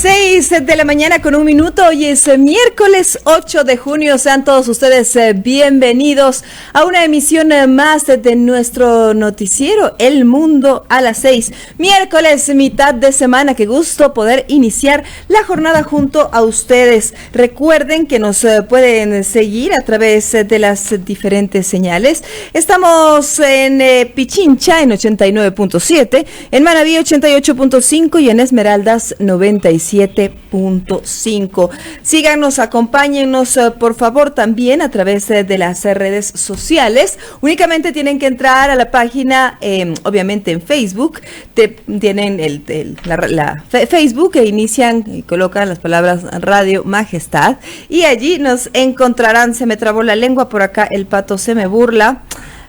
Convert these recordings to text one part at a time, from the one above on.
6 de la mañana con 1 minuto. Hoy es miércoles 8 de junio. Sean todos ustedes bienvenidos a una emisión más de nuestro noticiero El Mundo a las 6. Miércoles, mitad de semana. Qué gusto poder iniciar la jornada junto a ustedes. Recuerden que nos pueden seguir a través de las diferentes señales. Estamos en Pichincha en 89.7, en Manabí 88.5 y en Esmeraldas 97.5. Síganos, acompáñennos por favor también a través de las redes sociales. Únicamente tienen que entrar a la página, obviamente en Facebook, tienen la Facebook e inician y colocan las palabras Radio Majestad y allí nos encontrarán. Se me trabó la lengua por acá, el pato se me burla.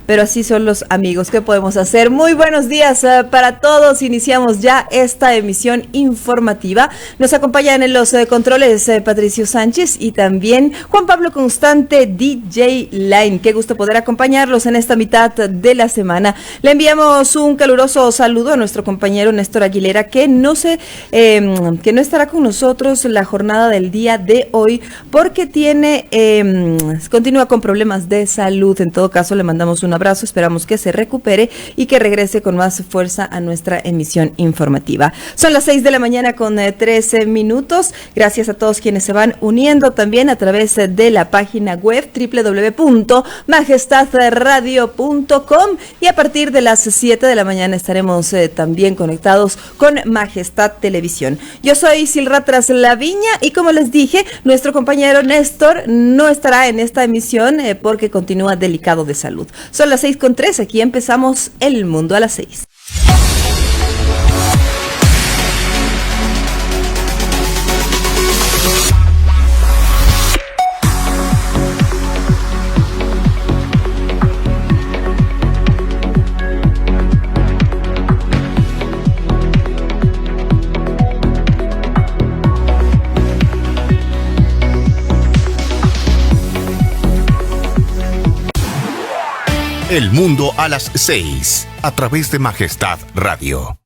Pero así son los amigos, ¿qué podemos hacer? Muy buenos días para todos. Iniciamos ya esta emisión informativa. Nos acompañan en los controles Patricio Sánchez y también Juan Pablo Constante, DJ Line. Qué gusto poder acompañarlos en esta mitad de la semana. Le enviamos un caluroso saludo a nuestro compañero Néstor Aguilera, que no estará con nosotros la jornada del día de hoy porque continúa con problemas de salud. En todo caso, le mandamos un abrazo, esperamos que se recupere y que regrese con más fuerza a nuestra emisión informativa. Son las 6 de la mañana con 13 minutos. Gracias a todos quienes se van uniendo también a través de la página web www.majestadradio.com y a partir de las 7 de la mañana estaremos también conectados con Majestad Televisión. Yo soy Silra Traslaviña y como les dije, nuestro compañero Néstor no estará en esta emisión porque continúa delicado de salud. Son las 6:03, aquí empezamos El Mundo a las 6. El Mundo a las 6, a través de Majestad Radio.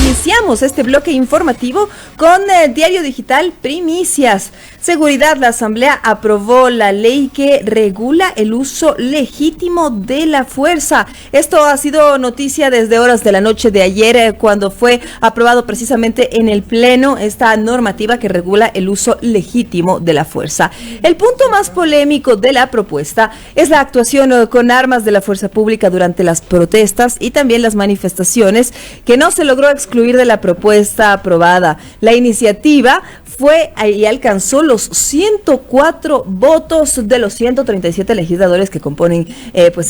Iniciamos este bloque informativo con el diario digital Primicias. Seguridad, la Asamblea aprobó la ley que regula el uso legítimo de la fuerza. Esto ha sido noticia desde horas de la noche de ayer, cuando fue aprobado precisamente en el Pleno esta normativa que regula el uso legítimo de la fuerza. El punto más polémico de la propuesta es la actuación con armas de la fuerza pública durante las protestas y también las manifestaciones, que no se logró excluir de la propuesta aprobada. La iniciativa fue y alcanzó los 104 votos de los 137 legisladores que componen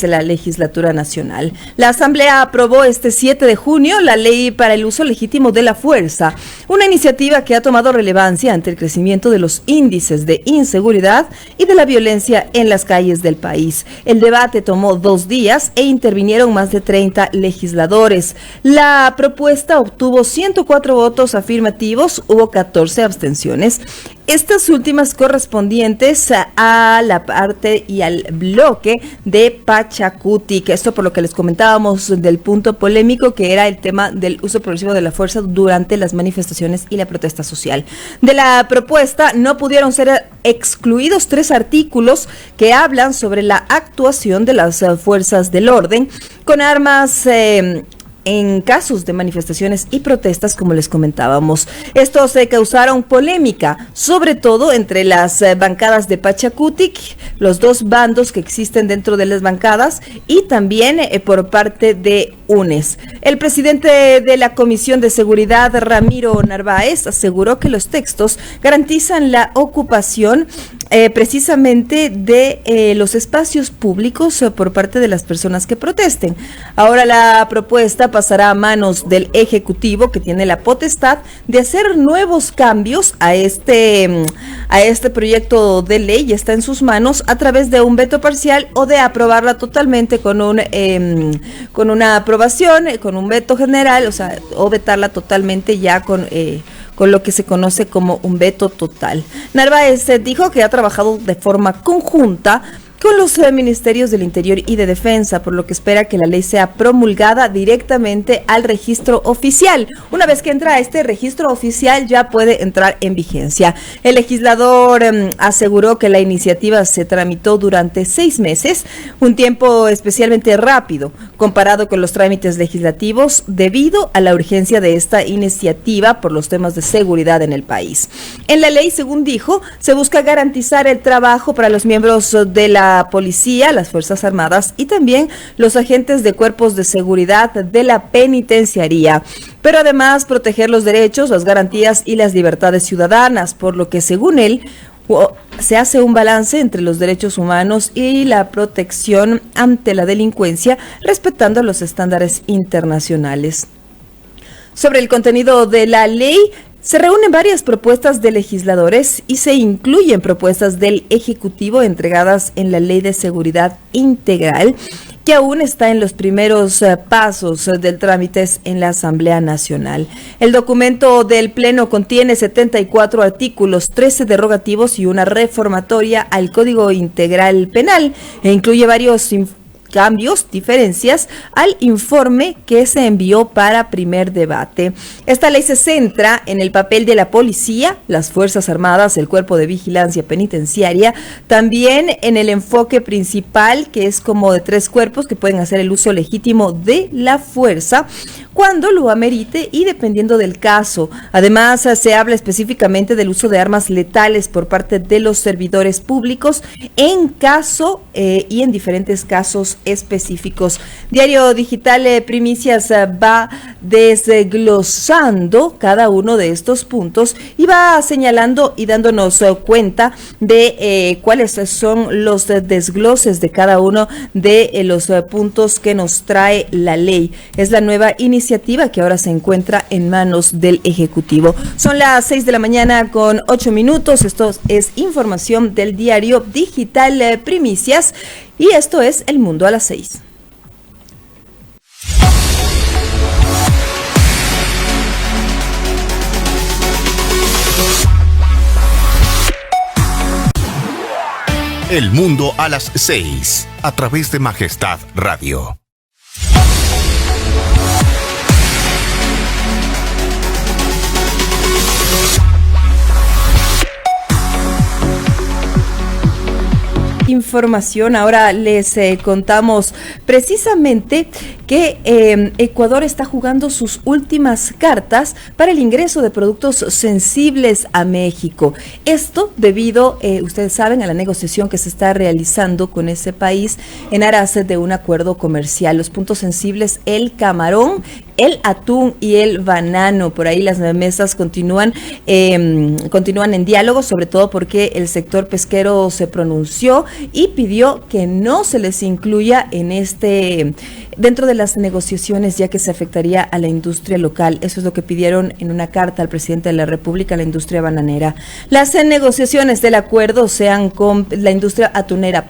la legislatura nacional. La Asamblea aprobó este 7 de junio la ley para el uso legítimo de la fuerza, una iniciativa que ha tomado relevancia ante el crecimiento de los índices de inseguridad y de la violencia en las calles del país. El debate tomó 2 días e intervinieron más de 30 legisladores. La propuesta obtuvo 104 votos afirmativos, hubo 14 abstenciones. Estas últimas correspondientes a la parte y al bloque de Pachacutic. Esto por lo que les comentábamos del punto polémico, que era el tema del uso progresivo de la fuerza durante las manifestaciones y la protesta social. De la propuesta no pudieron ser excluidos 3 artículos que hablan sobre la actuación de las fuerzas del orden con armas en casos de manifestaciones y protestas, como les comentábamos. Estos causaron polémica, sobre todo entre las bancadas de Pachacutic, los 2 bandos que existen dentro de las bancadas, y también por parte de UNES. El presidente de la Comisión de Seguridad, Ramiro Narváez, aseguró que los textos garantizan la ocupación precisamente de los espacios públicos por parte de las personas que protesten. Ahora la propuesta pasará a manos del Ejecutivo, que tiene la potestad de hacer nuevos cambios a este proyecto de ley. Está en sus manos a través de un veto parcial o de aprobarla totalmente con una aprobación, con un veto general, o vetarla totalmente ya con lo que se conoce como un veto total. Narváez dijo que ha trabajado de forma conjunta con los ministerios del Interior y de Defensa, por lo que espera que la ley sea promulgada directamente al registro oficial. Una vez que entra a este registro oficial, ya puede entrar en vigencia. El legislador aseguró que la iniciativa se tramitó durante 6 meses, un tiempo especialmente rápido comparado con los trámites legislativos debido a la urgencia de esta iniciativa por los temas de seguridad en el país. En la ley, según dijo, se busca garantizar el trabajo para los miembros de la policía, las Fuerzas Armadas y también los agentes de cuerpos de seguridad de la penitenciaría, pero además proteger los derechos, las garantías y las libertades ciudadanas, por lo que según él se hace un balance entre los derechos humanos y la protección ante la delincuencia, respetando los estándares internacionales. Sobre el contenido de la ley, se reúnen varias propuestas de legisladores y se incluyen propuestas del Ejecutivo entregadas en la Ley de Seguridad Integral, que aún está en los primeros pasos del trámite en la Asamblea Nacional. El documento del Pleno contiene 74 artículos, 13 derogativos y una reformatoria al Código Integral Penal, e incluye varios cambios, diferencias al informe que se envió para primer debate. Esta ley se centra en el papel de la policía, las Fuerzas Armadas, el Cuerpo de Vigilancia Penitenciaria, también en el enfoque principal, que es como de 3 cuerpos que pueden hacer el uso legítimo de la fuerza cuando lo amerite y dependiendo del caso. Además, se habla específicamente del uso de armas letales por parte de los servidores públicos en caso y en diferentes casos específicos. Diario Digital Primicias va desglosando cada uno de estos puntos y va señalando y dándonos cuenta de cuáles son los desgloses de cada uno de los puntos que nos trae la ley. Es la nueva iniciativa que ahora se encuentra en manos del Ejecutivo. Son las 6 de la mañana con 8 minutos. Esto es información del Diario Digital Primicias y esto es El Mundo a las 6. El Mundo a las 6, a través de Majestad Radio. Información, ahora les contamos precisamente que Ecuador está jugando sus últimas cartas para el ingreso de productos sensibles a México. Esto debido, ustedes saben, a la negociación que se está realizando con ese país en aras de un acuerdo comercial. Los puntos sensibles, el camarón, el atún y el banano. Por ahí las mesas continúan en diálogo, sobre todo porque el sector pesquero se pronunció y pidió que no se les incluya en dentro de las negociaciones, ya que se afectaría a la industria local. Eso es lo que pidieron en una carta al presidente de la República, la industria bananera. Las negociaciones del acuerdo la industria atunera,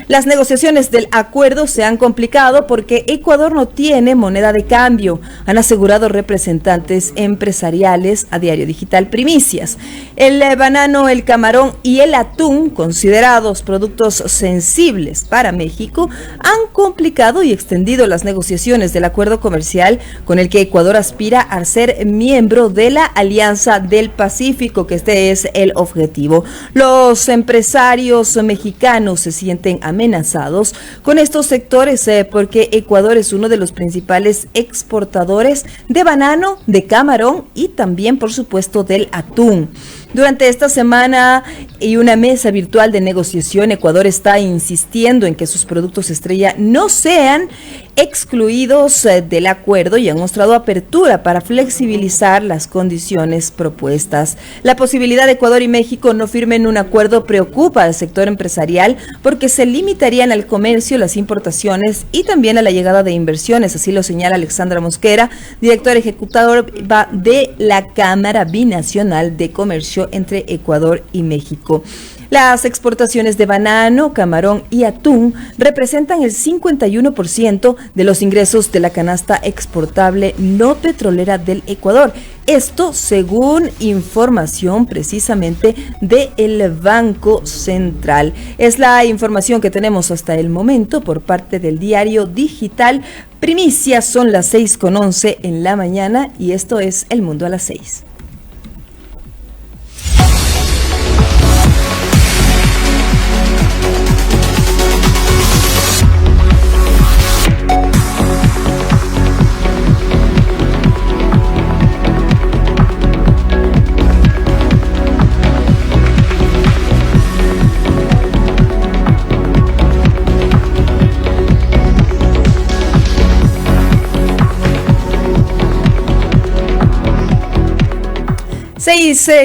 las negociaciones del acuerdo se han complicado porque Ecuador no tiene moneda de cambio, han asegurado representantes empresariales a Diario Digital Primicias. El banano, el camarón y el atún, considerados productos sensibles para México, han complicado y extendido las negociaciones del acuerdo comercial con el que Ecuador aspira a ser miembro de la Alianza del Pacífico, que este es el objetivo. Los empresarios mexicanos se sienten amenazados con estos sectores porque Ecuador es uno de los principales exportadores de banano, de camarón y también, por supuesto, del atún. Durante esta semana y una mesa virtual de negociación, Ecuador está insistiendo en que sus productos estrella no sean excluidos del acuerdo y han mostrado apertura para flexibilizar las condiciones propuestas. La posibilidad de Ecuador y México no firmen un acuerdo preocupa al sector empresarial porque se limitarían al comercio, las importaciones y también a la llegada de inversiones, así lo señala Alexandra Mosquera, directora ejecutora de la Cámara Binacional de Comercio entre Ecuador y México. Las exportaciones de banano, camarón y atún representan el 51% de los ingresos de la canasta exportable no petrolera del Ecuador. Esto según información precisamente del Banco Central. Es la información que tenemos hasta el momento por parte del diario digital Primicias. Son las 6:11 en la mañana y esto es El Mundo a las 6.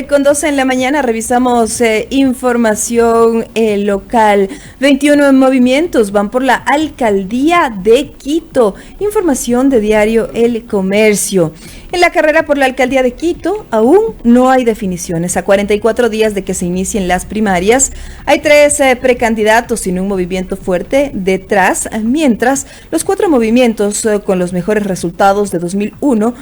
Con 12 en la mañana revisamos información local. 21 movimientos van por la alcaldía de Quito. Información de diario El Comercio. En la carrera por la alcaldía de Quito aún no hay definiciones. A 44 días de que se inicien las primarias, hay 3 precandidatos sin un movimiento fuerte detrás, mientras los 4 movimientos con los mejores resultados de 2001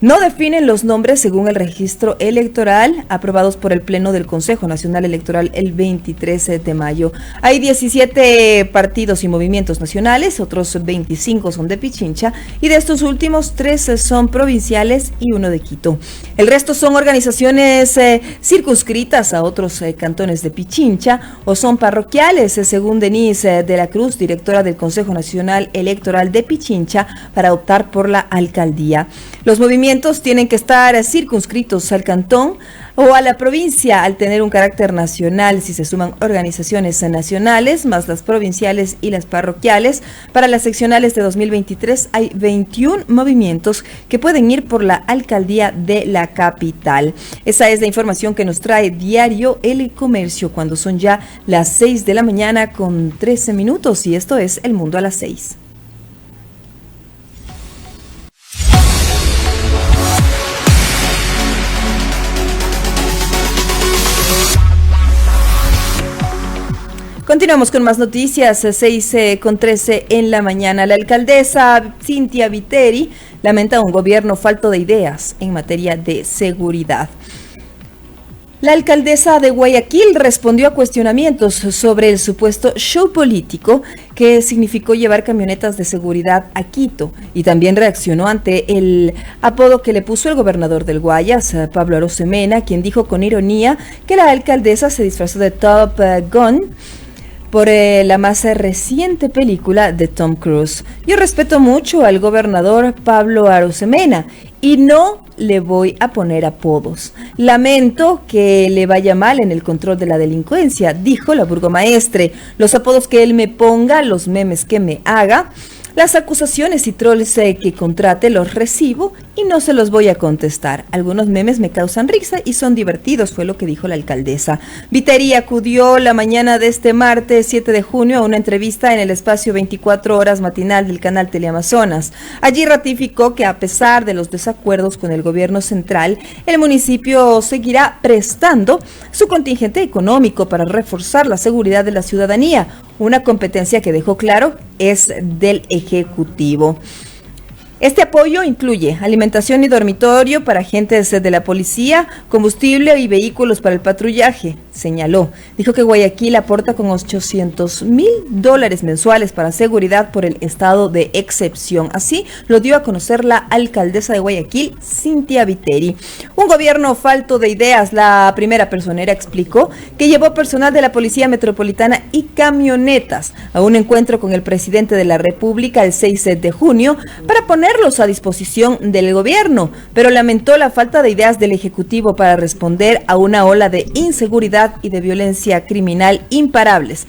no definen los nombres según el registro electoral aprobados por el Pleno del Consejo Nacional Electoral el 23 de mayo. Hay 17 partidos y movimientos nacionales, otros 25 son de Pichincha y de estos últimos 13 son provinciales y 1 de Quito. El resto son organizaciones circunscritas a otros cantones de Pichincha o son parroquiales, según Denise de la Cruz, directora del Consejo Nacional Electoral de Pichincha, para optar por la alcaldía. Los movimientos tienen que estar circunscritos al cantón o a la provincia al tener un carácter nacional. Si se suman organizaciones nacionales más las provinciales y las parroquiales, para las seccionales de 2023 hay 21 movimientos que pueden ir por la alcaldía de la capital. Esa es la información que nos trae diario El Comercio cuando son ya las 6 de la mañana con 13 minutos y esto es El Mundo a las 6. Continuamos con más noticias, 6:13 en la mañana. La alcaldesa Cynthia Viteri lamenta un gobierno falto de ideas en materia de seguridad. La alcaldesa de Guayaquil respondió a cuestionamientos sobre el supuesto show político que significó llevar camionetas de seguridad a Quito y también reaccionó ante el apodo que le puso el gobernador del Guayas, Pablo Arosemena, quien dijo con ironía que la alcaldesa se disfrazó de Top Gun por la más reciente película de Tom Cruise. Yo respeto mucho al gobernador Pablo Arosemena y no le voy a poner apodos. Lamento que le vaya mal en el control de la delincuencia, dijo la burgomaestre. Los apodos que él me ponga, los memes que me haga, las acusaciones y trolls que contrate los recibo y no se los voy a contestar. Algunos memes me causan risa y son divertidos, fue lo que dijo la alcaldesa. Viteri acudió la mañana de este martes 7 de junio a una entrevista en el espacio 24 horas matinal del canal Teleamazonas. Allí ratificó que a pesar de los desacuerdos con el gobierno central, el municipio seguirá prestando su contingente económico para reforzar la seguridad de la ciudadanía, una competencia que dejó claro es del Ejecutivo. Este apoyo incluye alimentación y dormitorio para agentes de la policía, combustible y vehículos para el patrullaje, señaló. Dijo que Guayaquil aporta con $800,000 mensuales para seguridad por el estado de excepción. Así lo dio a conocer la alcaldesa de Guayaquil, Cynthia Viteri. Un gobierno falto de ideas. La primera personera explicó que llevó personal de la Policía Metropolitana y camionetas a un encuentro con el presidente de la República el 6 de junio para ponerlos a disposición del gobierno, pero lamentó la falta de ideas del Ejecutivo para responder a una ola de inseguridad y de violencia criminal imparables,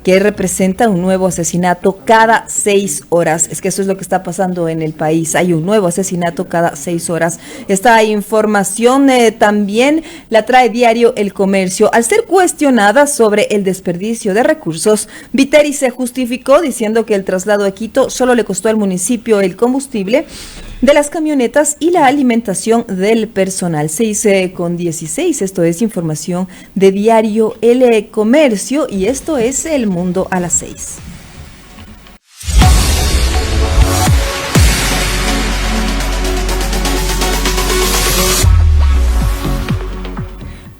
que representa un nuevo asesinato cada 6 horas. Es que eso es lo que está pasando en el país. Hay un nuevo asesinato cada 6 horas. Esta información también la trae diario El Comercio. Al ser cuestionada sobre el desperdicio de recursos, Viteri se justificó diciendo que el traslado a Quito solo le costó al municipio el combustible de las camionetas y la alimentación del personal. 6:16, esto es información de Diario El Comercio y esto es El Mundo a las 6.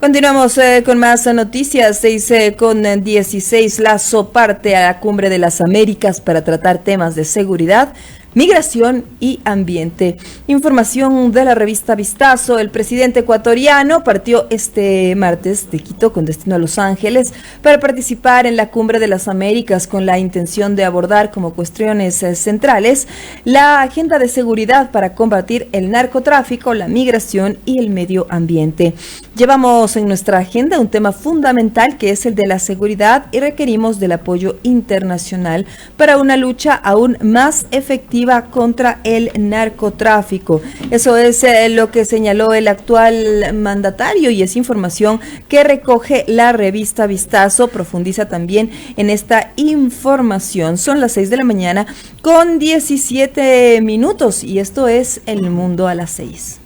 Continuamos con más noticias. 6:16, Lazo parte a la Cumbre de las Américas para tratar temas de seguridad, migración y ambiente. Información de la revista Vistazo. El presidente ecuatoriano partió este martes de Quito con destino a Los Ángeles para participar en la Cumbre de las Américas con la intención de abordar como cuestiones centrales la agenda de seguridad para combatir el narcotráfico, la migración y el medio ambiente. Llevamos en nuestra agenda un tema fundamental que es el de la seguridad y requerimos del apoyo internacional para una lucha aún más efectiva contra el narcotráfico. Eso es lo que señaló el actual mandatario y es información que recoge la revista Vistazo. Profundiza también en esta información. Son las 6 de la mañana con 17 minutos y esto es El Mundo a las 6.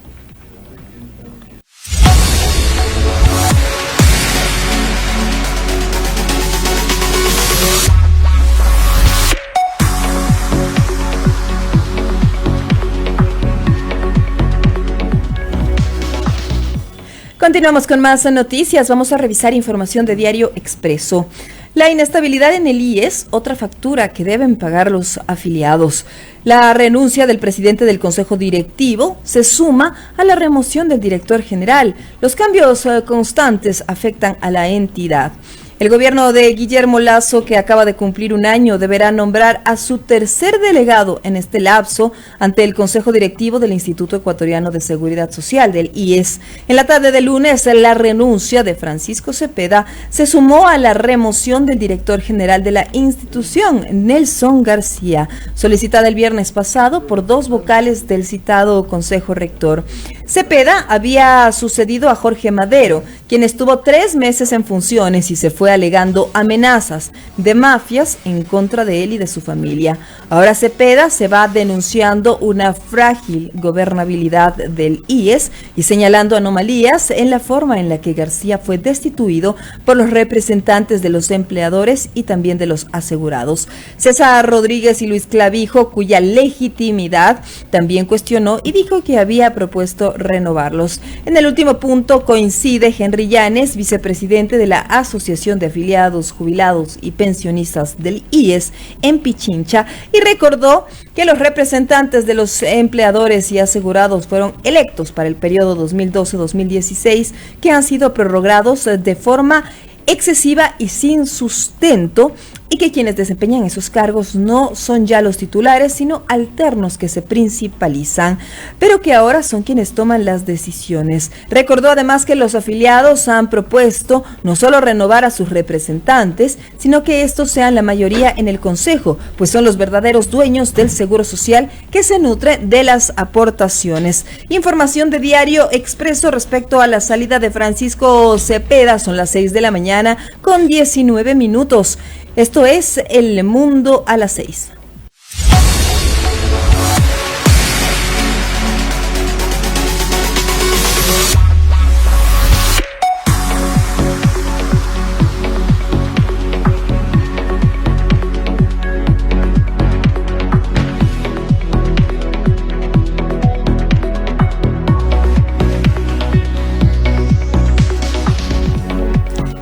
Continuamos con más noticias. Vamos a revisar información de Diario Expreso. La inestabilidad en el IES, otra factura que deben pagar los afiliados. La renuncia del presidente del Consejo Directivo se suma a la remoción del director general. Los cambios constantes afectan a la entidad. El gobierno de Guillermo Lasso, que acaba de cumplir un año, deberá nombrar a su tercer delegado en este lapso ante el Consejo Directivo del Instituto Ecuatoriano de Seguridad Social, del IES. En la tarde del lunes, la renuncia de Francisco Cepeda se sumó a la remoción del director general de la institución, Nelson García, solicitada el viernes pasado por dos vocales del citado Consejo Rector. Cepeda había sucedido a Jorge Madero, quien estuvo 3 meses en funciones y se fue alegando amenazas de mafias en contra de él y de su familia. Ahora Cepeda se va denunciando una frágil gobernabilidad del IES y señalando anomalías en la forma en la que García fue destituido por los representantes de los empleadores y también de los asegurados. César Rodríguez y Luis Clavijo, cuya legitimidad también cuestionó y dijo que había propuesto renovarlos. En el último punto coincide Henry Llanes, vicepresidente de la Asociación de Afiliados, Jubilados y Pensionistas del IES en Pichincha, y recordó que los representantes de los empleadores y asegurados fueron electos para el periodo 2012-2016, que han sido prorrogados de forma excesiva y sin sustento, y que quienes desempeñan esos cargos no son ya los titulares, sino alternos que se principalizan, pero que ahora son quienes toman las decisiones. Recordó además que los afiliados han propuesto no solo renovar a sus representantes, sino que estos sean la mayoría en el Consejo, pues son los verdaderos dueños del Seguro Social que se nutre de las aportaciones. Información de Diario Expreso respecto a la salida de Francisco Cepeda. Son las 6 de la mañana con 19 minutos. Esto es El Mundo a las 6.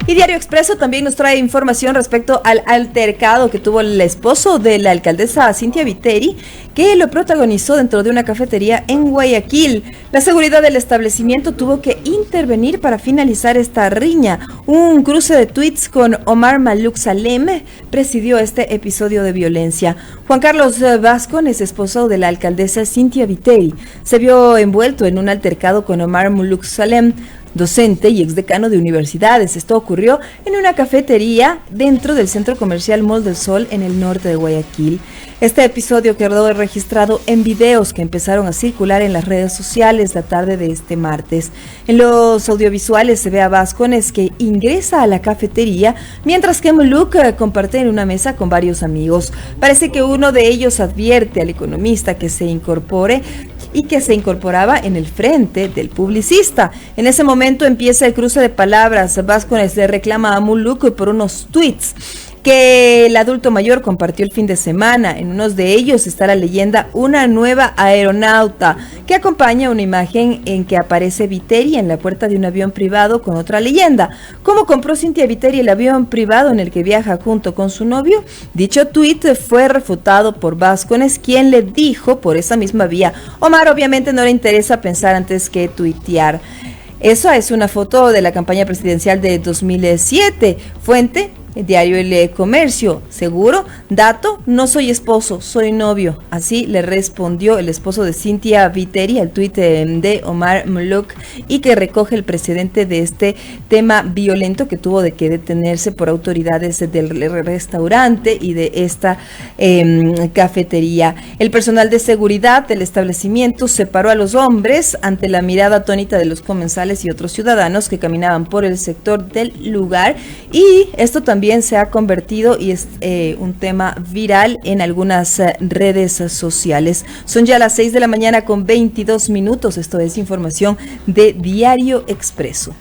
Y Diario Expreso también nos trae información respecto al altercado que tuvo el esposo de la alcaldesa Cynthia Viteri, que lo protagonizó dentro de una cafetería en Guayaquil. La seguridad del establecimiento tuvo que intervenir para finalizar esta riña. Un cruce de tweets con Omar Maluk Salem presidió este episodio de violencia. Juan Carlos Vázquez, esposo de la alcaldesa Cynthia Viteri, se vio envuelto en un altercado con Omar Maluk Salem, docente y exdecano de universidades. Esto ocurrió en una cafetería dentro del centro comercial Mall del Sol en el norte de Guayaquil. Este episodio quedó registrado en videos que empezaron a circular en las redes sociales la tarde de este martes. En los audiovisuales se ve a Vázquez que ingresa a la cafetería, mientras que Muluk comparte en una mesa con varios amigos. Parece que uno de ellos advierte al economista que se incorpore y que se incorporaba en el frente del publicista. En ese momento empieza el cruce de palabras. Vázquez le reclama a Muluk por unos tweets que el adulto mayor compartió el fin de semana. En unos de ellos está la leyenda Una nueva aeronauta, que acompaña una imagen en que aparece Viteri en la puerta de un avión privado con otra leyenda. ¿Cómo compró Cynthia Viteri el avión privado en el que viaja junto con su novio? Dicho tuit fue refutado por Vázquez, quien le dijo por esa misma vía: Omar, obviamente no le interesa pensar antes que tuitear. Esa es una foto de la campaña presidencial de 2007. Fuente: el diario El Comercio. ¿Seguro? Dato: no soy esposo, soy novio. Así le respondió el esposo de Cynthia Viteri al tuit de Omar Muluk, y que recoge el precedente de este tema violento que tuvo de que detenerse por autoridades del restaurante y de esta cafetería. El personal de seguridad del establecimiento separó a los hombres ante la mirada atónita de los comensales y otros ciudadanos que caminaban por el sector del lugar, y esto también se ha convertido y es un tema viral en algunas redes sociales. Son ya las 6 de la mañana con 22 minutos. Esto es información de Diario Expreso.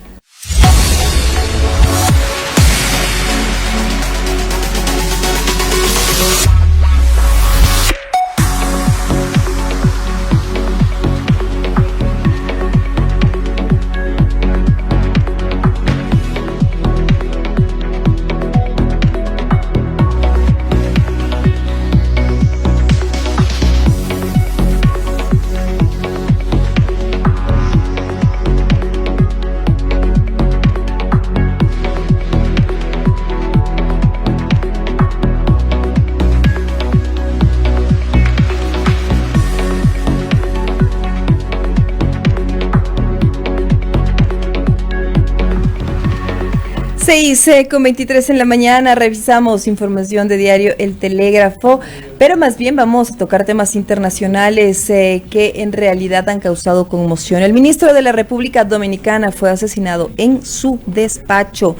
Con 23 en la mañana, revisamos información de diario El Telégrafo, pero más bien vamos a tocar temas internacionales que en realidad han causado conmoción. El ministro de la República Dominicana fue asesinado en su despacho.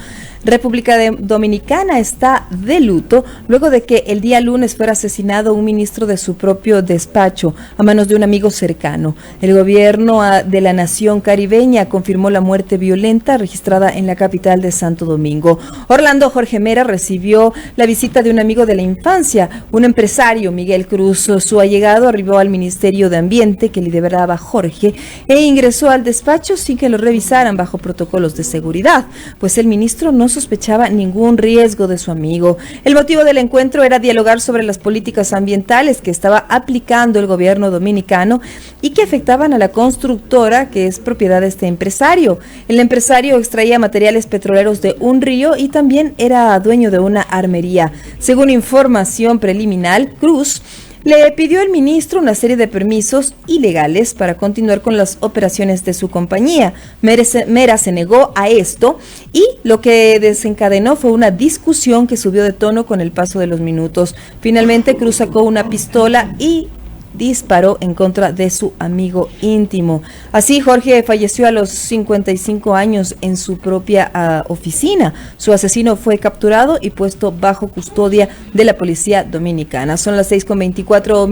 República Dominicana está de luto luego de que el día lunes fuera asesinado un ministro de su propio despacho a manos de un amigo cercano. El gobierno de la nación caribeña confirmó la muerte violenta registrada en la capital de Santo Domingo. Orlando Jorge Mera recibió la visita de un amigo de la infancia, un empresario, Miguel Cruz. Su allegado arribó al Ministerio de Ambiente que lideraba Jorge e ingresó al despacho sin que lo revisaran bajo protocolos de seguridad, pues el ministro no sospechaba ningún riesgo de su amigo. El motivo del encuentro era dialogar sobre las políticas ambientales que estaba aplicando el gobierno dominicano y que afectaban a la constructora que es propiedad de este empresario. El empresario extraía materiales petroleros de un río y también era dueño de una armería. Según información preliminar, Cruz le pidió al ministro una serie de permisos ilegales para continuar con las operaciones de su compañía. Mera se negó a esto y lo que desencadenó fue una discusión que subió de tono con el paso de los minutos. Finalmente, Cruz sacó una pistola y disparó en contra de su amigo íntimo. Así, Jorge falleció a los 55 años en su propia oficina. Su asesino fue capturado y puesto bajo custodia de la policía dominicana. Son las 6:24.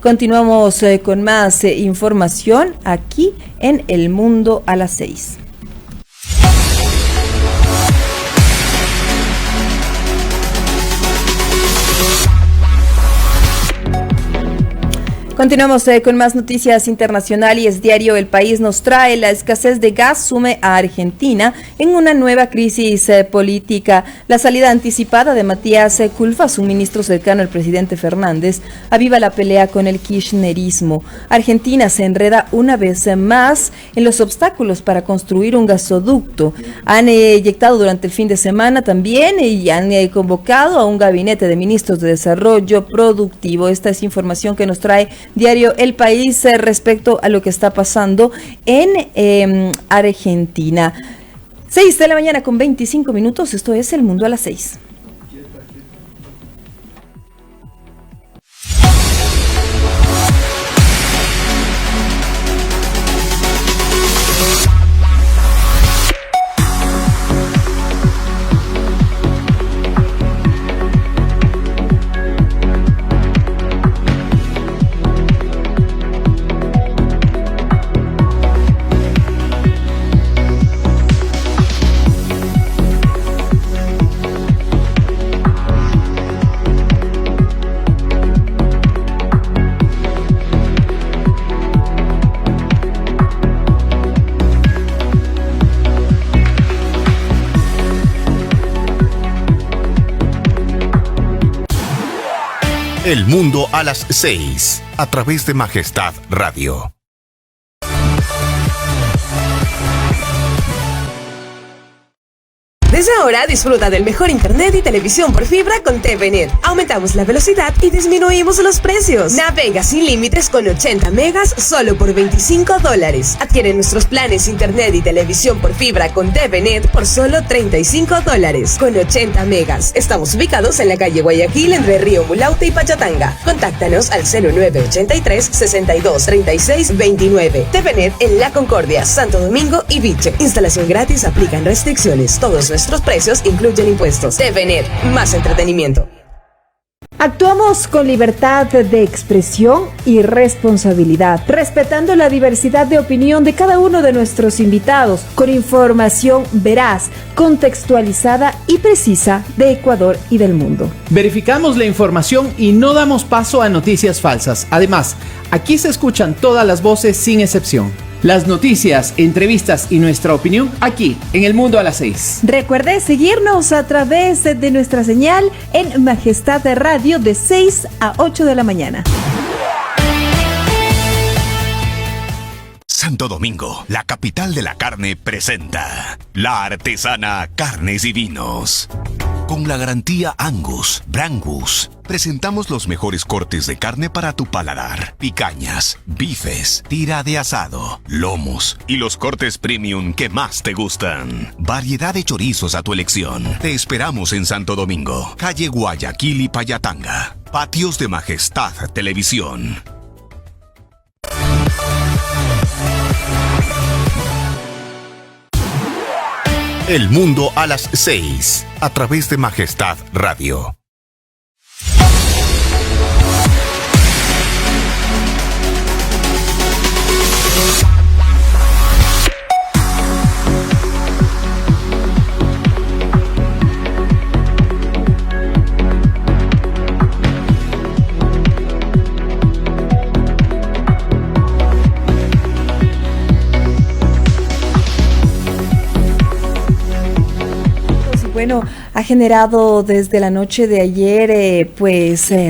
Continuamos con más información aquí en El Mundo a las 6. Continuamos con más noticias internacionales. Diario El País nos trae: la escasez de gas sume a Argentina en una nueva crisis política. La salida anticipada de Matías Culfas, un ministro cercano al presidente Fernández, aviva la pelea con el kirchnerismo. Argentina se enreda una vez más en los obstáculos para construir un gasoducto. Han eyectado durante el fin de semana también y han convocado a un gabinete de ministros de desarrollo productivo. Esta es información que nos trae Diario El País respecto a lo que está pasando en Argentina. 6:25. Esto es El Mundo a las 6. El mundo a las 6, a través de Majestad Radio. Desde ahora disfruta del mejor internet y televisión por fibra con TVNet. Aumentamos la velocidad y disminuimos los precios. Navega sin límites con 80 megas solo por $25. Adquiere nuestros planes internet y televisión por fibra con TVNet por solo $35. Con 80 megas. Estamos ubicados en la calle Guayaquil entre Río Mulaute y Pachatanga. Contáctanos al 0983 62 36 29. TVNet en La Concordia, Santo Domingo y Viche. Instalación gratis, aplican restricciones. Todos nuestros precios incluyen impuestos. TVNet, más entretenimiento. Actuamos con libertad de expresión y responsabilidad, respetando la diversidad de opinión de cada uno de nuestros invitados, con información veraz, contextualizada y precisa de Ecuador y del mundo. Verificamos la información y no damos paso a noticias falsas. Además, aquí se escuchan todas las voces sin excepción. Las noticias, entrevistas y nuestra opinión aquí, en El Mundo a las 6. Recuerde seguirnos a través de nuestra señal en Majestad Radio de 6 a 8 de la mañana. Santo Domingo, la capital de la carne, presenta La Artesana Carnes y Vinos. Con la garantía Angus, Brangus, presentamos los mejores cortes de carne para tu paladar. Picañas, bifes, tira de asado, lomos y los cortes premium que más te gustan. Variedad de chorizos a tu elección. Te esperamos en Santo Domingo, calle Guayaquil y Payatanga. Patios de Majestad Televisión. El mundo a las 6, a través de Majestad Radio. Bueno, ha generado desde la noche de ayer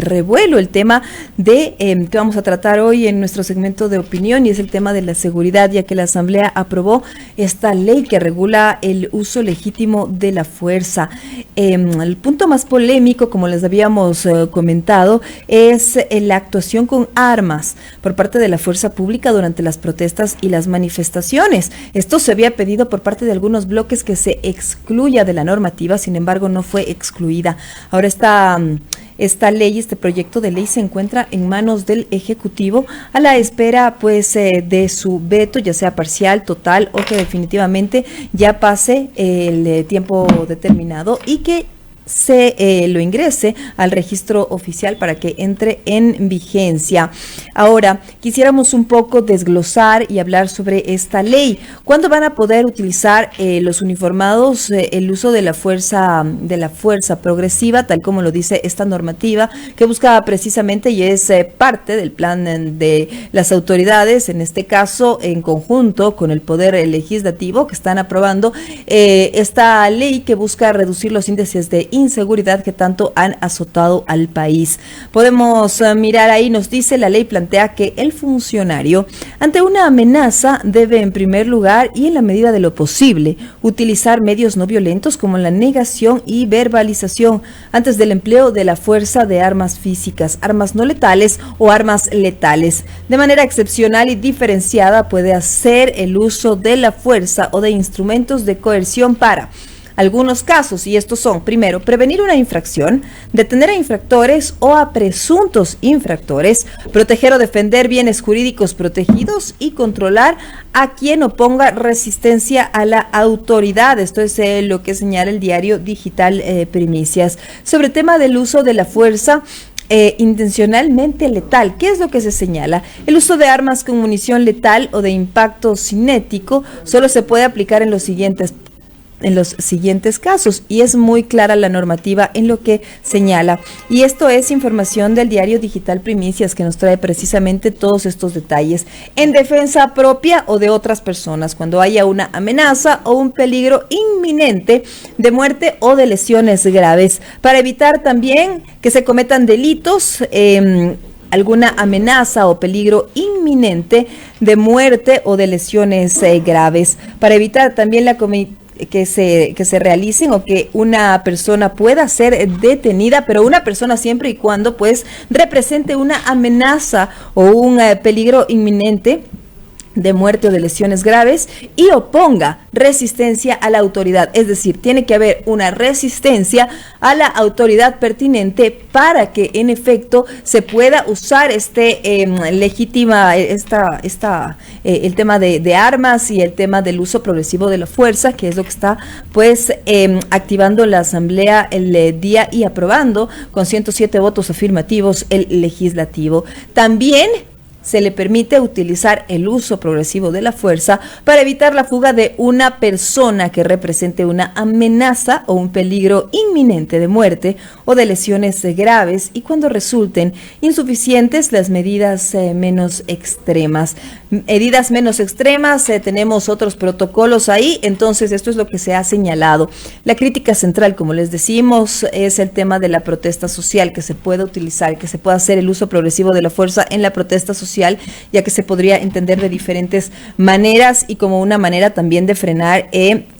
revuelo el tema de que vamos a tratar hoy en nuestro segmento de opinión, y es el tema de la seguridad, ya que la Asamblea aprobó esta ley que regula el uso legítimo de la fuerza. El punto más polémico, como les habíamos comentado, es la actuación con armas por parte de la fuerza pública durante las protestas y las manifestaciones. Esto se había pedido por parte de algunos bloques que se excluya de la normativa, sin embargo no fue excluida. Ahora esta ley, este proyecto de ley se encuentra en manos del Ejecutivo a la espera de su veto, ya sea parcial, total o que definitivamente ya pase el tiempo determinado y que se lo ingrese al registro oficial para que entre en vigencia. Ahora, quisiéramos un poco desglosar y hablar sobre esta ley. ¿Cuándo van a poder utilizar los uniformados el uso de la fuerza progresiva, tal como lo dice esta normativa, que busca precisamente y es parte del plan de las autoridades, en este caso en conjunto con el Poder Legislativo, que están aprobando esta ley que busca reducir los índices de inseguridad que tanto han azotado al país? Podemos mirar ahí, nos dice, la ley plantea que el funcionario ante una amenaza debe en primer lugar y en la medida de lo posible utilizar medios no violentos como la negación y verbalización antes del empleo de la fuerza de armas físicas, armas no letales o armas letales. De manera excepcional y diferenciada puede hacer el uso de la fuerza o de instrumentos de coerción para algunos casos, y estos son: primero, prevenir una infracción, detener a infractores o a presuntos infractores, proteger o defender bienes jurídicos protegidos y controlar a quien oponga resistencia a la autoridad. Esto es lo que señala el diario digital Primicias. Sobre el tema del uso de la fuerza intencionalmente letal, ¿qué es lo que se señala? El uso de armas con munición letal o de impacto cinético solo se puede aplicar en los siguientes los siguientes casos, y es muy clara la normativa en lo que señala. Y esto es información del diario digital Primicias, que nos trae precisamente todos estos detalles. En defensa propia o de otras personas, cuando haya una amenaza o un peligro inminente de muerte o de lesiones graves, para evitar también que se cometan delitos, alguna amenaza o peligro inminente de muerte o de lesiones graves, para evitar también que se realicen o que una persona pueda ser detenida, pero una persona siempre y cuando pues represente una amenaza o un peligro inminente de muerte o de lesiones graves y oponga resistencia a la autoridad. Es decir, tiene que haber una resistencia a la autoridad pertinente para que en efecto se pueda usar el tema de armas y el tema del uso progresivo de la fuerza, que es lo que está pues activando la Asamblea el día y aprobando con 107 votos afirmativos el legislativo. También se le permite utilizar el uso progresivo de la fuerza para evitar la fuga de una persona que represente una amenaza o un peligro inminente de muerte o de lesiones graves, y cuando resulten insuficientes las medidas menos extremas. Tenemos otros protocolos ahí, entonces esto es lo que se ha señalado. La crítica central, como les decimos, es el tema de la protesta social, que se pueda utilizar, que se pueda hacer el uso progresivo de la fuerza en la protesta social, ya que se podría entender de diferentes maneras y como una manera también de frenar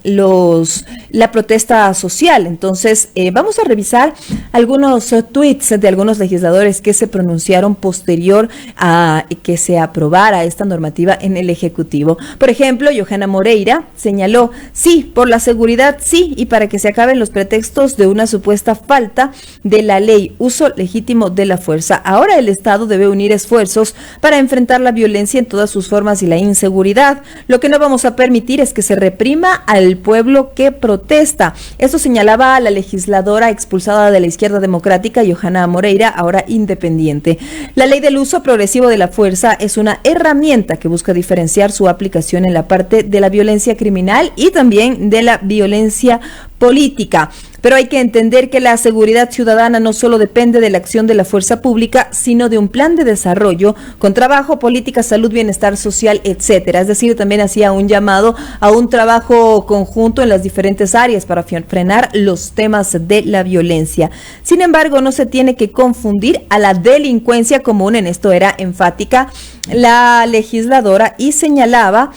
la protesta social. Entonces, vamos a revisar algunos tweets de algunos legisladores que se pronunciaron posterior a que se aprobara esta normativa en el Ejecutivo. Por ejemplo, Johanna Moreira señaló: sí, por la seguridad, sí, y para que se acaben los pretextos de una supuesta falta de la ley, uso legítimo de la fuerza. Ahora el Estado debe unir esfuerzos para enfrentar la violencia en todas sus formas y la inseguridad. Lo que no vamos a permitir es que se reprima al pueblo que protesta. Esto señalaba a la legisladora expulsada de la Izquierda Democrática, Johanna Moreira, ahora independiente. La ley del uso progresivo de la fuerza es una herramienta que busca diferenciar su aplicación en la parte de la violencia criminal y también de la violencia política. Pero hay que entender que la seguridad ciudadana no solo depende de la acción de la fuerza pública, sino de un plan de desarrollo con trabajo, política, salud, bienestar social, etcétera. Es decir, también hacía un llamado a un trabajo conjunto en las diferentes áreas para frenar los temas de la violencia. Sin embargo, no se tiene que confundir a la delincuencia común. En esto era enfática la legisladora y señalaba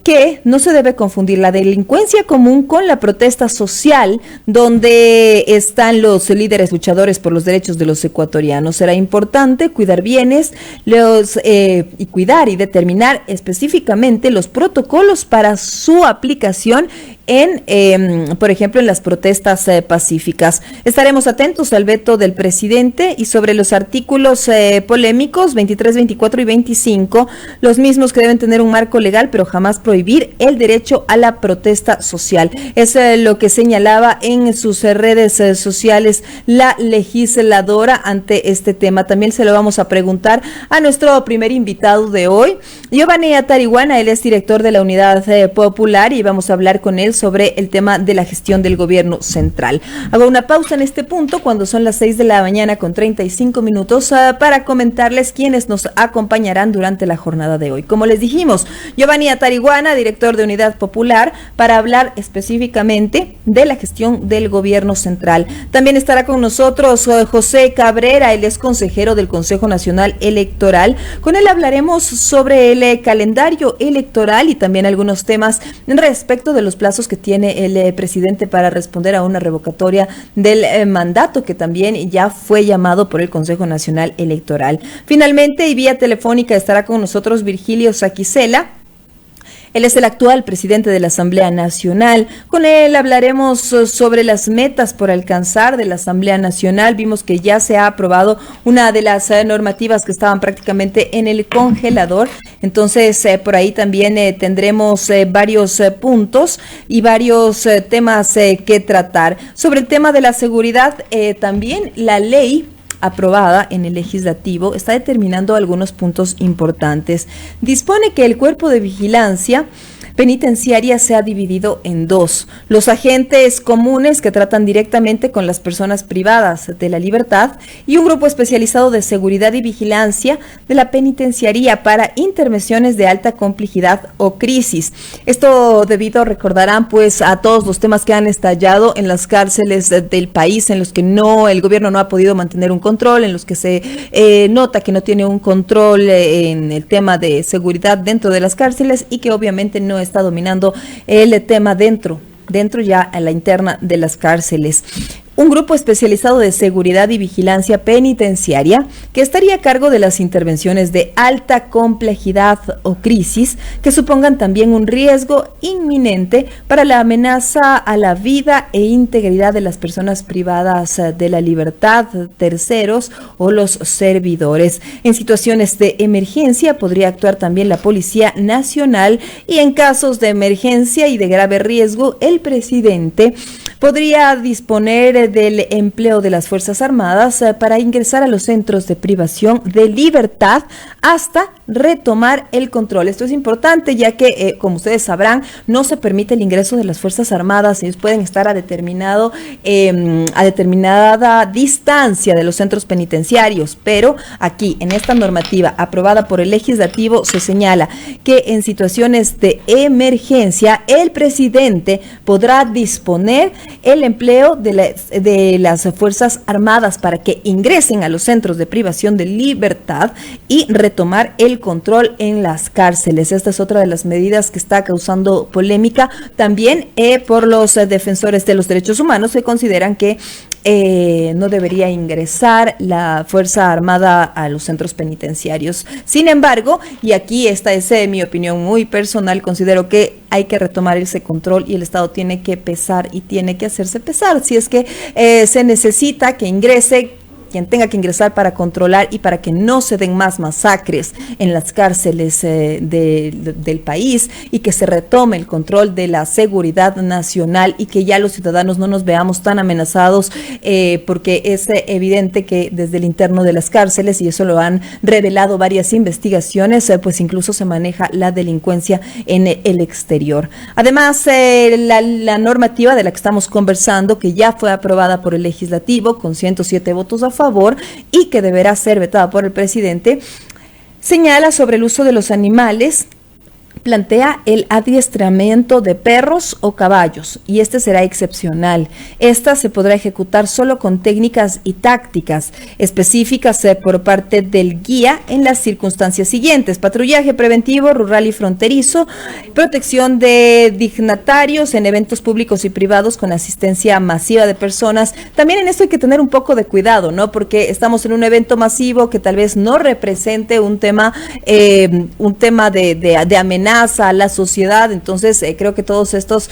que no se debe confundir la delincuencia común con la protesta social, donde están los líderes luchadores por los derechos de los ecuatorianos. Será importante cuidar bienes y cuidar y determinar específicamente los protocolos para su aplicación por ejemplo, en las protestas pacíficas. Estaremos atentos al veto del presidente y sobre los artículos polémicos 23, 24 y 25, los mismos que deben tener un marco legal, pero jamás prohibir el derecho a la protesta social. Es lo que señalaba en sus redes sociales la legisladora ante este tema. También se lo vamos a preguntar a nuestro primer invitado de hoy, Giovanni Atarihuana. Él es director de la Unidad Popular y vamos a hablar con él sobre el tema de la gestión del gobierno central. Hago una pausa en este punto cuando son las 6 de la mañana con 35 minutos para comentarles quiénes nos acompañarán durante la jornada de hoy. Como les dijimos, Giovanni Atarihuana, director de Unidad Popular, para hablar específicamente de la gestión del gobierno central. También estará con nosotros José Cabrera, él es consejero del Consejo Nacional Electoral. Con él hablaremos sobre el calendario electoral y también algunos temas respecto de los plazos que tiene el presidente para responder a una revocatoria del mandato, que también ya fue llamado por el Consejo Nacional Electoral. Finalmente, y vía telefónica, estará con nosotros Virgilio Saquicela. Él es el actual presidente de la Asamblea Nacional. Con él hablaremos sobre las metas por alcanzar de la Asamblea Nacional. Vimos que ya se ha aprobado una de las normativas que estaban prácticamente en el congelador. Entonces, por ahí también tendremos varios puntos y varios temas que tratar. Sobre el tema de la seguridad, también la ley aprobada en el legislativo está determinando algunos puntos importantes. Dispone que el cuerpo de vigilancia penitenciaria se ha dividido en dos: los agentes comunes que tratan directamente con las personas privadas de la libertad y un grupo especializado de seguridad y vigilancia de la penitenciaría para intervenciones de alta complejidad o crisis. Esto debido, recordarán, pues a todos los temas que han estallado en las cárceles del país, en los que el gobierno no ha podido mantener un control, en los que se nota que no tiene un control en el tema de seguridad dentro de las cárceles y que obviamente no está dominando el tema dentro ya a la interna de las cárceles. Un grupo especializado de seguridad y vigilancia penitenciaria que estaría a cargo de las intervenciones de alta complejidad o crisis que supongan también un riesgo inminente para la amenaza a la vida e integridad de las personas privadas de la libertad, terceros o los servidores. En situaciones de emergencia podría actuar también la Policía Nacional y en casos de emergencia y de grave riesgo el presidente podría disponer del empleo de las Fuerzas Armadas para ingresar a los centros de privación de libertad hasta retomar el control. Esto es importante ya que, como ustedes sabrán, no se permite el ingreso de las Fuerzas Armadas. Ellos pueden estar a determinada distancia de los centros penitenciarios, pero aquí, en esta normativa aprobada por el Legislativo, se señala que en situaciones de emergencia, el presidente podrá disponer el empleo de las Fuerzas Armadas para que ingresen a los centros de privación de libertad y retomar el control en las cárceles. Esta es otra de las medidas que está causando polémica también por los defensores de los derechos humanos, que consideran que no debería ingresar la Fuerza Armada a los centros penitenciarios. Sin embargo, y aquí esta es mi opinión muy personal, considero que hay que retomar ese control y el Estado tiene que pesar y tiene que hacerse pesar. Si es que se necesita que ingrese quien tenga que ingresar para controlar y para que no se den más masacres en las cárceles del país y que se retome el control de la seguridad nacional y que ya los ciudadanos no nos veamos tan amenazados porque es evidente que desde el interno de las cárceles, y eso lo han revelado varias investigaciones, pues incluso se maneja la delincuencia en el exterior. Además, la normativa de la que estamos conversando, que ya fue aprobada por el Legislativo con 107 votos a favor y que deberá ser vetada por el presidente, señala sobre el uso de los animales, plantea el adiestramiento de perros o caballos, y este será excepcional. Esta se podrá ejecutar solo con técnicas y tácticas específicas por parte del guía en las circunstancias siguientes: patrullaje preventivo, rural y fronterizo, protección de dignatarios en eventos públicos y privados con asistencia masiva de personas. También en esto hay que tener un poco de cuidado, ¿no? Porque estamos en un evento masivo que tal vez no represente un tema de amenaza a la sociedad. Entonces creo que todos estas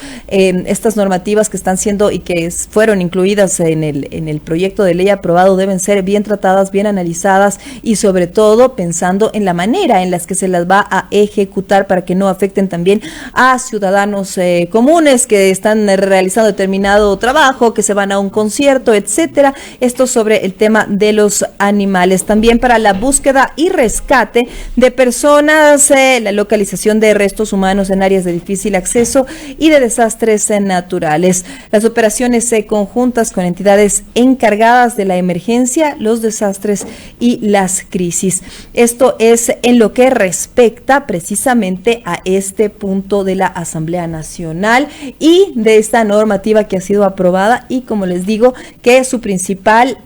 normativas que están siendo y que fueron incluidas en el proyecto de ley aprobado deben ser bien tratadas, bien analizadas y sobre todo pensando en la manera en las que se las va a ejecutar para que no afecten también a ciudadanos comunes que están realizando determinado trabajo, que se van a un concierto, etcétera. Esto sobre el tema de los animales. También para la búsqueda y rescate de personas, la localización de restos humanos en áreas de difícil acceso y de desastres naturales. Las operaciones conjuntas con entidades encargadas de la emergencia, los desastres y las crisis. Esto es en lo que respecta precisamente a este punto de la Asamblea Nacional y de esta normativa que ha sido aprobada, y como les digo, que su principal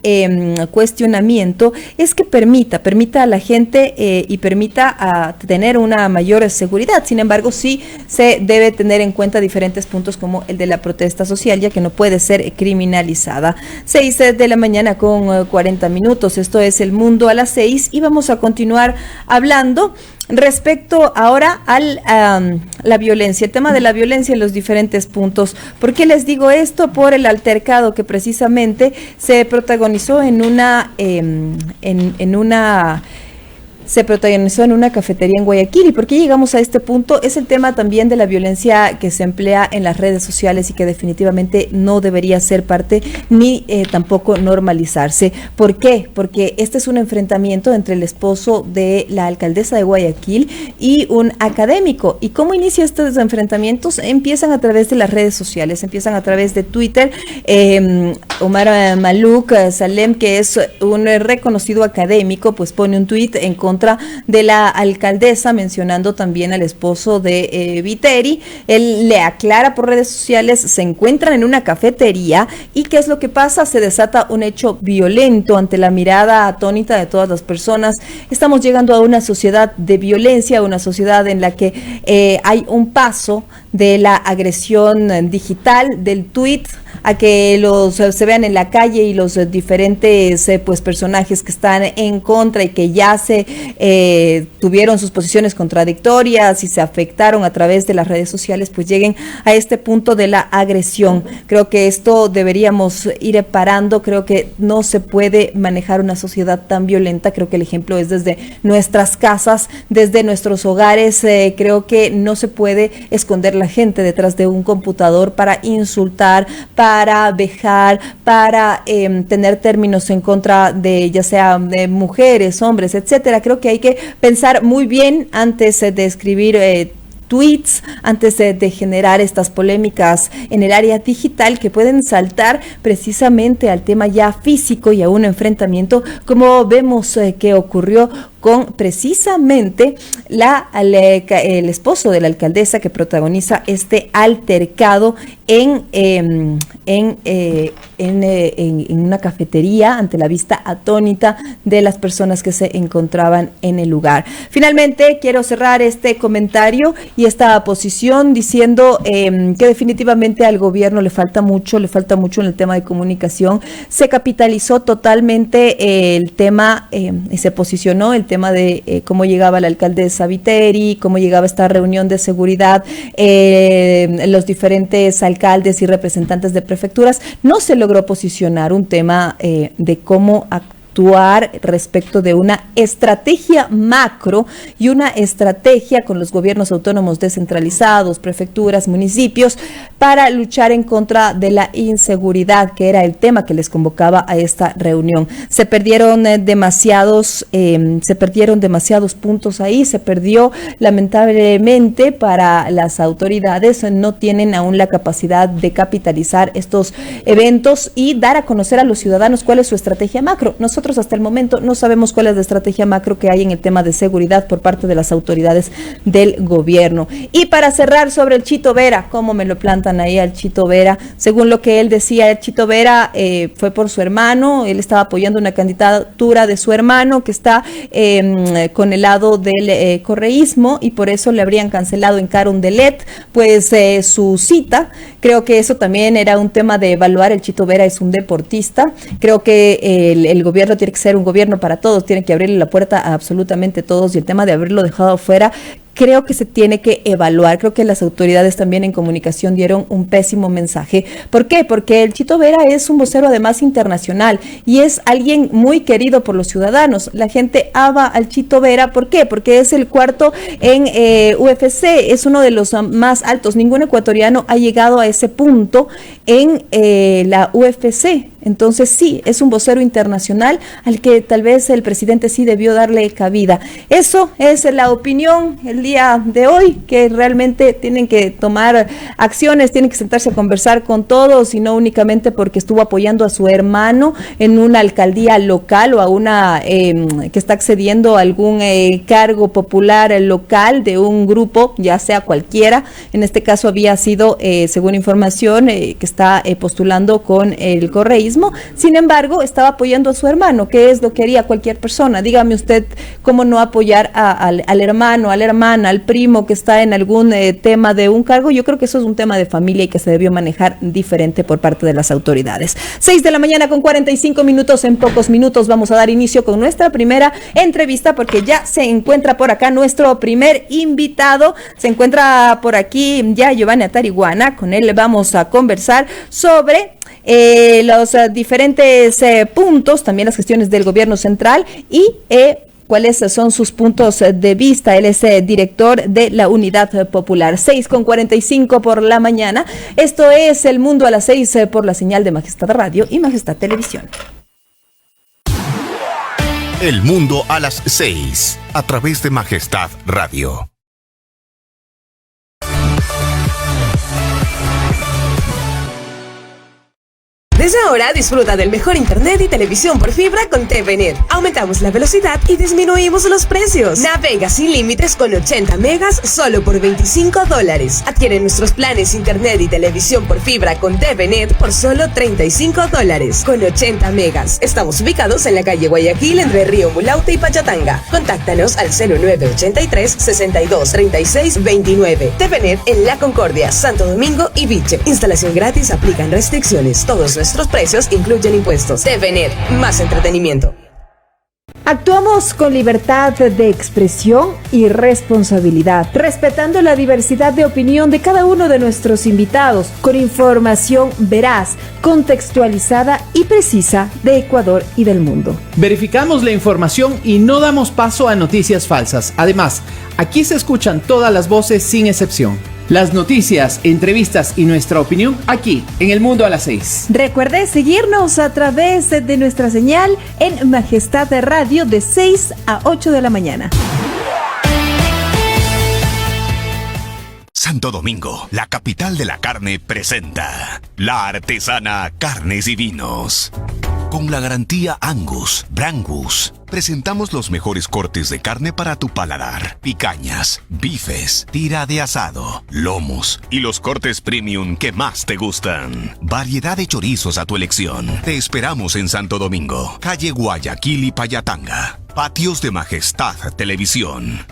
cuestionamiento es que permita a la gente y permita a tener una mayor seguridad. Sin embargo, sí se debe tener en cuenta diferentes puntos como el de la protesta social, ya que no puede ser criminalizada. 6 de la mañana con 40 minutos. Esto es El Mundo a las 6 y vamos a continuar hablando respecto ahora a la violencia, el tema de la violencia en los diferentes puntos. ¿Por qué les digo esto? Por el altercado que precisamente se protagonizó en una se protagonizó en una cafetería en Guayaquil. ¿Y por qué llegamos a este punto? Es el tema también de la violencia que se emplea en las redes sociales y que definitivamente no debería ser parte ni tampoco normalizarse. ¿Por qué? Porque este es un enfrentamiento entre el esposo de la alcaldesa de Guayaquil y un académico. ¿Y cómo inicia estos enfrentamientos? Empiezan a través de las redes sociales, empiezan a través de Twitter. Omar Malouk Salem, que es un reconocido académico, pues pone un tuit en contra de la alcaldesa, mencionando también al esposo de Viteri. Él le aclara por redes sociales, se encuentran en una cafetería y ¿qué es lo que pasa? Se desata un hecho violento ante la mirada atónita de todas las personas. Estamos llegando a una sociedad de violencia, una sociedad en la que hay un paso de la agresión digital, del tuit, a que se vean en la calle y los diferentes pues personajes que están en contra y que ya se tuvieron sus posiciones contradictorias y se afectaron a través de las redes sociales, pues lleguen a este punto de la agresión. Creo que esto deberíamos ir parando. Creo que no se puede manejar una sociedad tan violenta. Creo que el ejemplo es desde nuestras casas, desde nuestros hogares. Creo que no se puede esconder la gente detrás de un computador para insultar, para vejar, para tener términos en contra de ya sea de mujeres, hombres, etcétera. Creo que hay que pensar muy bien antes de escribir tweets, antes de generar estas polémicas en el área digital que pueden saltar precisamente al tema ya físico y a un enfrentamiento como vemos que ocurrió con precisamente el esposo de la alcaldesa, que protagoniza este altercado en una cafetería ante la vista atónita de las personas que se encontraban en el lugar. Finalmente, quiero cerrar este comentario y esta posición diciendo que definitivamente al gobierno le falta mucho en el tema de comunicación. Se capitalizó totalmente el tema y se posicionó el tema de cómo llegaba la alcaldesa Viteri, cómo llegaba esta reunión de seguridad, los diferentes alcaldes y representantes de prefecturas. No se logró posicionar un tema de cómo actuar respecto de una estrategia macro y una estrategia con los gobiernos autónomos descentralizados, prefecturas, municipios, para luchar en contra de la inseguridad, que era el tema que les convocaba a esta reunión. Se perdieron demasiados puntos ahí, se perdió lamentablemente. Para las autoridades no tienen aún la capacidad de capitalizar estos eventos y dar a conocer a los ciudadanos cuál es su estrategia macro. Nosotros hasta el momento no sabemos cuál es la estrategia macro que hay en el tema de seguridad por parte de las autoridades del gobierno. Y para cerrar sobre el Chito Vera, cómo me lo plantan ahí al Chito Vera, según lo que él decía, el Chito Vera fue por su hermano, él estaba apoyando una candidatura de su hermano que está con el lado del correísmo y por eso le habrían cancelado en Carondelet pues su cita. Creo que eso también era un tema de evaluar. El Chito Vera es un deportista. Creo que el gobierno tiene que ser un gobierno para todos, tiene que abrirle la puerta a absolutamente todos y el tema de haberlo dejado afuera creo que se tiene que evaluar. Creo que las autoridades también en comunicación dieron un pésimo mensaje. ¿Por qué? Porque el Chito Vera es un vocero además internacional y es alguien muy querido por los ciudadanos. La gente ama al Chito Vera. ¿Por qué? Porque es el cuarto en UFC, es uno de los más altos. Ningún ecuatoriano ha llegado a ese punto en la UFC. Entonces sí, es un vocero internacional al que tal vez el presidente sí debió darle cabida. Eso es la opinión el día de hoy, que realmente tienen que tomar acciones, tienen que sentarse a conversar con todos y no únicamente porque estuvo apoyando a su hermano en una alcaldía local o a una que está accediendo a algún cargo popular local de un grupo, ya sea cualquiera. En este caso había sido, según información, que está postulando con el correísmo. Sin embargo, estaba apoyando a su hermano, que es lo que haría cualquier persona. Dígame usted cómo no apoyar al hermano, a la hermana, al primo que está en algún tema de un cargo. Yo creo que eso es un tema de familia y que se debió manejar diferente por parte de las autoridades. 6:45 a.m. En pocos minutos vamos a dar inicio con nuestra primera entrevista, porque ya se encuentra por acá nuestro primer invitado. Se encuentra por aquí ya Giovanni Atariguana. Con él vamos a conversar sobre los diferentes puntos, también las gestiones del gobierno central y cuáles son sus puntos de vista. Él es director de la Unidad Popular. 6:45 por la mañana. Esto es El Mundo a las 6 por la señal de Majestad Radio y Majestad Televisión. El Mundo a las 6 a través de Majestad Radio. Desde ahora disfruta del mejor internet y televisión por fibra con TVNet. Aumentamos la velocidad y disminuimos los precios. Navega sin límites con 80 megas solo por $25. Adquiere nuestros planes internet y televisión por fibra con TVNet por solo $35 con 80 megas. Estamos ubicados en la calle Guayaquil entre Río Mulaute y Pachatanga. Contáctanos al 0983 62 36 29. TVNet en La Concordia, Santo Domingo y Viche. Instalación gratis, aplican restricciones. Todos nuestros precios incluyen impuestos. TVNet, más entretenimiento. Actuamos con libertad de expresión y responsabilidad, respetando la diversidad de opinión de cada uno de nuestros invitados, con información veraz, contextualizada y precisa de Ecuador y del mundo. Verificamos la información y no damos paso a noticias falsas. Además, aquí se escuchan todas las voces sin excepción. Las noticias, entrevistas y nuestra opinión aquí en El Mundo a las 6. Recuerde seguirnos a través de nuestra señal en Majestad Radio de 6 a 8 de la mañana. Santo Domingo, la capital de la carne, presenta La Artesana Carnes y Vinos. Con la garantía Angus, Brangus, presentamos los mejores cortes de carne para tu paladar. Picañas, bifes, tira de asado, lomos y los cortes premium que más te gustan. Variedad de chorizos a tu elección. Te esperamos en Santo Domingo, calle Guayaquil y Payatanga. Patios de Majestad Televisión.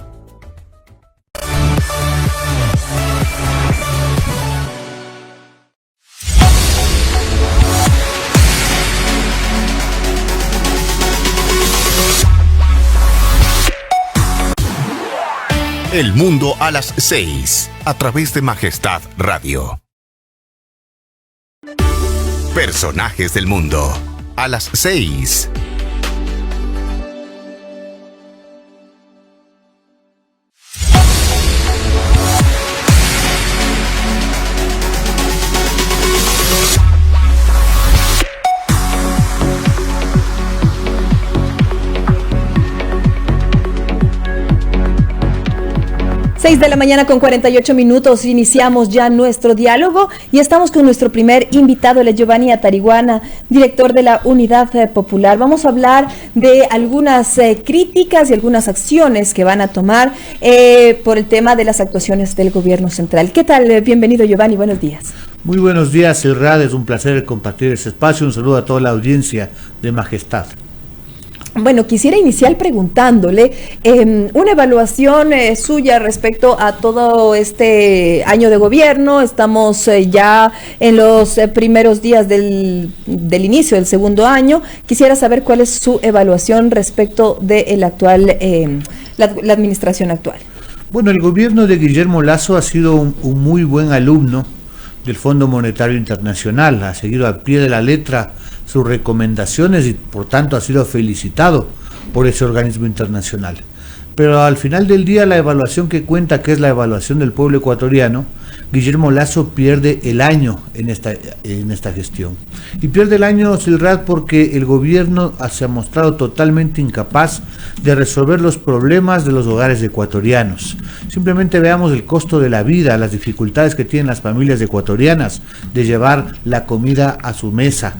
El Mundo a las 6 a través de Majestad Radio. Personajes del mundo a las 6. Seis de la mañana con 48 minutos, iniciamos ya nuestro diálogo y estamos con nuestro primer invitado, el Giovanni Atariguana, director de la Unidad Popular. Vamos a hablar de algunas críticas y algunas acciones que van a tomar por el tema de las actuaciones del gobierno central. ¿Qué tal? Bienvenido, Giovanni, buenos días. Muy buenos días, Irrad, es un placer compartir este espacio. Un saludo a toda la audiencia de Majestad. Bueno, quisiera iniciar preguntándole una evaluación suya respecto a todo este año de gobierno. Estamos ya en los primeros días del inicio del segundo año. Quisiera saber cuál es su evaluación respecto de el actual, la administración actual. Bueno, el gobierno de Guillermo Lasso ha sido un muy buen alumno del Fondo Monetario Internacional. Ha seguido al pie de la letra sus recomendaciones y por tanto ha sido felicitado por ese organismo internacional. Pero al final del día la evaluación que cuenta, que es la evaluación del pueblo ecuatoriano, Guillermo Lasso pierde el año en esta gestión. Y pierde el año, Silrad, porque el gobierno se ha mostrado totalmente incapaz de resolver los problemas de los hogares ecuatorianos. Simplemente veamos el costo de la vida, las dificultades que tienen las familias ecuatorianas de llevar la comida a su mesa.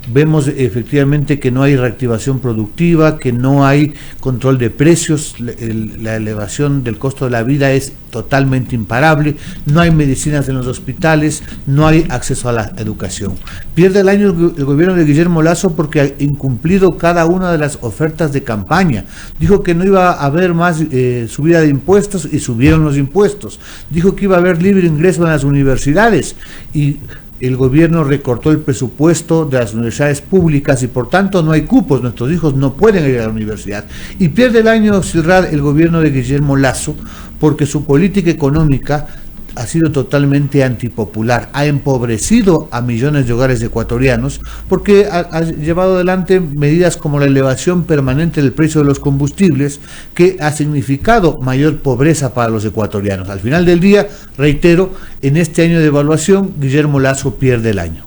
Vemos efectivamente que no hay reactivación productiva, que no hay control de precios, la elevación del costo de la vida es totalmente imparable, no hay medicinas en los hospitales, no hay acceso a la educación. Pierde el año el gobierno de Guillermo Lasso porque ha incumplido cada una de las ofertas de campaña. Dijo que no iba a haber más subida de impuestos y subieron los impuestos. Dijo que iba a haber libre ingreso en las universidades y el gobierno recortó el presupuesto de las universidades públicas y por tanto no hay cupos, nuestros hijos no pueden ir a la universidad. Y pierde el año, Silrad, el gobierno de Guillermo Lasso porque su política económica ha sido totalmente antipopular, ha empobrecido a millones de hogares ecuatorianos porque ha llevado adelante medidas como la elevación permanente del precio de los combustibles, que ha significado mayor pobreza para los ecuatorianos. Al final del día, reitero, en este año de evaluación, Guillermo Lasso pierde el año.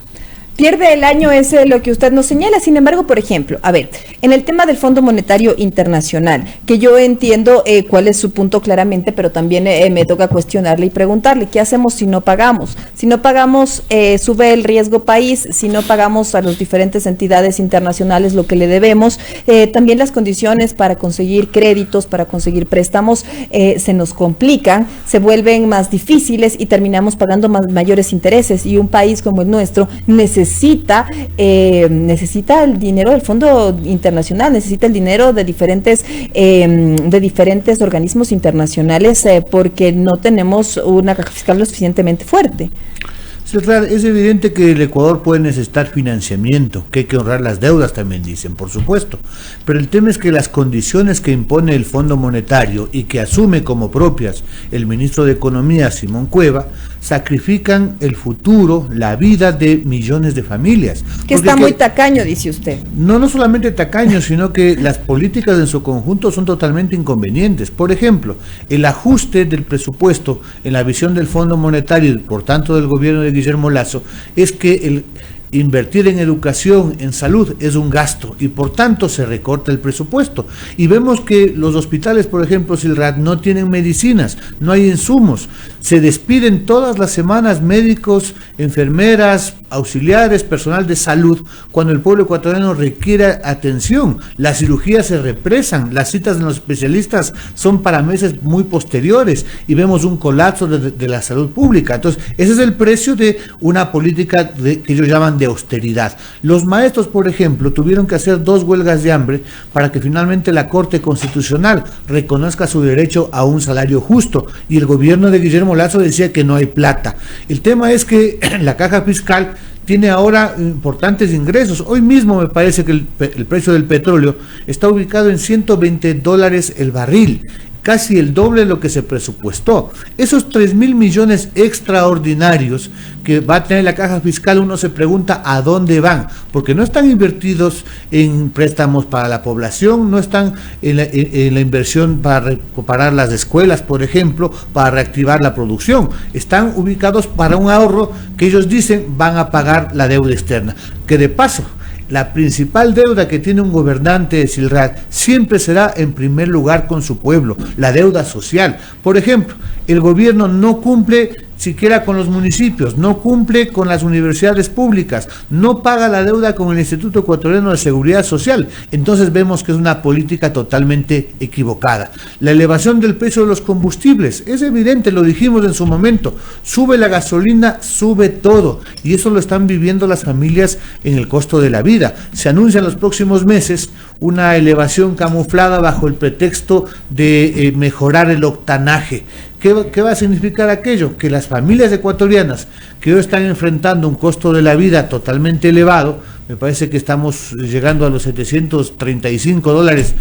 Pierde el año es lo que usted nos señala. Sin embargo, por ejemplo, a ver, en el tema del Fondo Monetario Internacional, que yo entiendo cuál es su punto claramente, pero también me toca cuestionarle y preguntarle, ¿qué hacemos si no pagamos? Si no pagamos, sube el riesgo país. Si no pagamos a las diferentes entidades internacionales lo que le debemos, también las condiciones para conseguir créditos, para conseguir préstamos, se nos complican, se vuelven más difíciles y terminamos pagando mayores intereses. Y un país como el nuestro necesita el dinero del Fondo Internacional, necesita el dinero de diferentes organismos internacionales, porque no tenemos una caja fiscal lo suficientemente fuerte. Es evidente que el Ecuador puede necesitar financiamiento, que hay que honrar las deudas también dicen, por supuesto, pero el tema es que las condiciones que impone el Fondo Monetario y que asume como propias el ministro de Economía, Simón Cueva, sacrifican el futuro, la vida de millones de familias. Que está muy tacaño, dice usted. No solamente tacaño, sino que las políticas en su conjunto son totalmente inconvenientes. Por ejemplo, el ajuste del presupuesto en la visión del Fondo Monetario y por tanto del gobierno de Guillermo Lasso es que invertir en educación, en salud, es un gasto y por tanto se recorta el presupuesto. Y vemos que los hospitales, por ejemplo, Silrat, no tienen medicinas, no hay insumos, se despiden todas las semanas médicos, enfermeras, auxiliares, personal de salud, cuando el pueblo ecuatoriano requiere atención. Las cirugías se represan, las citas de los especialistas son para meses muy posteriores y vemos un colapso de la salud pública. Entonces, ese es el precio de una política que ellos llaman de austeridad. Los maestros, por ejemplo, tuvieron que hacer 2 huelgas de hambre para que finalmente la Corte Constitucional reconozca su derecho a un salario justo, y el gobierno de Guillermo Lasso decía que no hay plata. El tema es que la caja fiscal tiene ahora importantes ingresos. Hoy mismo me parece que el precio del petróleo está ubicado en $120 el barril, casi el doble de lo que se presupuestó. Esos 3.000 millones extraordinarios que va a tener la caja fiscal, uno se pregunta a dónde van, porque no están invertidos en préstamos para la población, no están en la inversión para recuperar las escuelas, por ejemplo, para reactivar la producción. Están ubicados para un ahorro que ellos dicen van a pagar la deuda externa, que de paso, la principal deuda que tiene un gobernante de Silrat siempre será en primer lugar con su pueblo, la deuda social. Por ejemplo, el gobierno no cumple siquiera con los municipios, no cumple con las universidades públicas, no paga la deuda con el Instituto Ecuatoriano de Seguridad Social. Entonces vemos que es una política totalmente equivocada. La elevación del precio de los combustibles, es evidente, lo dijimos en su momento, sube la gasolina, sube todo, y eso lo están viviendo las familias en el costo de la vida. Se anuncia en los próximos meses una elevación camuflada bajo el pretexto de mejorar el octanaje. ¿Qué va a significar aquello? Que las familias ecuatorianas que hoy están enfrentando un costo de la vida totalmente elevado, me parece que estamos llegando a los $735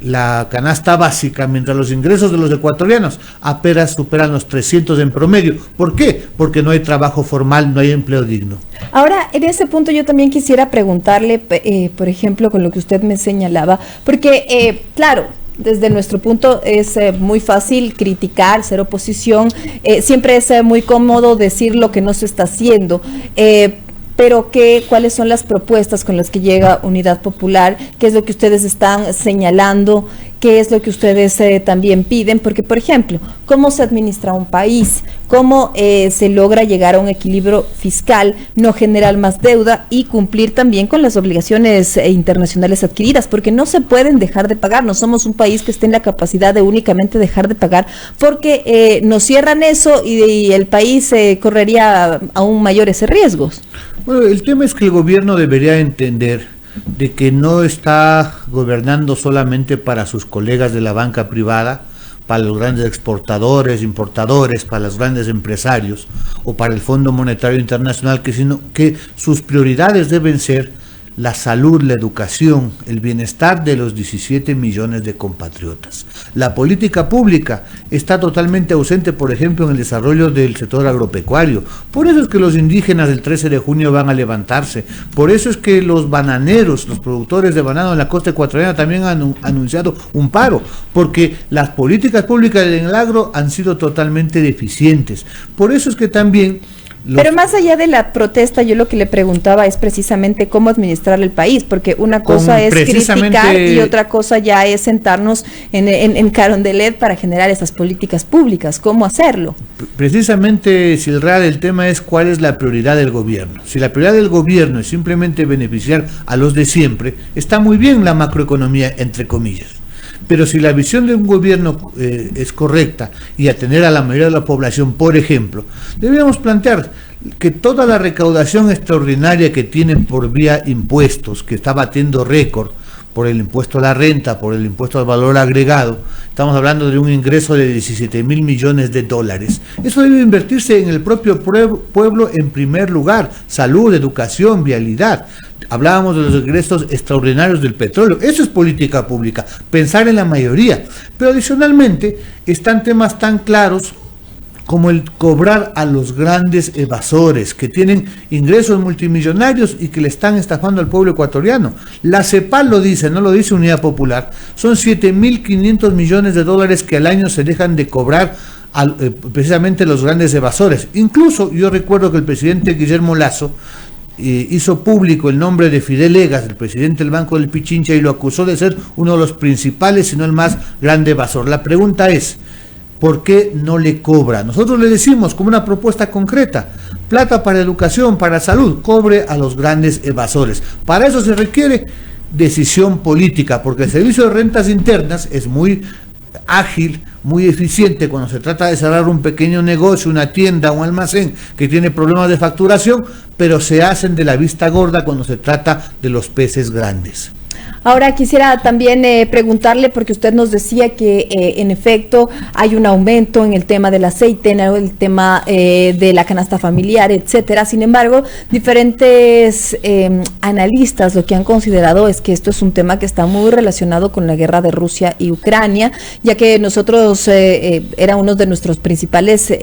la canasta básica, mientras los ingresos de los ecuatorianos apenas superan los 300 en promedio. ¿Por qué? Porque no hay trabajo formal, no hay empleo digno. Ahora, en ese punto yo también quisiera preguntarle, por ejemplo, con lo que usted me señalaba, porque, claro, desde nuestro punto es muy fácil criticar, ser oposición, siempre es muy cómodo decir lo que no se está haciendo, pero ¿cuáles son las propuestas con las que llega Unidad Popular? ¿Qué es lo que ustedes están señalando? ¿Qué es lo que ustedes también piden? Porque, por ejemplo, ¿cómo se administra un país? ¿Cómo se logra llegar a un equilibrio fiscal, no generar más deuda y cumplir también con las obligaciones internacionales adquiridas? Porque no se pueden dejar de pagar. No somos un país que esté en la capacidad de únicamente dejar de pagar, porque nos cierran eso y el país correría aún mayores riesgos. Bueno, el tema es que el gobierno debería entender de que no está gobernando solamente para sus colegas de la banca privada, para los grandes exportadores, importadores, para los grandes empresarios o para el Fondo Monetario Internacional, sino que sus prioridades deben ser la salud, la educación, el bienestar de los 17 millones de compatriotas. La política pública está totalmente ausente, por ejemplo, en el desarrollo del sector agropecuario. Por eso es que los indígenas el 13 de junio van a levantarse. Por eso es que los bananeros, los productores de banano en la costa ecuatoriana también han anunciado un paro, porque las políticas públicas en el agro han sido totalmente deficientes. Por eso es que también... Pero más allá de la protesta, yo lo que le preguntaba es precisamente cómo administrar el país, porque una cosa es criticar y otra cosa ya es sentarnos en Carondelet para generar esas políticas públicas. ¿Cómo hacerlo? Precisamente, Silrad, el tema es cuál es la prioridad del gobierno. Si la prioridad del gobierno es simplemente beneficiar a los de siempre, está muy bien la macroeconomía, entre comillas. Pero si la visión de un gobierno es correcta y atender a la mayoría de la población, por ejemplo, deberíamos plantear que toda la recaudación extraordinaria que tienen por vía impuestos, que está batiendo récord, por el impuesto a la renta, por el impuesto al valor agregado, estamos hablando de un ingreso de 17,000 millones de dólares. Eso debe invertirse en el propio pueblo en primer lugar: salud, educación, vialidad. Hablábamos de los ingresos extraordinarios del petróleo. Eso es política pública, pensar en la mayoría. Pero adicionalmente están temas tan claros como el cobrar a los grandes evasores que tienen ingresos multimillonarios y que le están estafando al pueblo ecuatoriano. La CEPAL lo dice, no lo dice Unidad Popular. Son 7.500 millones de dólares que al año se dejan de cobrar precisamente los grandes evasores. Incluso yo recuerdo que el presidente Guillermo Lasso hizo público el nombre de Fidel Egas, el presidente del Banco del Pichincha, y lo acusó de ser uno de los principales, si no el más grande evasor. La pregunta es, ¿por qué no le cobra? Nosotros le decimos como una propuesta concreta: plata para educación, para salud, cobre a los grandes evasores. Para eso se requiere decisión política, porque el servicio de rentas internas es muy ágil, muy eficiente cuando se trata de cerrar un pequeño negocio, una tienda, un almacén que tiene problemas de facturación, pero se hacen de la vista gorda cuando se trata de los peces grandes. Ahora quisiera también preguntarle, porque usted nos decía que en efecto hay un aumento en el tema del aceite, en el tema de la canasta familiar, etcétera. Sin embargo, diferentes analistas lo que han considerado es que esto es un tema que está muy relacionado con la guerra de Rusia y Ucrania, ya que nosotros era uno de nuestros principales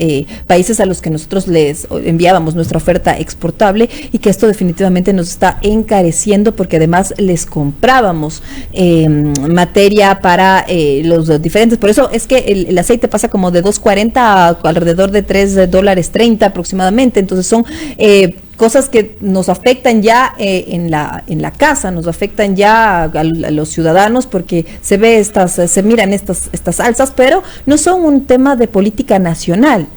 países a los que nosotros les enviábamos nuestra oferta exportable, y que esto definitivamente nos está encareciendo, porque además les comprábamos materia para los diferentes. Por eso es que el aceite pasa como de 2.40 a alrededor de $3.30 aproximadamente. Entonces son cosas que nos afectan ya en la casa, nos afectan ya a los ciudadanos, porque se miran estas alzas, pero no son un tema de política nacional.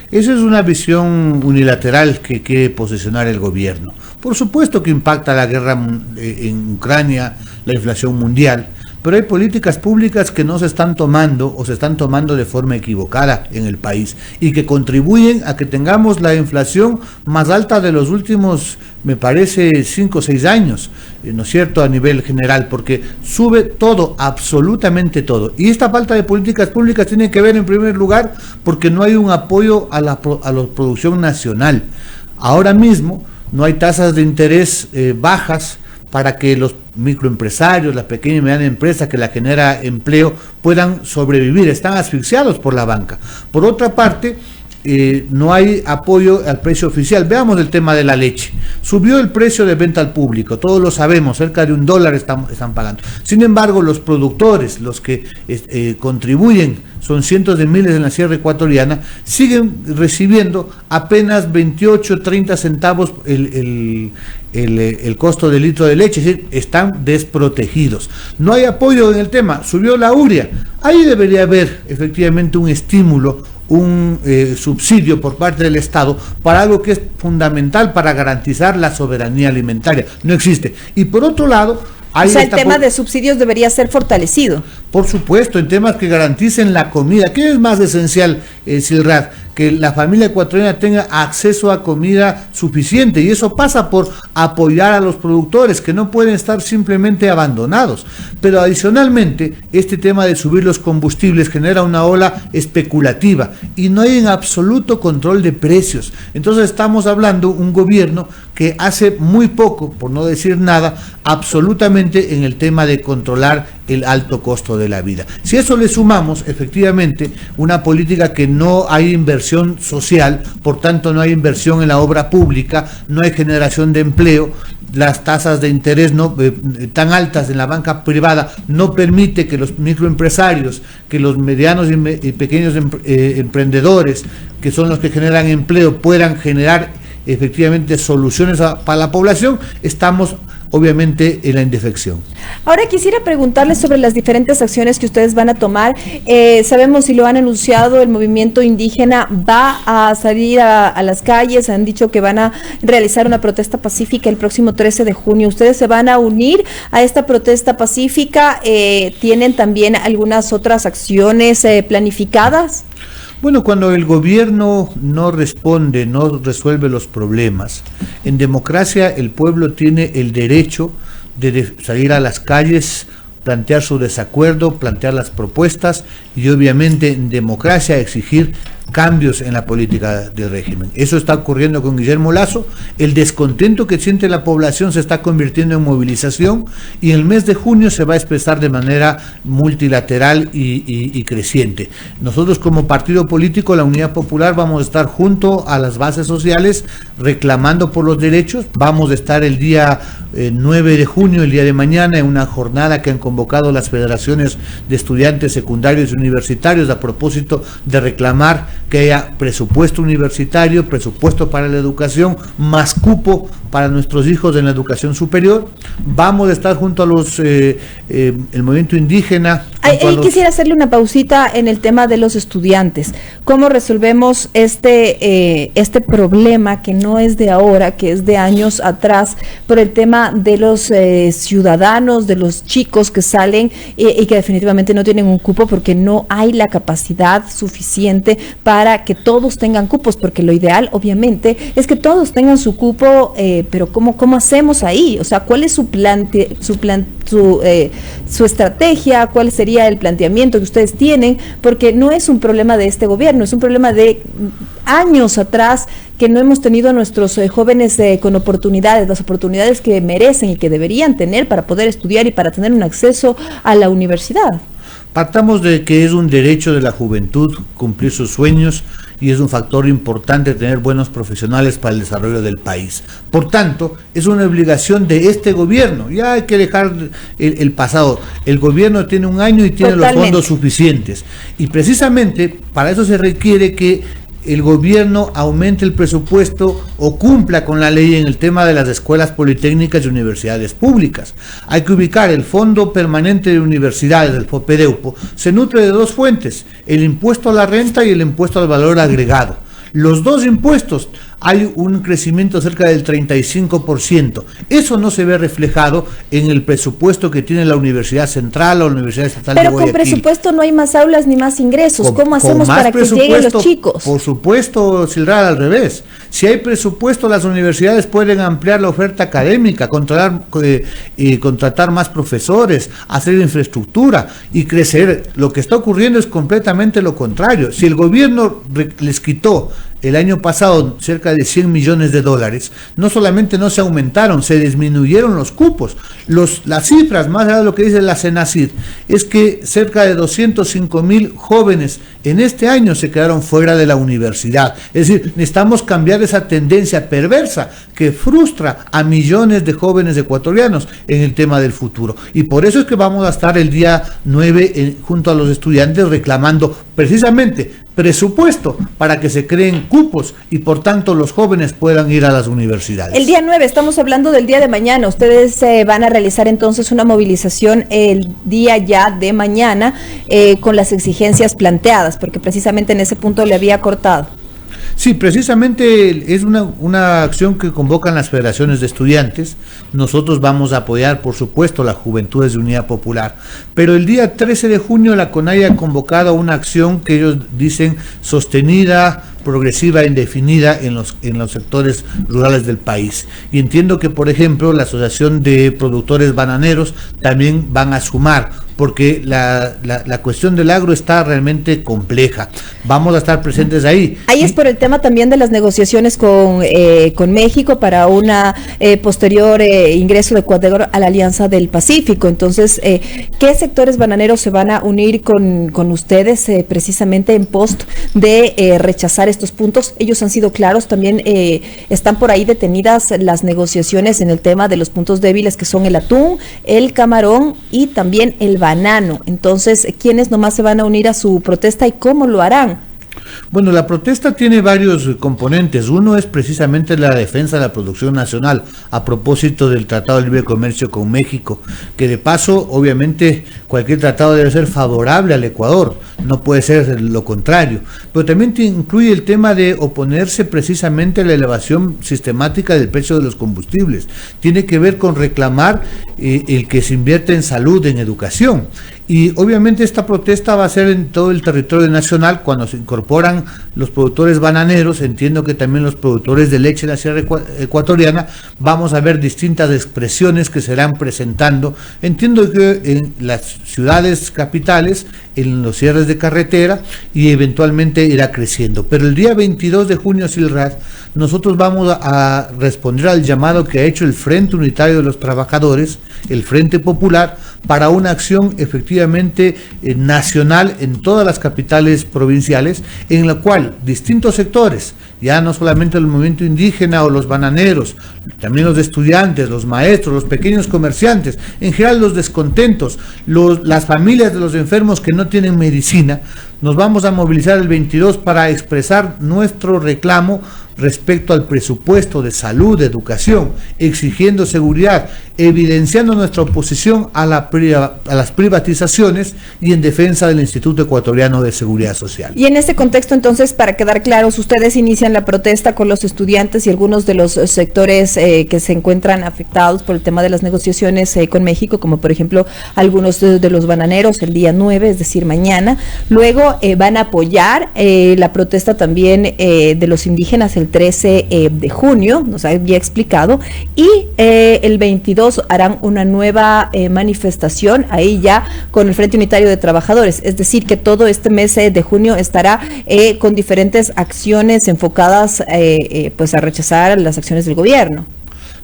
Esa es una visión unilateral que quiere posicionar el gobierno. Por supuesto que impacta la guerra en Ucrania, la inflación mundial, pero hay políticas públicas que no se están tomando o se están tomando de forma equivocada en el país y que contribuyen a que tengamos la inflación más alta de los últimos, me parece, 5 o 6 años, ¿no es cierto?, a nivel general, porque sube todo, absolutamente todo. Y esta falta de políticas públicas tiene que ver, en primer lugar, porque no hay un apoyo a la producción nacional. Ahora mismo no hay tasas de interés bajas para que los microempresarios, las pequeñas y medianas empresas que la genera empleo puedan sobrevivir. Están asfixiados por la banca. Por otra parte, no hay apoyo al precio oficial. Veamos el tema de la leche. Subió el precio de venta al público, todos lo sabemos, cerca de $1 están pagando. Sin embargo, los productores, los que contribuyen, son cientos de miles en la sierra ecuatoriana, siguen recibiendo apenas 28, 30 centavos el costo del litro de leche, es decir, están desprotegidos. No hay apoyo en el tema, subió la urea. Ahí debería haber efectivamente un estímulo, un subsidio por parte del Estado para algo que es fundamental para garantizar la soberanía alimentaria. No existe. Y por otro lado, o sea, el tema de subsidios debería ser fortalecido. Por supuesto, en temas que garanticen la comida. ¿Qué es más esencial, Silrad? que la familia ecuatoriana tenga acceso a comida suficiente, y eso pasa por apoyar a los productores, que no pueden estar simplemente abandonados. Pero adicionalmente, este tema de subir los combustibles genera una ola especulativa y no hay en absoluto control de precios. Entonces estamos hablando de un gobierno que hace muy poco, por no decir nada, absolutamente en el tema de controlar el alto costo de la vida. Si eso le sumamos, efectivamente, una política que no hay inversión social, por tanto no hay inversión en la obra pública, no hay generación de empleo, las tasas de interés tan altas en la banca privada no permite que los microempresarios, que los medianos y pequeños emprendedores, que son los que generan empleo, puedan generar efectivamente soluciones para la población. Estamos obviamente en la indefección. Ahora quisiera preguntarles sobre las diferentes acciones que ustedes van a tomar. Sabemos, y lo han anunciado, el movimiento indígena va a salir a las calles, han dicho que van a realizar una protesta pacífica el próximo 13 de junio. ¿Ustedes se van a unir a esta protesta pacífica? ¿Tienen también algunas otras acciones planificadas? Bueno, cuando el gobierno no responde, no resuelve los problemas, en democracia el pueblo tiene el derecho de salir a las calles, plantear su desacuerdo, plantear las propuestas y obviamente en democracia exigir cambios en la política del régimen. Eso está ocurriendo con Guillermo Lasso. El descontento que siente la población se está convirtiendo en movilización y el mes de junio se va a expresar de manera multilateral y creciente. Nosotros como partido político, la Unidad Popular, vamos a estar junto a las bases sociales reclamando por los derechos. Vamos a estar el día 9 de junio, el día de mañana, en una jornada que han convocado las federaciones de estudiantes secundarios y universitarios a propósito de reclamar que haya presupuesto universitario, presupuesto para la educación, más cupo para nuestros hijos en la educación superior. Vamos a estar junto a los el movimiento indígena. Quisiera hacerle una pausita en el tema de los estudiantes. ¿Cómo resolvemos este problema que no es de ahora, que es de años atrás, por el tema de los ciudadanos, de los chicos que salen y que definitivamente no tienen un cupo porque no hay la capacidad suficiente para que todos tengan cupos? Porque lo ideal, obviamente, es que todos tengan su cupo, pero ¿cómo hacemos ahí? O sea, ¿cuál es su estrategia? ¿Cuál sería el planteamiento que ustedes tienen? Porque no es un problema de este gobierno, es un problema de años atrás, que no hemos tenido a nuestros jóvenes con oportunidades, las oportunidades que merecen y que deberían tener para poder estudiar y para tener un acceso a la universidad. Partamos de que es un derecho de la juventud cumplir sus sueños y es un factor importante tener buenos profesionales para el desarrollo del país. Por tanto, es una obligación de este gobierno. Ya hay que dejar el pasado. El gobierno tiene un año y tiene los fondos suficientes. Y precisamente para eso se requiere que el gobierno aumente el presupuesto o cumpla con la ley en el tema de las escuelas politécnicas y universidades públicas. Hay que ubicar el Fondo Permanente de Universidades, el FOPEDEUPO, se nutre de dos fuentes, el impuesto a la renta y el impuesto al valor agregado. Los dos impuestos hay un crecimiento cerca del 35%. Eso no se ve reflejado en el presupuesto que tiene la Universidad Central o la Universidad Estatal de Guayaquil. Pero con presupuesto no hay más aulas ni más ingresos. ¿Cómo hacemos para que lleguen los chicos? Por supuesto, Silrada, al revés. Si hay presupuesto, las universidades pueden ampliar la oferta académica, contratar más profesores, hacer infraestructura y crecer. Lo que está ocurriendo es completamente lo contrario. Si el gobierno les quitó el año pasado cerca de 100 millones de dólares, no solamente no se aumentaron, se disminuyeron los cupos. Las cifras, más allá de lo que dice la CENACID, es que cerca de 205,000 jóvenes en este año se quedaron fuera de la universidad. Es decir, necesitamos cambiar esa tendencia perversa que frustra a millones de jóvenes ecuatorianos en el tema del futuro. Y por eso es que vamos a estar el día 9 junto a los estudiantes reclamando precisamente presupuesto para que se creen cupos y por tanto los jóvenes puedan ir a las universidades. El día 9, estamos hablando del día de mañana. Ustedes van a realizar entonces una movilización el día ya de mañana con las exigencias planteadas, porque precisamente en ese punto le había cortado. Sí, precisamente es una acción que convocan las federaciones de estudiantes. Nosotros vamos a apoyar, por supuesto, las Juventudes de Unidad Popular. Pero el día 13 de junio la CONAIE ha convocado una acción que ellos dicen sostenida, progresiva e indefinida en los sectores rurales del país. Y entiendo que, por ejemplo, la Asociación de Productores Bananeros también van a sumar, porque la cuestión del agro está realmente compleja. Vamos a estar presentes ahí. Ahí es por el tema también de las negociaciones con México para una posterior ingreso de Ecuador a la Alianza del Pacífico. Entonces, ¿qué sectores bananeros se van a unir con ustedes precisamente en pos de rechazar estos puntos? Ellos han sido claros, también están por ahí detenidas las negociaciones en el tema de los puntos débiles, que son el atún, el camarón y también el banano. Entonces, ¿quiénes nomás se van a unir a su protesta y cómo lo harán? Bueno, la protesta tiene varios componentes. Uno es precisamente la defensa de la producción nacional a propósito del Tratado de Libre Comercio con México, que de paso, obviamente, cualquier tratado debe ser favorable al Ecuador, no puede ser lo contrario. Pero también incluye el tema de oponerse precisamente a la elevación sistemática del precio de los combustibles. Tiene que ver con reclamar el que se invierte en salud, en educación. Y obviamente esta protesta va a ser en todo el territorio nacional. Cuando se incorporan los productores bananeros, entiendo que también los productores de leche en la Sierra Ecuatoriana, vamos a ver distintas expresiones que se irán presentando. Entiendo que en las ciudades capitales, en los cierres de carretera, y eventualmente irá creciendo. Pero el día 22 de junio, Silrad, nosotros vamos a responder al llamado que ha hecho el Frente Unitario de los Trabajadores, el Frente Popular, para una acción efectivamente nacional en todas las capitales provinciales, en la cual distintos sectores, ya no solamente el movimiento indígena o los bananeros, también los estudiantes, los maestros, los pequeños comerciantes, en general los descontentos, las familias de los enfermos que no tienen medicina, nos vamos a movilizar el 22 para expresar nuestro reclamo respecto al presupuesto de salud, de educación, exigiendo seguridad, evidenciando nuestra oposición a las privatizaciones y en defensa del Instituto Ecuatoriano de Seguridad Social. Y en este contexto, entonces, para quedar claros, ustedes inician la protesta con los estudiantes y algunos de los sectores que se encuentran afectados por el tema de las negociaciones con México, como por ejemplo algunos de los bananeros el día 9, es decir, mañana. Luego van a apoyar la protesta también de los indígenas el 13 de junio, nos había explicado, y el 22 harán una nueva manifestación, ahí ya con el Frente Unitario de Trabajadores, es decir, que todo este mes de junio estará con diferentes acciones enfocadas pues a rechazar las acciones del gobierno.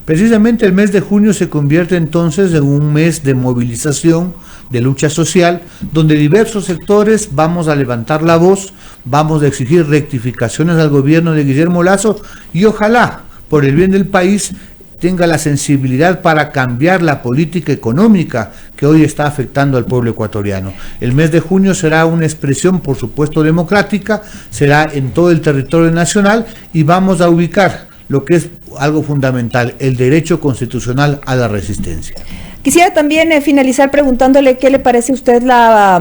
Precisamente el mes de junio se convierte entonces en un mes de movilización, de lucha social, donde diversos sectores vamos a levantar la voz, vamos a exigir rectificaciones al gobierno de Guillermo Lasso y ojalá, por el bien del país, tenga la sensibilidad para cambiar la política económica que hoy está afectando al pueblo ecuatoriano. El mes de junio será una expresión, por supuesto, democrática, será en todo el territorio nacional y vamos a ubicar lo que es algo fundamental, el derecho constitucional a la resistencia. Quisiera también finalizar preguntándole qué le parece a usted la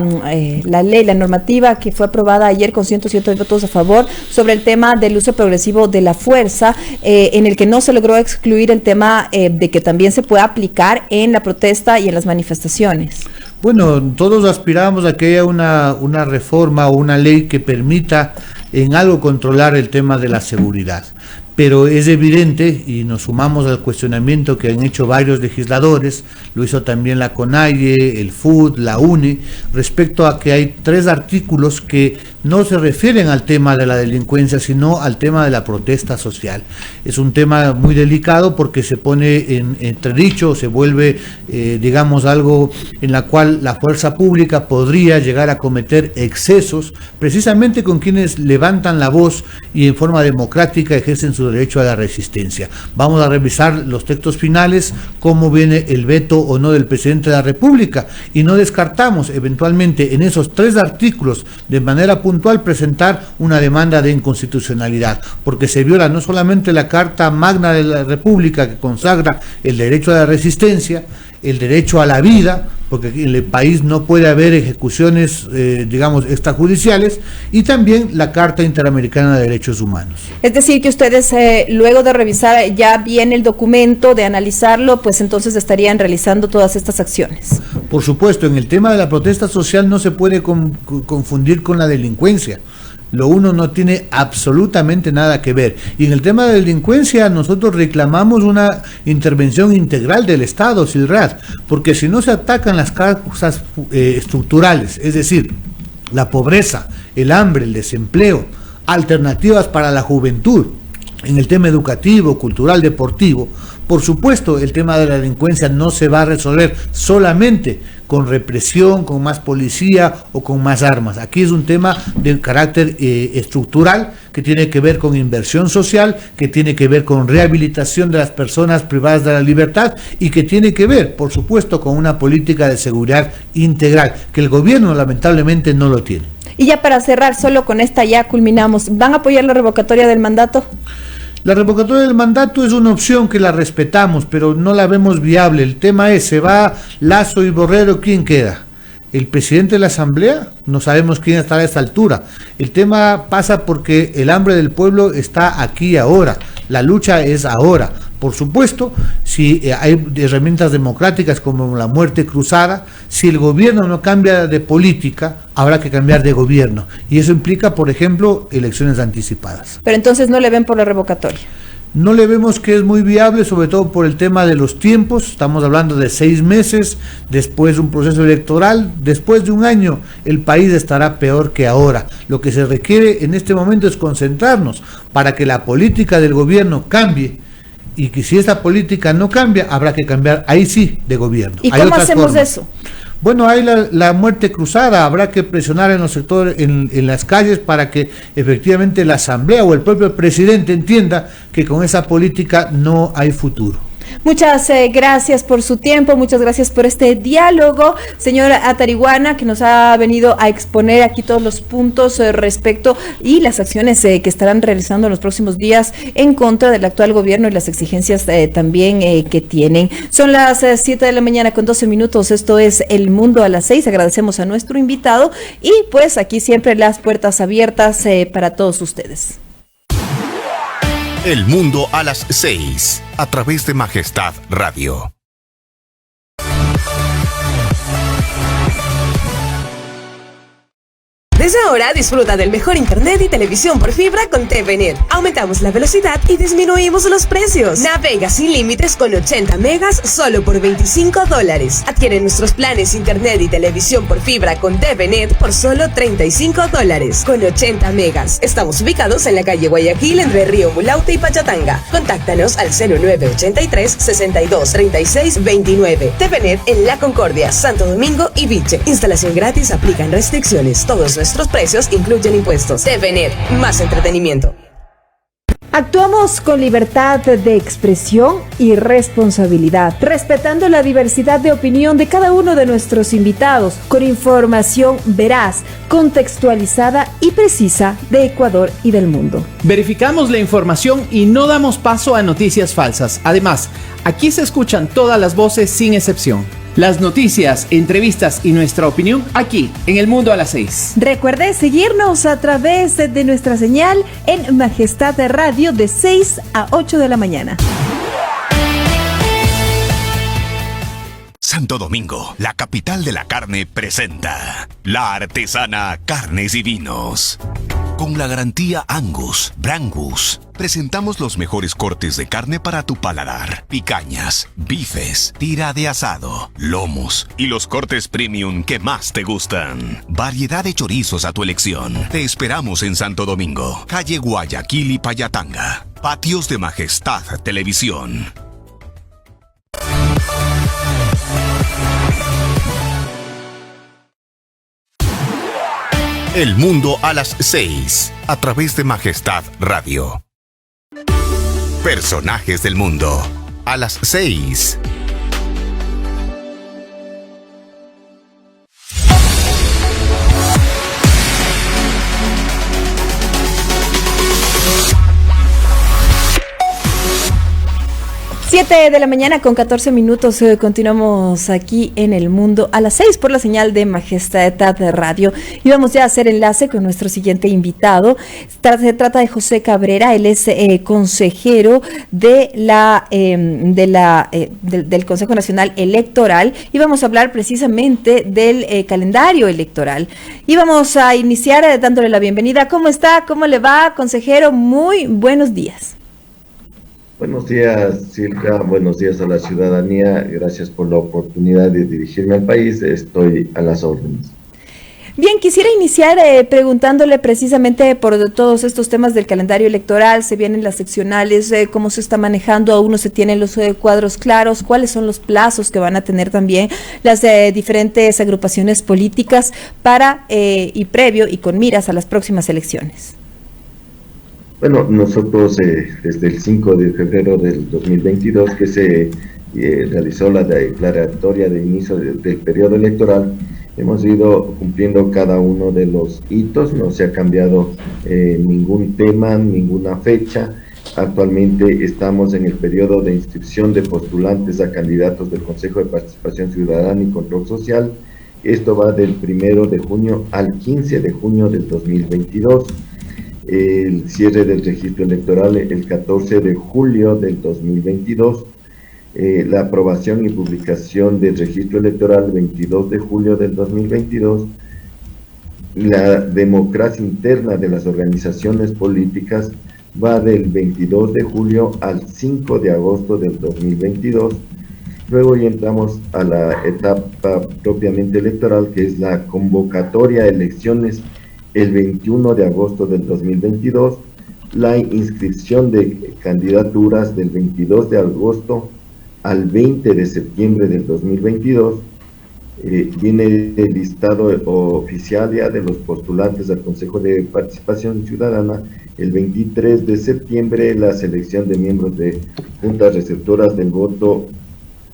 ley, la normativa que fue aprobada ayer con 107 votos a favor sobre el tema del uso progresivo de la fuerza, en el que no se logró excluir el tema de que también se pueda aplicar en la protesta y en las manifestaciones. Bueno, todos aspiramos a que haya una reforma o una ley que permita en algo controlar el tema de la seguridad. Pero es evidente, y nos sumamos al cuestionamiento que han hecho varios legisladores, lo hizo también la CONAIE, el FUD, la UNE, respecto a que hay 3 artículos que no se refieren al tema de la delincuencia, sino al tema de la protesta social. Es un tema muy delicado porque se pone en entredicho, se vuelve, digamos, algo en la cual la fuerza pública podría llegar a cometer excesos, precisamente con quienes levantan la voz y en forma democrática ejercen su derecho a la resistencia. Vamos a revisar los textos finales, cómo viene el veto o no del presidente de la República, y no descartamos eventualmente en esos 3 artículos de manera puntual presentar una demanda de inconstitucionalidad, porque se viola no solamente la Carta Magna de la República que consagra el derecho a la resistencia, el derecho a la vida, porque en el país no puede haber ejecuciones, digamos, extrajudiciales, y también la Carta Interamericana de Derechos Humanos. Es decir, que ustedes, luego de revisar ya bien el documento, de analizarlo, pues entonces estarían realizando todas estas acciones. Por supuesto, en el tema de la protesta social no se puede confundir con la delincuencia. Lo uno no tiene absolutamente nada que ver. Y en el tema de delincuencia nosotros reclamamos una intervención integral del Estado, Silrat, porque si no se atacan las causas estructurales, es decir, la pobreza, el hambre, el desempleo, alternativas para la juventud, en el tema educativo, cultural, deportivo, por supuesto el tema de la delincuencia no se va a resolver solamente con represión, con más policía o con más armas. Aquí es un tema de carácter estructural que tiene que ver con inversión social, que tiene que ver con rehabilitación de las personas privadas de la libertad y que tiene que ver, por supuesto, con una política de seguridad integral, que el gobierno lamentablemente no lo tiene. Y ya para cerrar, solo con esta ya culminamos. ¿Van a apoyar la revocatoria del mandato? La revocatoria del mandato es una opción que la respetamos, pero no la vemos viable. El tema es, ¿se va Lasso y Borrero? ¿Quién queda? ¿El presidente de la Asamblea? No sabemos quién estará a esta altura. El tema pasa porque el hambre del pueblo está aquí ahora. La lucha es ahora. Por supuesto, si hay herramientas democráticas como la muerte cruzada, si el gobierno no cambia de política, habrá que cambiar de gobierno. Y eso implica, por ejemplo, elecciones anticipadas. Pero entonces no le ven por la revocatoria. No le vemos que es muy viable, sobre todo por el tema de los tiempos. Estamos hablando de 6 meses, después de un proceso electoral, después de un año, el país estará peor que ahora. Lo que se requiere en este momento es concentrarnos para que la política del gobierno cambie, y que si esta política no cambia, habrá que cambiar, ahí sí, de gobierno. ¿Y cómo hacemos eso? Bueno, hay la muerte cruzada, habrá que presionar en los sectores, en las calles, para que efectivamente la Asamblea o el propio presidente entienda que con esa política no hay futuro. Muchas gracias por su tiempo, muchas gracias por este diálogo, señora Atariguana, que nos ha venido a exponer aquí todos los puntos respecto y las acciones que estarán realizando en los próximos días en contra del actual gobierno y las exigencias también que tienen. Son las 7 de la mañana con 12 minutos, esto es El Mundo a las 6, agradecemos a nuestro invitado y pues aquí siempre las puertas abiertas para todos ustedes. El Mundo a las 6, a través de Majestad Radio. Desde ahora disfruta del mejor internet y televisión por fibra con TVNet. Aumentamos la velocidad y disminuimos los precios. Navega sin límites con 80 megas solo por $25. Adquiere nuestros planes internet y televisión por fibra con TVNet por solo $35 con 80 megas. Estamos ubicados en la calle Guayaquil entre Río Mulaute y Pachatanga. Contáctanos al 0983-623629. TVNet en La Concordia, Santo Domingo y Viche. Instalación gratis, aplican restricciones. Todos nuestros precios incluyen impuestos. TVNet, más entretenimiento. Actuamos con libertad de expresión y responsabilidad, respetando la diversidad de opinión de cada uno de nuestros invitados, con información veraz, contextualizada y precisa de Ecuador y del mundo. Verificamos la información y no damos paso a noticias falsas. Además, aquí se escuchan todas las voces sin excepción. Las noticias, entrevistas y nuestra opinión aquí en El Mundo a las 6. Recuerde seguirnos a través de nuestra señal en Majestad Radio de 6 a 8 de la mañana. Santo Domingo, la capital de la carne, presenta La Artesana Carnes y Vinos. Con la garantía Angus, Brangus, presentamos los mejores cortes de carne para tu paladar. Picañas, bifes, tira de asado, lomos y los cortes premium que más te gustan. Variedad de chorizos a tu elección. Te esperamos en Santo Domingo, calle Guayaquil y Payatanga. Patios de Majestad Televisión. El Mundo a las 6, a través de Majestad Radio. Personajes del mundo, a las 6. 7 de la mañana con 14 minutos. Continuamos aquí en El Mundo a las 6 por la señal de Majestad Radio. Y vamos ya a hacer enlace con nuestro siguiente invitado. Se trata de José Cabrera. Él es consejero del Consejo Nacional Electoral. Y vamos a hablar precisamente del calendario electoral. Y vamos a iniciar dándole la bienvenida. ¿Cómo está? ¿Cómo le va, consejero? Muy buenos días. Buenos días, Silka. Buenos días a la ciudadanía. Gracias por la oportunidad de dirigirme al país. Estoy a las órdenes. Bien, quisiera iniciar preguntándole precisamente por todos estos temas del calendario electoral. Se vienen las seccionales, cómo se está manejando, aún no se tienen los cuadros claros, cuáles son los plazos que van a tener también las diferentes agrupaciones políticas para y previo y con miras a las próximas elecciones. Bueno, nosotros desde el 5 de febrero del 2022 que se realizó la declaratoria de inicio del periodo electoral, hemos ido cumpliendo cada uno de los hitos. No se ha cambiado ningún tema, ninguna fecha. Actualmente estamos en el periodo de inscripción de postulantes a candidatos del Consejo de Participación Ciudadana y Control Social. Esto va del 1 de junio al 15 de junio del 2022. El cierre del registro electoral el 14 de julio del 2022, la aprobación y publicación del registro electoral el 22 de julio del 2022, la democracia interna de las organizaciones políticas va del 22 de julio al 5 de agosto del 2022. Luego ya entramos a la etapa propiamente electoral, que es la convocatoria a elecciones el 21 de agosto del 2022, la inscripción de candidaturas del 22 de agosto al 20 de septiembre del 2022, viene el listado oficial ya de los postulantes al Consejo de Participación Ciudadana, el 23 de septiembre la selección de miembros de juntas receptoras del voto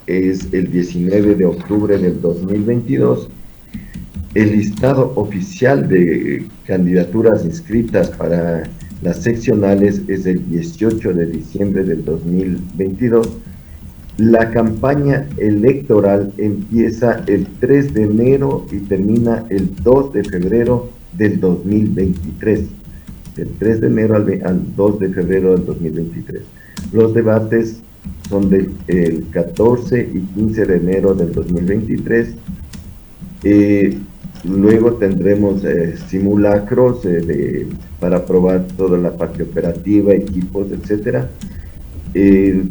es el 19 de octubre del 2022, el listado oficial de candidaturas inscritas para las seccionales es el 18 de diciembre del 2022. La campaña electoral empieza el 3 de enero y termina el 2 de febrero del 2023. Del 3 de enero al 2 de febrero del 2023. Los debates son del 14 y 15 de enero del 2023. Luego tendremos simulacros para probar toda la parte operativa, equipos, etcétera.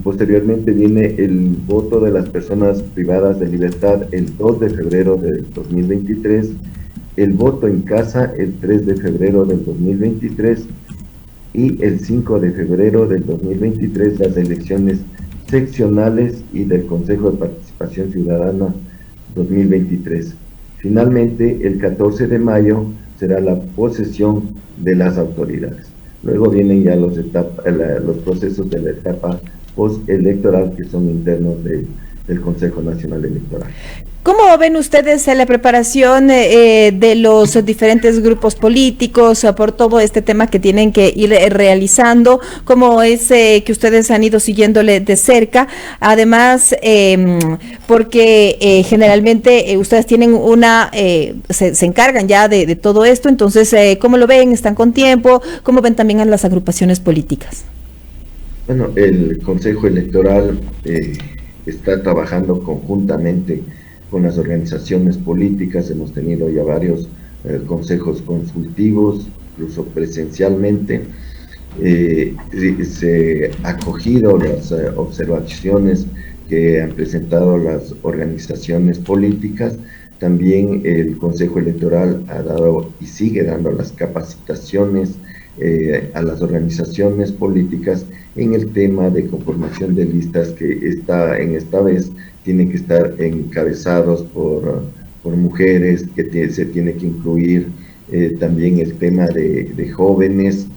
Posteriormente viene el voto de las personas privadas de libertad el 2 de febrero del 2023, el voto en casa el 3 de febrero del 2023 y el 5 de febrero del 2023 las elecciones seccionales y del Consejo de Participación Ciudadana 2023. Finalmente, el 14 de mayo será la posesión de las autoridades. Luego vienen ya los procesos de la etapa postelectoral que son internos del Consejo Nacional Electoral. ¿Cómo ven ustedes la preparación de los diferentes grupos políticos por todo este tema que tienen que ir realizando? ¿Cómo es que ustedes han ido siguiéndole de cerca? Además, porque generalmente ustedes tienen se encargan ya de todo esto, entonces, ¿cómo lo ven? ¿Están con tiempo? ¿Cómo ven también a las agrupaciones políticas? Bueno, el Consejo Electoral está trabajando conjuntamente con las organizaciones políticas. Hemos tenido ya varios consejos consultivos, incluso presencialmente. Se ha acogido las observaciones que han presentado las organizaciones políticas. También el Consejo Electoral ha dado y sigue dando las capacitaciones a las organizaciones políticas en el tema de conformación de listas que esta vez tienen que estar encabezados por mujeres, que se tiene que incluir también el tema de jóvenes,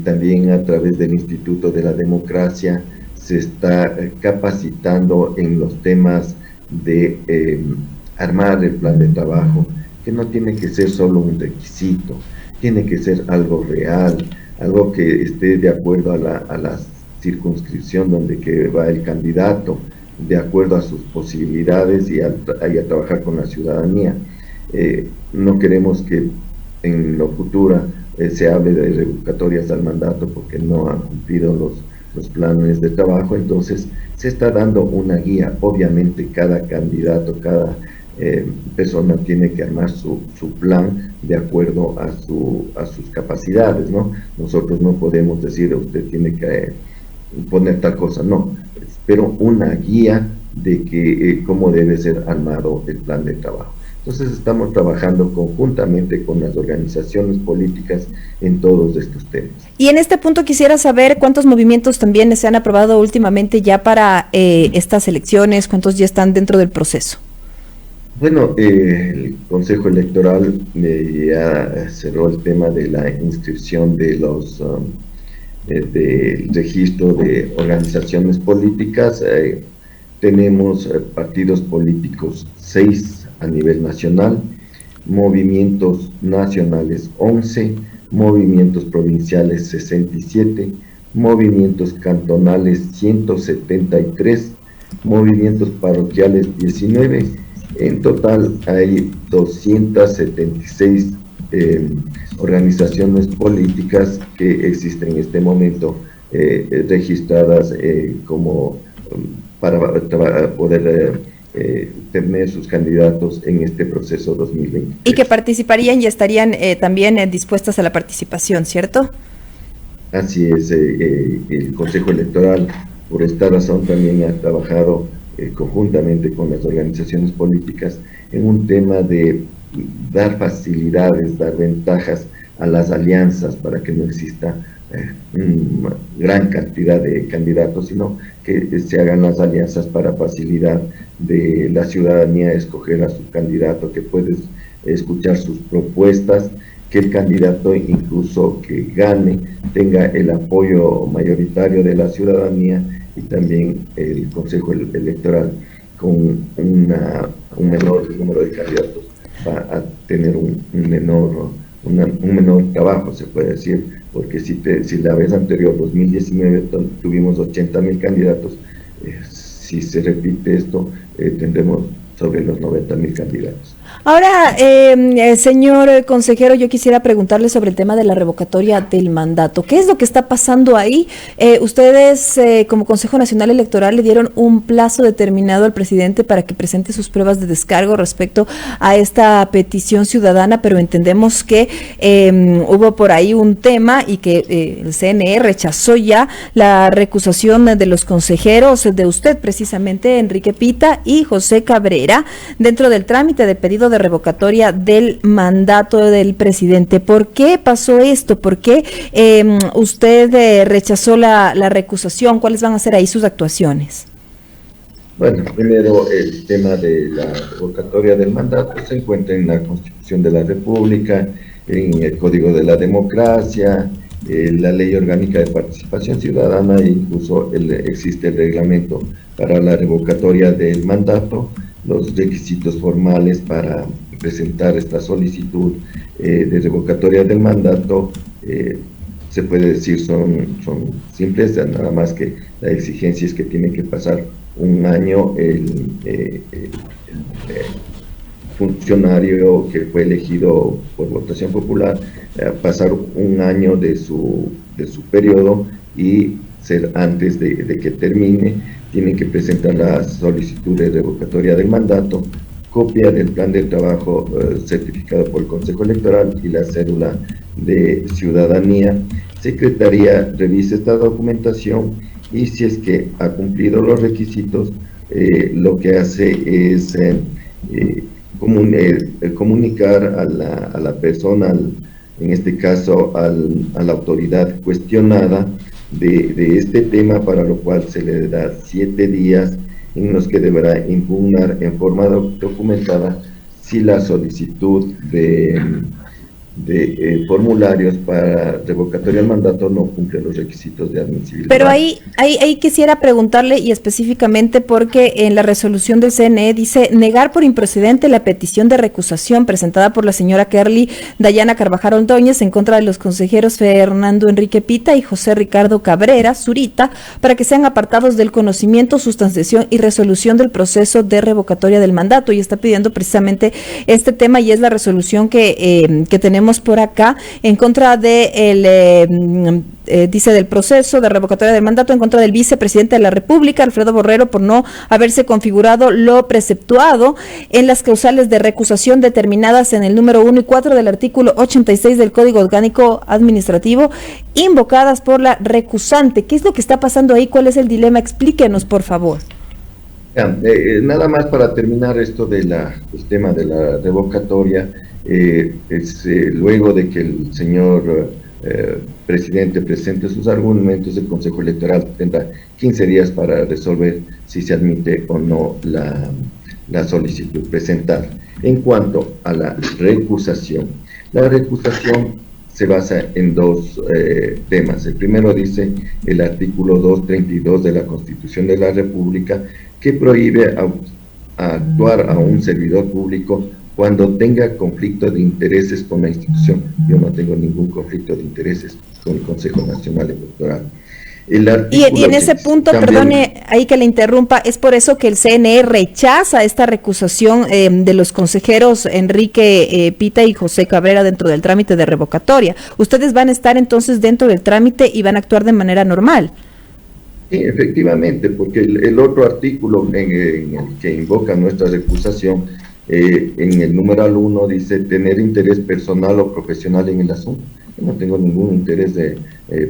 también a través del Instituto de la Democracia se está capacitando en los temas de armar el plan de trabajo, que no tiene que ser solo un requisito, tiene que ser algo real, algo que esté de acuerdo a las circunscripción donde que va el candidato de acuerdo a sus posibilidades y a trabajar con la ciudadanía. No queremos que en lo futuro se hable de revocatorias al mandato porque no han cumplido los planes de trabajo. Entonces se está dando una guía. Obviamente cada candidato, cada persona tiene que armar su plan de acuerdo a sus capacidades, ¿no? Nosotros no podemos decir usted tiene que poner tal cosa, no, pero una guía de que cómo debe ser armado el plan de trabajo. Entonces estamos trabajando conjuntamente con las organizaciones políticas en todos estos temas. Y en este punto quisiera saber cuántos movimientos también se han aprobado últimamente ya para estas elecciones, cuántos ya están dentro del proceso. Bueno, el Consejo Electoral ya cerró el tema de la inscripción de los del registro de organizaciones políticas. Tenemos partidos políticos 6 a nivel nacional, movimientos nacionales 11, movimientos provinciales 67, movimientos cantonales 173, movimientos parroquiales 19. En total hay 276 organizaciones políticas que existen en este momento registradas como para poder tener sus candidatos en este proceso 2020. Y que participarían y estarían también dispuestas a la participación, ¿cierto? Así es, el Consejo Electoral por esta razón también ha trabajado conjuntamente con las organizaciones políticas en un tema de dar facilidades, dar ventajas a las alianzas para que no exista una gran cantidad de candidatos, sino que se hagan las alianzas para facilidad de la ciudadanía escoger a su candidato, que puedes escuchar sus propuestas, que el candidato incluso que gane tenga el apoyo mayoritario de la ciudadanía y también el Consejo Electoral con un menor número de candidatos va a tener un menor trabajo, se puede decir, porque si la vez anterior, 2019, tuvimos 80,000 candidatos, si se repite esto, tendremos sobre los 90,000 candidatos. Ahora, señor consejero, yo quisiera preguntarle sobre el tema de la revocatoria del mandato. ¿Qué es lo que está pasando ahí? Ustedes, como Consejo Nacional Electoral, le dieron un plazo determinado al presidente para que presente sus pruebas de descargo respecto a esta petición ciudadana, pero entendemos que hubo por ahí un tema y que el CNE rechazó ya la recusación de los consejeros, de usted precisamente, Enrique Pita y José Cabrera, dentro del trámite de pedido de revocatoria del mandato del presidente. ¿Por qué pasó esto? ¿Por qué usted rechazó la recusación? ¿Cuáles van a ser ahí sus actuaciones? Bueno, primero el tema de la revocatoria del mandato se encuentra en la Constitución de la República, en el Código de la Democracia, la Ley Orgánica de Participación Ciudadana e incluso existe el reglamento para la revocatoria del mandato. Los requisitos formales para presentar esta solicitud de revocatoria del mandato se puede decir son simples, nada más que la exigencia es que tiene que pasar un año el funcionario que fue elegido por votación popular, pasar un año de su periodo y ser antes de que termine. Tienen que presentar la solicitud de revocatoria del mandato, copia del plan de trabajo certificado por el Consejo Electoral y la cédula de ciudadanía. Secretaría revisa esta documentación y si es que ha cumplido los requisitos, lo que hace es comunicar a la persona, en este caso a la autoridad cuestionada, de este tema, para lo cual se le da 7 días en los que deberá impugnar en forma documentada si la solicitud de formularios para revocatoria del mandato no cumple los requisitos de admisibilidad. Pero ahí quisiera preguntarle, y específicamente porque en la resolución del CNE dice negar por improcedente la petición de recusación presentada por la señora Kerly Dayana Carvajal Ordóñez en contra de los consejeros Fernando Enrique Pita y José Ricardo Cabrera Zurita para que sean apartados del conocimiento, sustanciación y resolución del proceso de revocatoria del mandato, y está pidiendo precisamente este tema, y es la resolución que tenemos por acá en contra de dice del proceso de revocatoria del mandato en contra del vicepresidente de la República, Alfredo Borrero, por no haberse configurado lo preceptuado en las causales de recusación determinadas en el número 1 y 4 del artículo 86 del Código Orgánico Administrativo, invocadas por la recusante. ¿Qué es lo que está pasando ahí? ¿Cuál es el dilema? Explíquenos, por favor. Nada más para terminar esto del tema de la revocatoria. Luego de que el señor presidente presente sus argumentos, el Consejo Electoral tendrá 15 días para resolver si se admite o no la solicitud presentada. En cuanto a la recusación se basa en dos temas. El primero dice el artículo 232 de la Constitución de la República, que prohíbe actuar a un servidor público cuando tenga conflicto de intereses con la institución. Yo no tengo ningún conflicto de intereses con el Consejo Nacional Electoral. Y en ese punto, perdone ahí que le interrumpa, es por eso que el CNE rechaza esta recusación de los consejeros Enrique Pita y José Cabrera dentro del trámite de revocatoria. Ustedes van a estar entonces dentro del trámite y van a actuar de manera normal. Sí, efectivamente, porque el otro artículo en el que invoca nuestra recusación, en el numeral 1 dice tener interés personal o profesional en el asunto. Yo no tengo ningún interés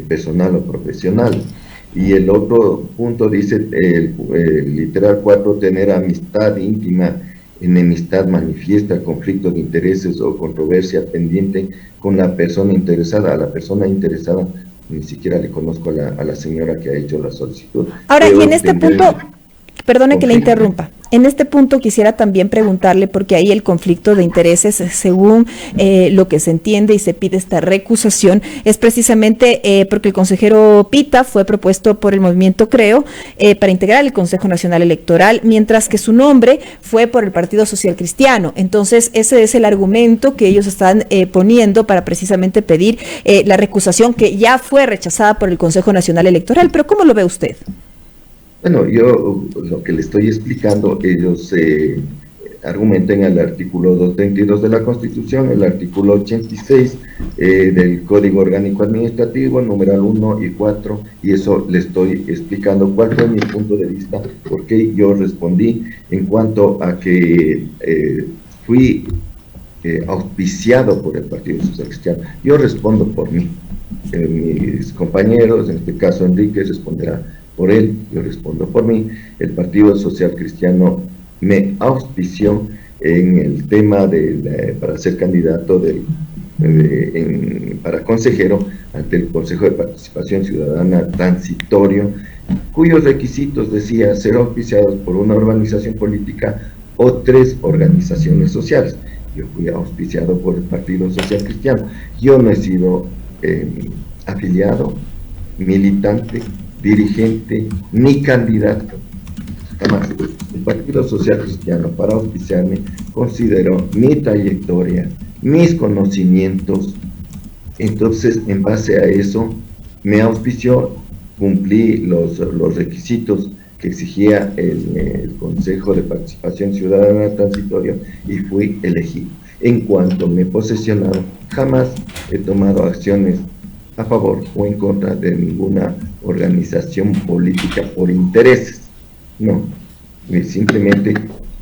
personal o profesional. Y el otro punto dice, el literal 4, tener amistad íntima, enemistad manifiesta, conflicto de intereses o controversia pendiente con la persona interesada. A la persona interesada ni siquiera le conozco a la señora que ha hecho la solicitud. Ahora, y en este punto, perdone que le interrumpa. En este punto quisiera también preguntarle, porque ahí el conflicto de intereses, según lo que se entiende y se pide esta recusación, es precisamente porque el consejero Pita fue propuesto por el movimiento Creo para integrar el Consejo Nacional Electoral, mientras que su nombre fue por el Partido Social Cristiano. Entonces, ese es el argumento que ellos están poniendo para precisamente pedir la recusación, que ya fue rechazada por el Consejo Nacional Electoral. Pero ¿cómo lo ve usted? Bueno, yo lo que le estoy explicando, ellos argumentan el artículo 232 de la Constitución, el artículo 86 del Código Orgánico Administrativo, numeral 1 y 4, y eso le estoy explicando cuál fue mi punto de vista, porque yo respondí en cuanto a que fui auspiciado por el Partido Social Cristiano. Yo respondo por mí. Mis compañeros, en este caso Enrique, responderá por él, yo respondo por mí. El Partido Social Cristiano me auspició en el tema para ser candidato para consejero ante el Consejo de Participación Ciudadana Transitorio, cuyos requisitos decía ser auspiciados por una organización política o 3 organizaciones sociales. Yo fui auspiciado por el Partido Social Cristiano. Yo no he sido afiliado, militante, dirigente, ni candidato. Además, el Partido Social Cristiano, para auspiciarme, consideró mi trayectoria, mis conocimientos. Entonces, en base a eso, me auspició, cumplí los requisitos que exigía el Consejo de Participación Ciudadana Transitorio y fui elegido. En cuanto me he posesionado, jamás he tomado acciones a favor o en contra de ninguna organización política por intereses. No, simplemente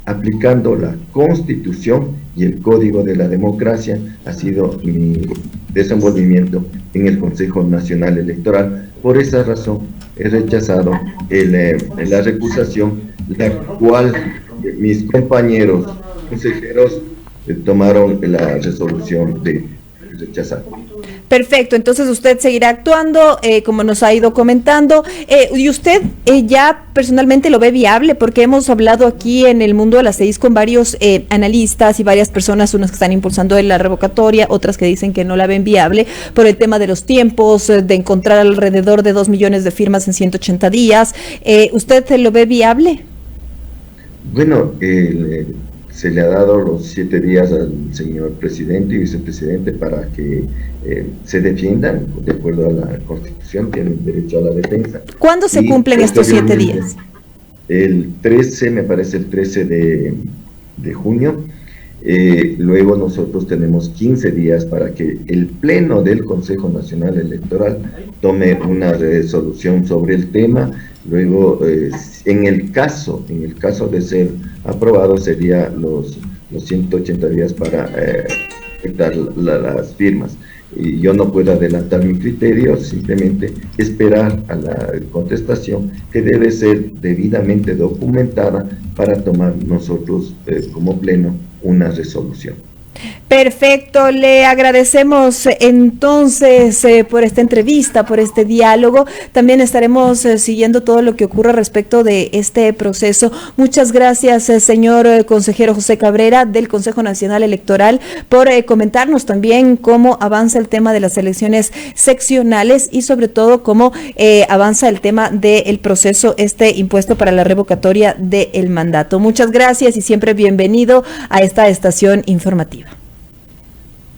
aplicando la Constitución y el Código de la Democracia ha sido mi desenvolvimiento en el Consejo Nacional Electoral. Por esa razón he rechazado la recusación, la cual mis compañeros consejeros tomaron la resolución de rechazar. Perfecto, entonces usted seguirá actuando como nos ha ido comentando. ¿Y usted ya personalmente lo ve viable? Porque hemos hablado aquí en el mundo de las 6 con varios analistas y varias personas, unas que están impulsando la revocatoria, otras que dicen que no la ven viable por el tema de los tiempos, de encontrar alrededor de 2 millones de firmas en 180 días. ¿Usted lo ve viable? Bueno, se le ha dado los 7 días al señor presidente y vicepresidente para que se defiendan, de acuerdo a la Constitución, tienen derecho a la defensa. ¿Cuándo se cumplen estos 7 días? El 13, me parece el 13 de junio. Luego nosotros tenemos 15 días para que el Pleno del Consejo Nacional Electoral tome una resolución sobre el tema. Luego, en el caso de ser aprobado, sería los 180 días para efectuar las firmas. Y yo no puedo adelantar mi criterio, simplemente esperar a la contestación, que debe ser debidamente documentada para tomar nosotros como Pleno una resolución. Perfecto, le agradecemos entonces por esta entrevista, por este diálogo. También estaremos siguiendo todo lo que ocurra respecto de este proceso. Muchas gracias, señor consejero José Cabrera del Consejo Nacional Electoral, por comentarnos también cómo avanza el tema de las elecciones seccionales y sobre todo cómo avanza el tema del proceso impuesto para la revocatoria del mandato. Muchas gracias y siempre bienvenido a esta estación informativa.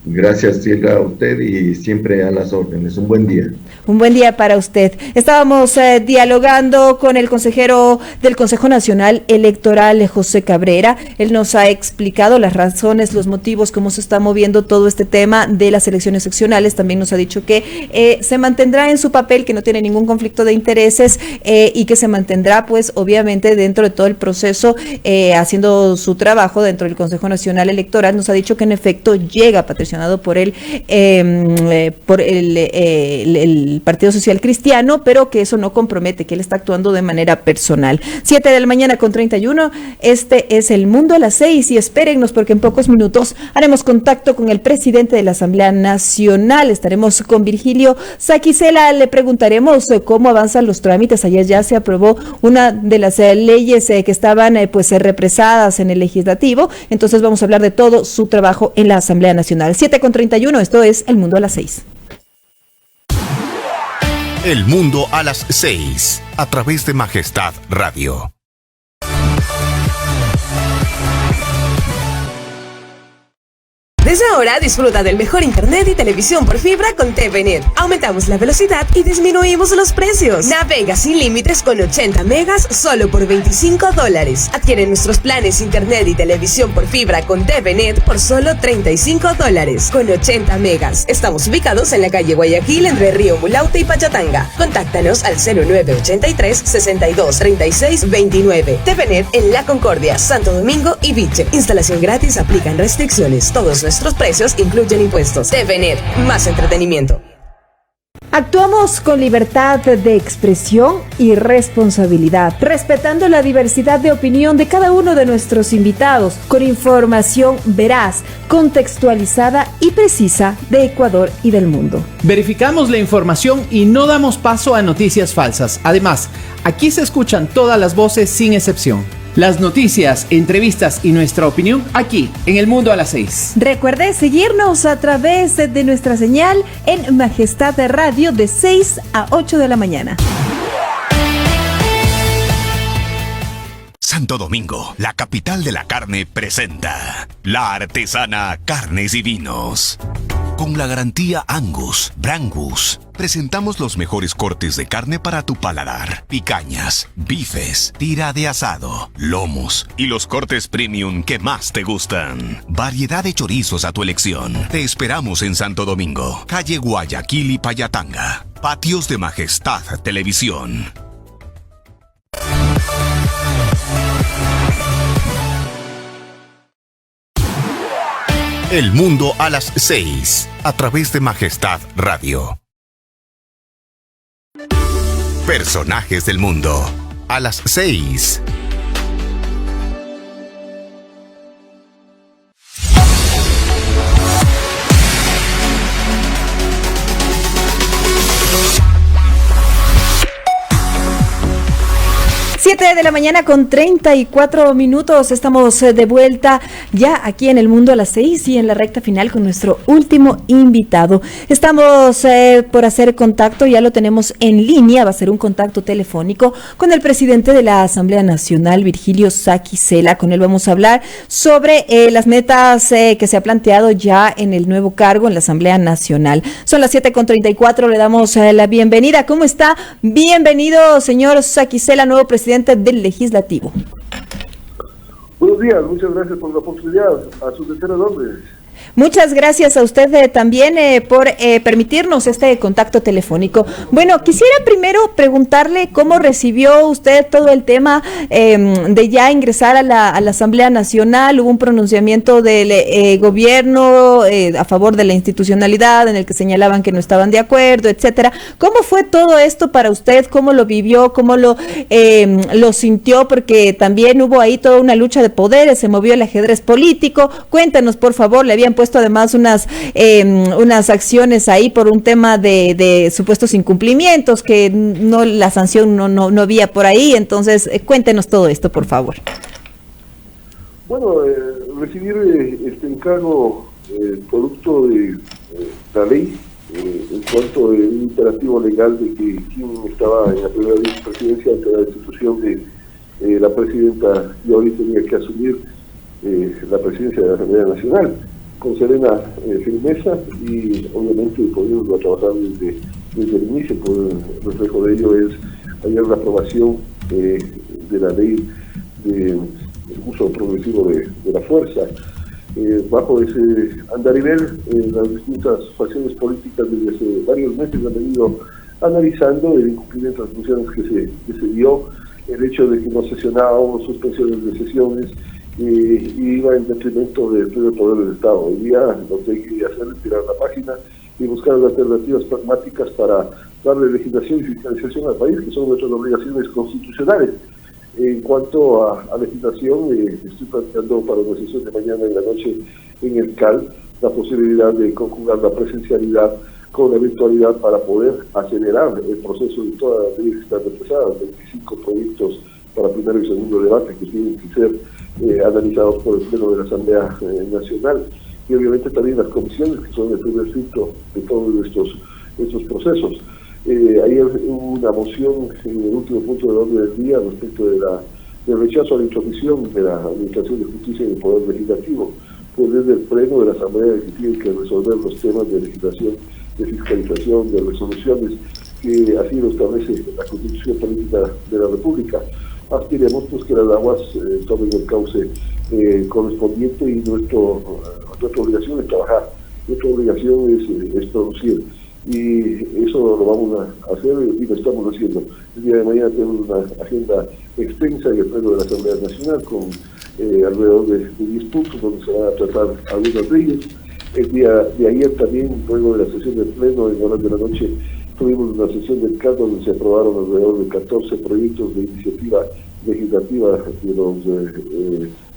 Gracias, Silvia, a usted y siempre a las órdenes. Un buen día. Un buen día para usted. Estábamos dialogando con el consejero del Consejo Nacional Electoral, José Cabrera. Él nos ha explicado las razones, los motivos, cómo se está moviendo todo este tema de las elecciones seccionales. También nos ha dicho que se mantendrá en su papel, que no tiene ningún conflicto de intereses y que se mantendrá, pues, obviamente, dentro de todo el proceso, haciendo su trabajo dentro del Consejo Nacional Electoral. Nos ha dicho que, en efecto, llega Patricia por el Partido Social Cristiano, pero que eso no compromete, que él está actuando de manera personal. 7:31 a.m. Este es El Mundo a las 6 y espérennos porque en pocos minutos haremos contacto con el presidente de la Asamblea Nacional. Estaremos con Virgilio Saquicela. Le preguntaremos cómo avanzan los trámites. Ayer ya se aprobó una de las leyes que estaban represadas en el legislativo. Entonces vamos a hablar de todo su trabajo en la Asamblea Nacional. 7:31, esto es El Mundo a las 6. El Mundo a las 6, a través de Majestad Radio. Desde ahora disfruta del mejor internet y televisión por fibra con TVNet. Aumentamos la velocidad y disminuimos los precios. Navega sin límites con 80 megas solo por $25. Adquiere nuestros planes internet y televisión por fibra con TVNet por solo $35 con 80 megas. Estamos ubicados en la calle Guayaquil entre Río Mulaute y Pachatanga. Contáctanos al 0983 62 36 29. TVNet en La Concordia, Santo Domingo y Viche. Instalación gratis, aplican restricciones. Todos nuestros precios incluyen impuestos. TVNet, más entretenimiento. Actuamos con libertad de expresión y responsabilidad, respetando la diversidad de opinión de cada uno de nuestros invitados, con información veraz, contextualizada y precisa de Ecuador y del mundo. Verificamos la información y no damos paso a noticias falsas. Además, aquí se escuchan todas las voces sin excepción. Las noticias, entrevistas y nuestra opinión aquí en El Mundo a las 6. Recuerde seguirnos a través de nuestra señal en Majestad Radio de 6 a 8 de la mañana. Santo Domingo, la capital de la carne, presenta La Artesana Carnes y Vinos. Con la garantía Angus, Brangus, presentamos los mejores cortes de carne para tu paladar. Picañas, bifes, tira de asado, lomos y los cortes premium que más te gustan. Variedad de chorizos a tu elección. Te esperamos en Santo Domingo, calle Guayaquil y Payatanga. Patios de Majestad Televisión. El Mundo a las 6, a través de Majestad Radio. Personajes del Mundo, a las 6. 7 de la mañana con 34 minutos. Estamos de vuelta ya aquí en El Mundo a las 6 y en la recta final con nuestro último invitado. Estamos por hacer contacto, ya lo tenemos en línea, va a ser un contacto telefónico con el presidente de la Asamblea Nacional, Virgilio Saquicela. Con él vamos a hablar sobre las metas que se ha planteado ya en el nuevo cargo en la Asamblea Nacional. Son las 7:34, le damos la bienvenida. ¿Cómo está? Bienvenido, señor Saquicela, nuevo presidente del Legislativo. Buenos días, muchas gracias por la oportunidad. A sus enteras órdenes. Muchas gracias a usted también por permitirnos este contacto telefónico. Bueno, quisiera primero preguntarle cómo recibió usted todo el tema de ya ingresar a la Asamblea Nacional. Hubo un pronunciamiento del gobierno a favor de la institucionalidad en el que señalaban que no estaban de acuerdo, etcétera. ¿Cómo fue todo esto para usted? ¿Cómo lo vivió? ¿Cómo lo sintió? Porque también hubo ahí toda una lucha de poderes, se movió el ajedrez político. Cuéntanos, por favor, le habían puesto además unas acciones ahí por un tema de supuestos incumplimientos, que no, la sanción no había por ahí. Entonces, cuéntenos todo esto, por favor. Bueno, recibir este encargo producto de la ley en cuanto a un imperativo legal de que quien estaba en la primera vicepresidencia ante la institución de la presidenta y ahorita tenía que asumir la presidencia de la Asamblea Nacional con serena firmeza y obviamente poniéndolo a trabajar desde el inicio. Por el reflejo de ello es ayer la aprobación de la ley de uso progresivo de la fuerza. Bajo ese andarivel, las distintas facciones políticas desde hace varios meses han venido analizando el incumplimiento de las funciones que se dio, el hecho de que no sesionábamos, suspensiones de sesiones, y iba en detrimento del pleno poder del Estado. Hoy día lo que hay que hacer es tirar la página y buscar alternativas pragmáticas para darle legislación y fiscalización al país, que son nuestras obligaciones constitucionales. En cuanto a legislación, estoy planteando para una sesión de mañana y la noche en el CAL la posibilidad de conjugar la presencialidad con la virtualidad para poder acelerar el proceso de todas las leyes que están represadas, 25 proyectos para primero y segundo debate que tienen que ser analizados por el Pleno de la Asamblea Nacional, y obviamente también las comisiones que son el primer filtro de todos estos procesos. Ayer hubo una moción en el último punto del orden del día respecto del rechazo a la intromisión de la Administración de Justicia y del Poder Legislativo, pues desde el Pleno de la Asamblea que tiene que resolver los temas de legislación, de fiscalización, de resoluciones, que así lo establece la Constitución Política de la República. Aspiremos pues que las aguas tomen el cauce correspondiente, y nuestra obligación es trabajar, nuestra obligación es producir, y eso lo vamos a hacer y lo estamos haciendo. El día de mañana tenemos una agenda extensa en el Pleno de la Asamblea Nacional con alrededor de 10 puntos donde se van a tratar algunos de ellos. El día de ayer también, luego de la sesión del Pleno, en horas de la noche, tuvimos una sesión del CAL donde se aprobaron alrededor de 14 proyectos de iniciativa legislativa de los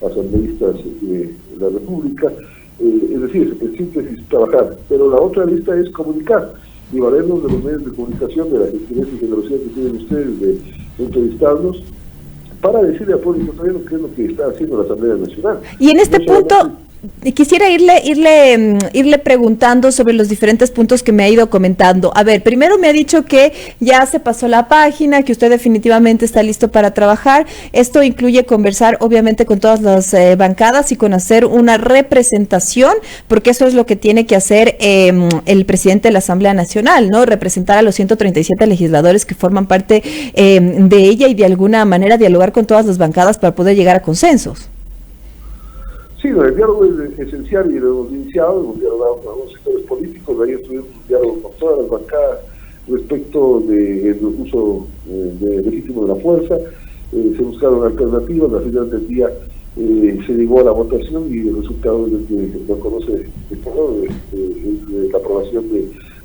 asambleístas de la República. Es decir, el síntesis es trabajar, pero la otra lista es comunicar y valernos de los medios de comunicación, de la gentileza y generosidad que tienen ustedes de entrevistarnos para decirle al pueblo ecuatoriano qué es lo que está haciendo la Asamblea Nacional. Y en este punto quisiera irle preguntando sobre los diferentes puntos que me ha ido comentando. A ver, primero me ha dicho que ya se pasó la página, que usted definitivamente está listo para trabajar. Esto incluye conversar obviamente con todas las bancadas y con hacer una representación, porque eso es lo que tiene que hacer el presidente de la Asamblea Nacional, ¿no? Representar a los 137 legisladores que forman parte de ella y de alguna manera dialogar con todas las bancadas para poder llegar a consensos. Sí, el diálogo es esencial y lo hemos iniciado, hemos dialogado con algunos sectores políticos. Ayer tuvimos un diálogo con todas las bancadas respecto del uso legítimo de la fuerza. Se buscaron alternativas, al final del día se llegó a la votación y el resultado es el que lo conoce el pueblo, es la aprobación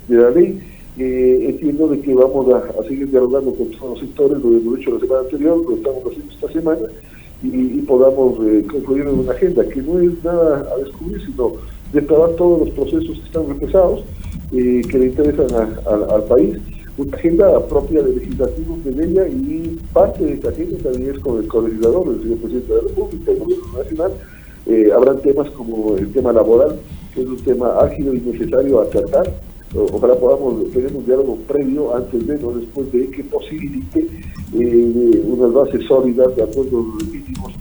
de la ley. Entiendo de que vamos a seguir dialogando con todos los sectores, lo hemos hecho la semana anterior, lo estamos haciendo esta semana, y podamos concluir en una agenda que no es nada a descubrir, sino destrabar todos los procesos que están represados, que le interesan al país, una agenda propia del legislativo de ella, y parte de esta agenda también es con el colegislador, el señor presidente de la República, el gobierno nacional. Habrán temas como el tema laboral, que es un tema ágil y necesario a tratar. Ojalá podamos tener un diálogo previo, antes de, no después de, que posibilite unas bases sólidas de acuerdos legítimos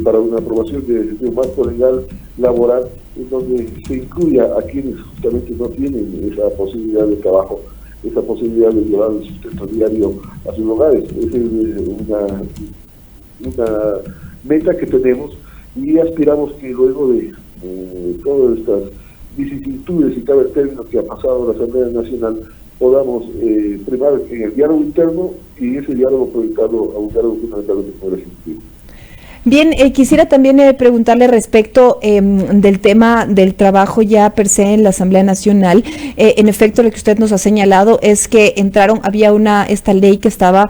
para una aprobación de un marco legal laboral en donde se incluya a quienes justamente no tienen esa posibilidad de trabajo, esa posibilidad de llevar el sustento diario a sus hogares. Esa es una meta que tenemos, y aspiramos que luego de todas estas vicisitudes y cada término que ha pasado la Asamblea Nacional podamos primar en el diálogo interno, y ese diálogo proyectado a un diálogo fundamental de poder ejecutivo. Bien, quisiera también preguntarle respecto del tema del trabajo ya per se en la Asamblea Nacional. En efecto, lo que usted nos ha señalado es que había esta ley que estaba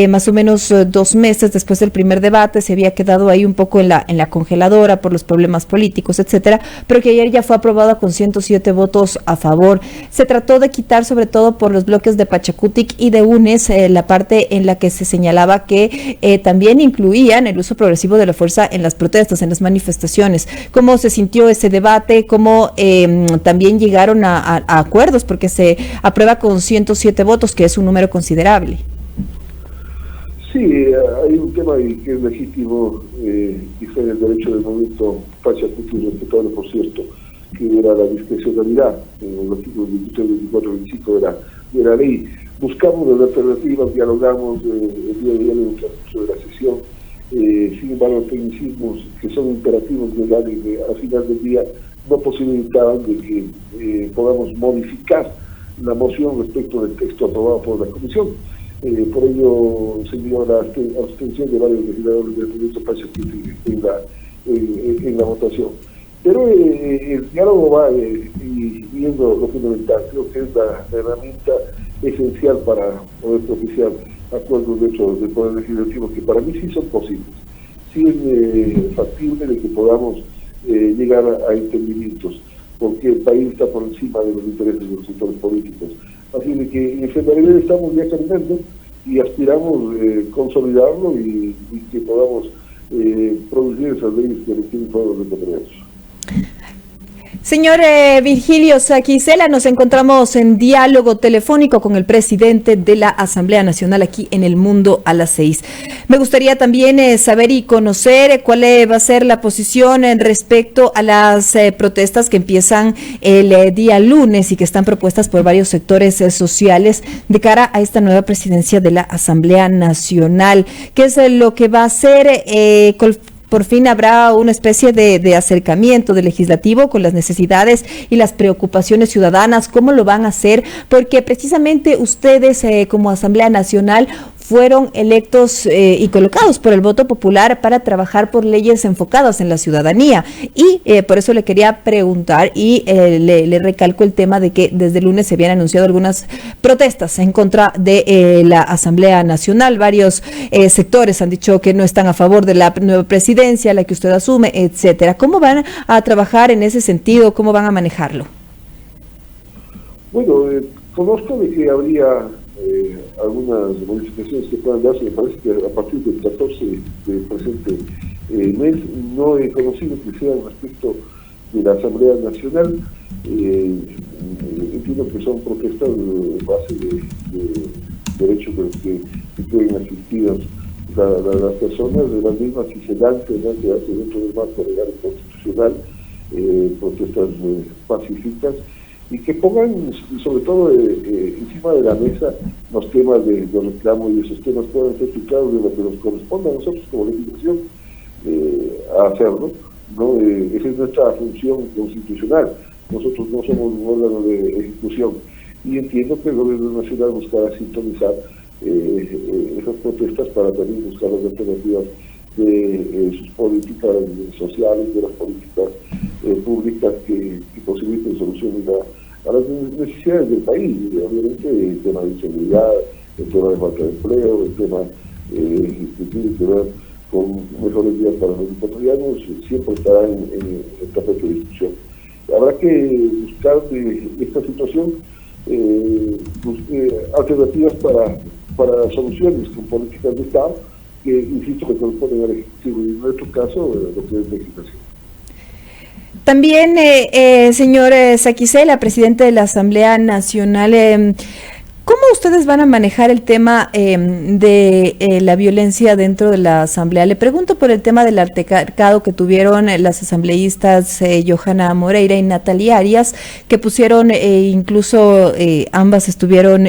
más o menos 2 meses después del primer debate, se había quedado ahí un poco en la congeladora por los problemas políticos, etcétera, pero que ayer ya fue aprobada con 107 votos a favor. Se trató de quitar, sobre todo por los bloques de Pachacutic y de UNES, la parte en la que se señalaba que también incluían el uso progresivo de la fuerza en las protestas, en las manifestaciones. ¿Cómo se sintió ese debate? ¿Cómo también llegaron a acuerdos? Porque se aprueba con 107 votos, que es un número considerable. Sí, hay un tema que es legítimo, y fue el derecho del movimiento Pachacutic, respetable por cierto, que era la discrecionalidad en los artículos 23, 24, 25 de la ley. Buscamos las alternativas, dialogamos el día de ayer en el transcurso de la sesión. Sin embargo, los tecnicismos que son imperativos legales al final del día no posibilitaban de que podamos modificar la moción respecto del texto aprobado por la Comisión. Por ello se dio la abstención de varios legisladores del movimiento Pachacutic en la votación. Pero el diálogo va viendo lo fundamental. Creo que es la herramienta esencial para poder propiciar acuerdos dentro del Poder Legislativo, que para mí sí son posibles. Sí es factible de que podamos llegar a entendimientos, porque el país está por encima de los intereses de los sectores políticos. Así de que en general estamos ya caminando y aspiramos consolidarlo y que podamos producir esas leyes que requieren todos los departamentos. Señor Virgilio Saquicela, nos encontramos en diálogo telefónico con el presidente de la Asamblea Nacional aquí en El Mundo a las 6. Me gustaría también saber y conocer cuál va a ser la posición respecto a las protestas que empiezan el día lunes y que están propuestas por varios sectores sociales de cara a esta nueva presidencia de la Asamblea Nacional. ¿Qué es lo que va a hacer? Por fin habrá una especie de acercamiento del legislativo con las necesidades y las preocupaciones ciudadanas. ¿Cómo lo van a hacer? Porque precisamente ustedes como Asamblea Nacional fueron electos y colocados por el voto popular para trabajar por leyes enfocadas en la ciudadanía. Y por eso le quería preguntar y le recalco el tema de que desde el lunes se habían anunciado algunas protestas en contra de la Asamblea Nacional. Varios sectores han dicho que no están a favor de la nueva presidencia, la que usted asume, etcétera. ¿Cómo van a trabajar en ese sentido? ¿Cómo van a manejarlo? Bueno, conozco de que habría algunas modificaciones que puedan darse. Me parece que a partir del 14 del presente mes. No he conocido que sea respecto de la Asamblea Nacional. Entiendo que son protestas en base de derechos de los que pueden asistidas las personas, de las mismas que se dan, tendrán que darse dentro del marco legal y constitucional, protestas pacíficas, y que pongan sobre todo encima de la mesa los temas de los reclamos, y esos temas puedan ser fijados de lo que nos corresponde a nosotros como legislación a hacerlo, ¿no? Esa es nuestra función constitucional. Nosotros no somos un órgano de ejecución, y entiendo que el gobierno nacional buscará sintonizar esas protestas para también buscar las alternativas de sus políticas sociales, de las políticas públicas que posibiliten soluciones a las necesidades del país. Obviamente el tema de inseguridad, el tema de falta de empleo, el tema que tiene que ver con mejores días para los ecuatorianos, siempre estará en tapete de discusión. Habrá que buscar de esta situación alternativas para soluciones con políticas de Estado que, insisto, le corresponden al Ejecutivo, y en nuestro caso, lo que es legislación. También, señor Saquicela, presidente de la Asamblea Nacional, ¿cómo ustedes van a manejar el tema de la violencia dentro de la Asamblea? Le pregunto por el tema del altercado que tuvieron las asambleístas Johanna Moreira y Natalia Arias, que pusieron, incluso ambas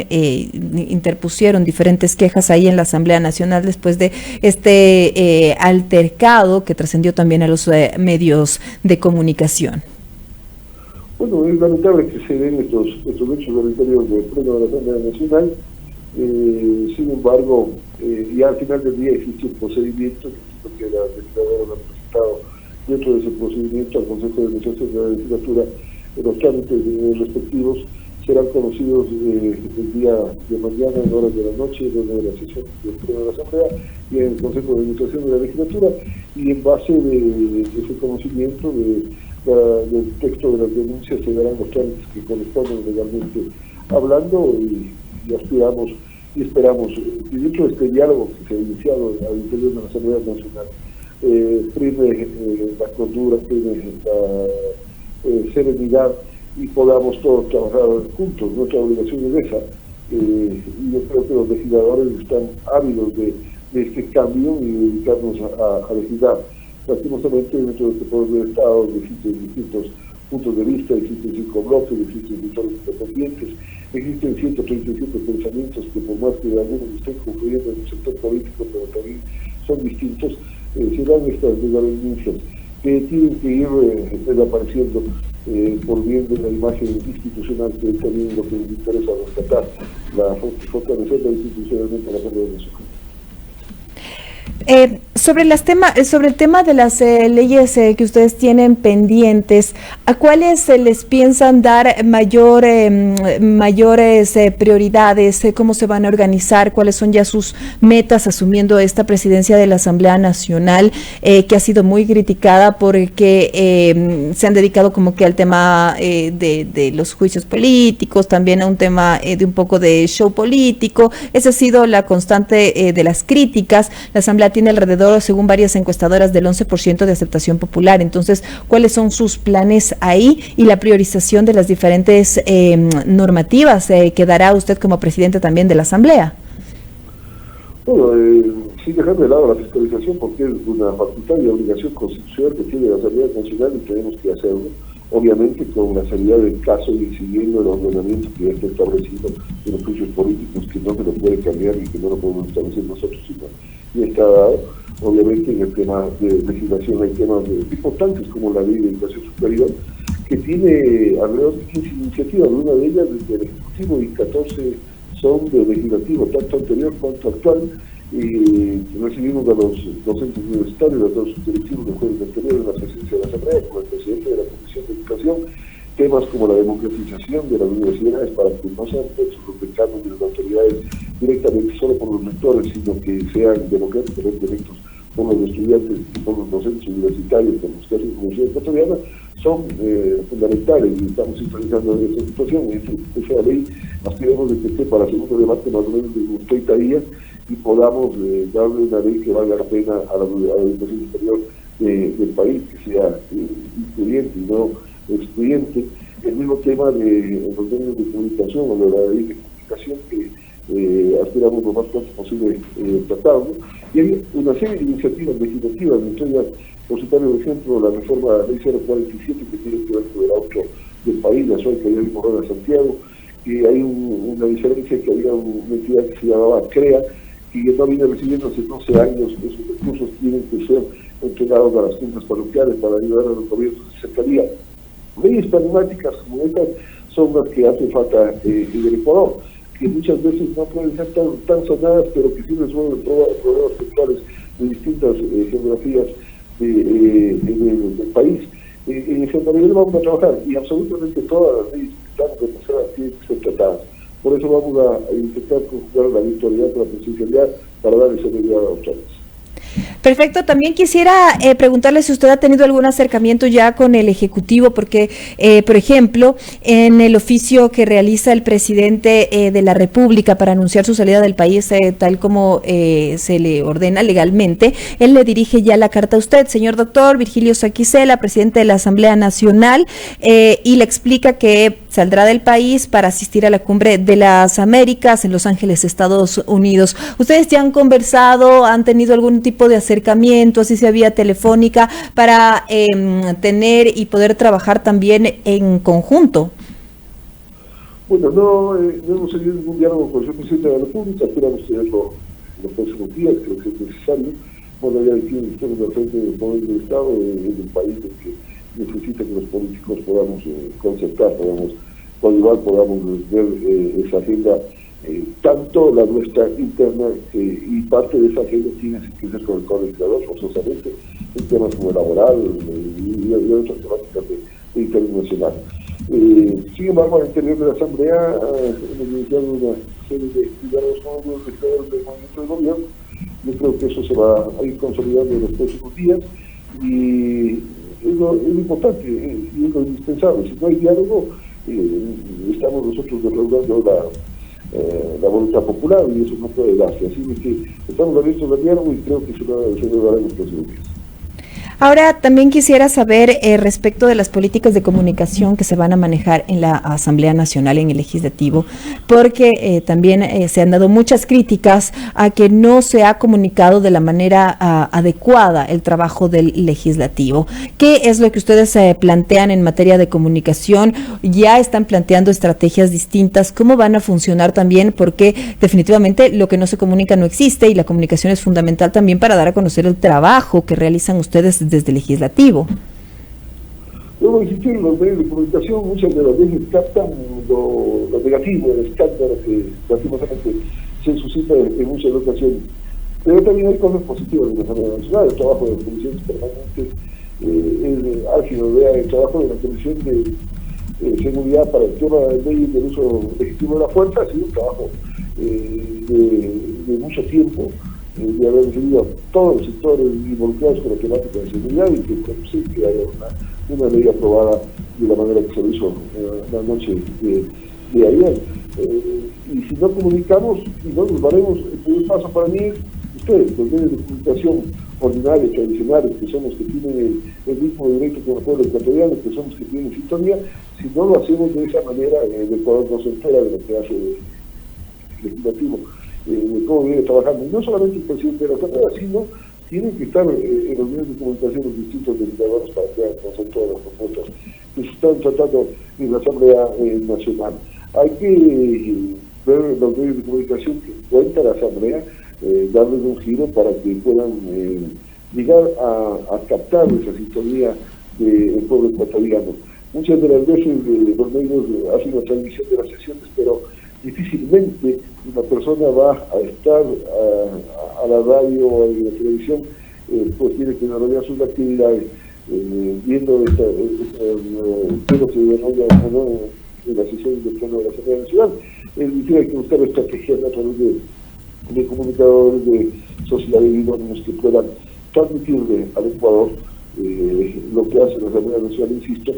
interpusieron diferentes quejas ahí en la Asamblea Nacional después de este altercado que trascendió también a los medios de comunicación. Bueno, es lamentable que se den estos hechos al interior del Pleno de la Asamblea Nacional. Sin embargo, ya al final del día existe un procedimiento que la legisladora ha presentado dentro de ese procedimiento al Consejo de Administración de la Legislatura. Los trámites respectivos serán conocidos el día de mañana en horas de la noche, en la sesión del Pleno de la Asamblea y en el Consejo de Administración de la Legislatura, y en base de ese conocimiento del texto de las denuncias se darán los trámites que corresponden legalmente hablando, y aspiramos y esperamos, y dentro de este diálogo que se ha iniciado al interior de la Asamblea Nacional, prime la cordura, prime la serenidad, y podamos todos trabajar juntos. Nuestra obligación es esa, y yo creo que los legisladores están ávidos de este cambio y dedicarnos a legislar. Lastimosamente, dentro de este poder del Estado existen distintos puntos de vista, existen 5 bloques, existen sectores independientes, existen 137 pensamientos que, por más que algunos estén confluyendo en el sector político, pero también son distintos, se dan estas desavenencias que tienen que ir desapareciendo por bien de la imagen institucional, que es también lo que nos interesa rescatar, fortalecerla institucionalmente a la Asamblea Nacional. Sobre el tema de las leyes que ustedes tienen pendientes, ¿a cuáles les piensan dar mayores prioridades? ¿Cómo se van a organizar? ¿Cuáles son ya sus metas asumiendo esta presidencia de la Asamblea Nacional, que ha sido muy criticada porque se han dedicado como que al tema de los juicios políticos, también a un tema de un poco de show político? Esa ha sido la constante de las críticas. La Asamblea tiene alrededor, según varias encuestadoras, del 11% de aceptación popular. Entonces, ¿cuáles son sus planes ahí y la priorización de las diferentes normativas que dará usted como presidente también de la Asamblea? Bueno, sin dejar de lado la fiscalización, porque es una facultad y obligación constitucional que tiene la Asamblea Nacional, y tenemos que hacerlo, obviamente con la seriedad del caso y siguiendo el ordenamiento que ya está establecido de los juicios políticos, que no se lo puede cambiar y que no lo podemos establecer nosotros, sino ya está dado. Obviamente en el tema de legislación hay temas importantes como la Ley de Educación Superior, que tiene alrededor de 15 iniciativas, una de ellas desde el Ejecutivo y 14 son de legislativo, tanto anterior cuanto actual, y recibimos a los docentes universitarios, a todos sus directivos del jueves anterior en la presidencia de la Asamblea, como el presidente de la Comisión de Educación, temas como la democratización de las universidades para que no sean hechos los decanos de las autoridades directamente solo por los rectores, sino que sean democráticamente electos por los estudiantes y por los docentes universitarios, por los casos de la Universidad Ecuatoriana, son fundamentales, y estamos sintonizando esta situación. Esa ley aspiramos de que esté para el segundo debate más o menos de unos 30 días y podamos darle una ley que valga la pena a la educación superior del país, que sea incluyente y no excluyente. El mismo tema de los medios de comunicación o de la ley de comunicación, que aspiramos lo más pronto posible tratarlo. Y hay una serie de iniciativas legislativas, entre ellas, por citar el ejemplo, la reforma de la ley 047, que tiene que ver con el auto del país, la SOI, que había incorporado a Santiago, que hay una diferencia, que había una entidad que se llamaba CREA, que no viene recibiendo hace 12 años. Esos recursos tienen que ser entregados a las juntas parroquiales para ayudar a los gobiernos de cercanía. Leyes paradigmáticas como estas son las que hacen falta en el Ecuador, que muchas veces no pueden ser tan sonadas, pero que sí resuelven problemas puntuales de distintas geografías del país. En ese nivel vamos a trabajar, y absolutamente todas las leyes que estamos de pasada tienen que ser tratadas. Por eso vamos a intentar conjugar la virtualidad con la presencialidad para darle seguridad a los chavos. Perfecto. También quisiera preguntarle si usted ha tenido algún acercamiento ya con el Ejecutivo, porque, por ejemplo, en el oficio que realiza el presidente de la República para anunciar su salida del país, tal como se le ordena legalmente, él le dirige ya la carta a usted, señor doctor Virgilio Saquicela, presidente de la Asamblea Nacional, y le explica que saldrá del país para asistir a la Cumbre de las Américas en Los Ángeles, Estados Unidos. ¿Ustedes ya han conversado, han tenido algún tipo de acercamiento, así sea vía telefónica, para tener y poder trabajar también en conjunto? Bueno, no hemos tenido ningún diálogo con el presidente de la República, esperamos tenerlo en los próximos días, creo que es necesario. Bueno, ya tienen ustedes la frente del poder del Estado en el país que necesita que los políticos podamos concertar, podamos coadyuvar, podamos ver esa agenda, tanto la nuestra interna y parte de esa agenda tiene que ser con el colegislador, forzosamente, en temas como el laboral y otras temáticas de interés nacional. Sin embargo, al interior de la Asamblea hemos iniciado una serie de diálogos con los legisladores del movimiento de gobierno. Yo creo que eso se va a ir consolidando en los próximos días y es lo importante y es lo indispensable. Si no hay diálogo, estamos nosotros defraudando la voluntad popular y eso no puede darse. Así que estamos abiertos al diálogo y creo que se lo dará en los próximos días. Ahora, también quisiera saber respecto de las políticas de comunicación que se van a manejar en la Asamblea Nacional, en el Legislativo, porque también se han dado muchas críticas a que no se ha comunicado de la manera adecuada el trabajo del Legislativo. ¿Qué es lo que ustedes plantean en materia de comunicación? ¿Ya están planteando estrategias distintas? ¿Cómo van a funcionar también? Porque definitivamente lo que no se comunica no existe y la comunicación es fundamental también para dar a conocer el trabajo que realizan ustedes desde el Legislativo. Luego existir los medios de comunicación, muchas de las veces captan lo negativo, el escándalo que lastimosamente se suscita en muchas ocasiones. Pero también hay cosas positivas en la Asamblea Nacional, el trabajo de las comisiones permanentes, es álgido, vea el trabajo de la Comisión de Seguridad para el tema de leyes del uso legítimo de la fuerza, ha sido un trabajo de mucho tiempo, de haber recibido a todos los sectores involucrados con la temática de seguridad y que haya una ley aprobada de la manera que se lo hizo la noche de ayer. Y si no comunicamos, y no nos daremos, el primer paso para mí es ustedes, los medios de comunicación ordinarios, tradicionales, que son los que tienen el mismo derecho que el pueblo ecuatoriano, que son los que tienen sintonía. Si no lo hacemos de esa manera, el Ecuador no se entera de lo que hace el legislativo, de cómo viene trabajando. Y no solamente el presidente de la Asamblea, sino tienen que estar en los medios de comunicación los distintos legisladores para que hagan todas las propuestas que se están tratando en la Asamblea Nacional. Hay que ver los medios de comunicación que cuenta la Asamblea, darles un giro para que puedan llegar a captar esa sintonía del pueblo ecuatoriano. Muchas de las veces los medios hacen la transmisión de las sesiones, pero difícilmente una persona va a estar a la radio o a la televisión, pues tiene que desarrollar sus actividades viendo lo que se desarrolla en las sesiones del pleno de la Asamblea Nacional. Es decir, hay que buscar estrategias a través de comunicadores, de sociedades idóneos que puedan transmitirle al Ecuador lo que hace la Asamblea Nacional, insisto.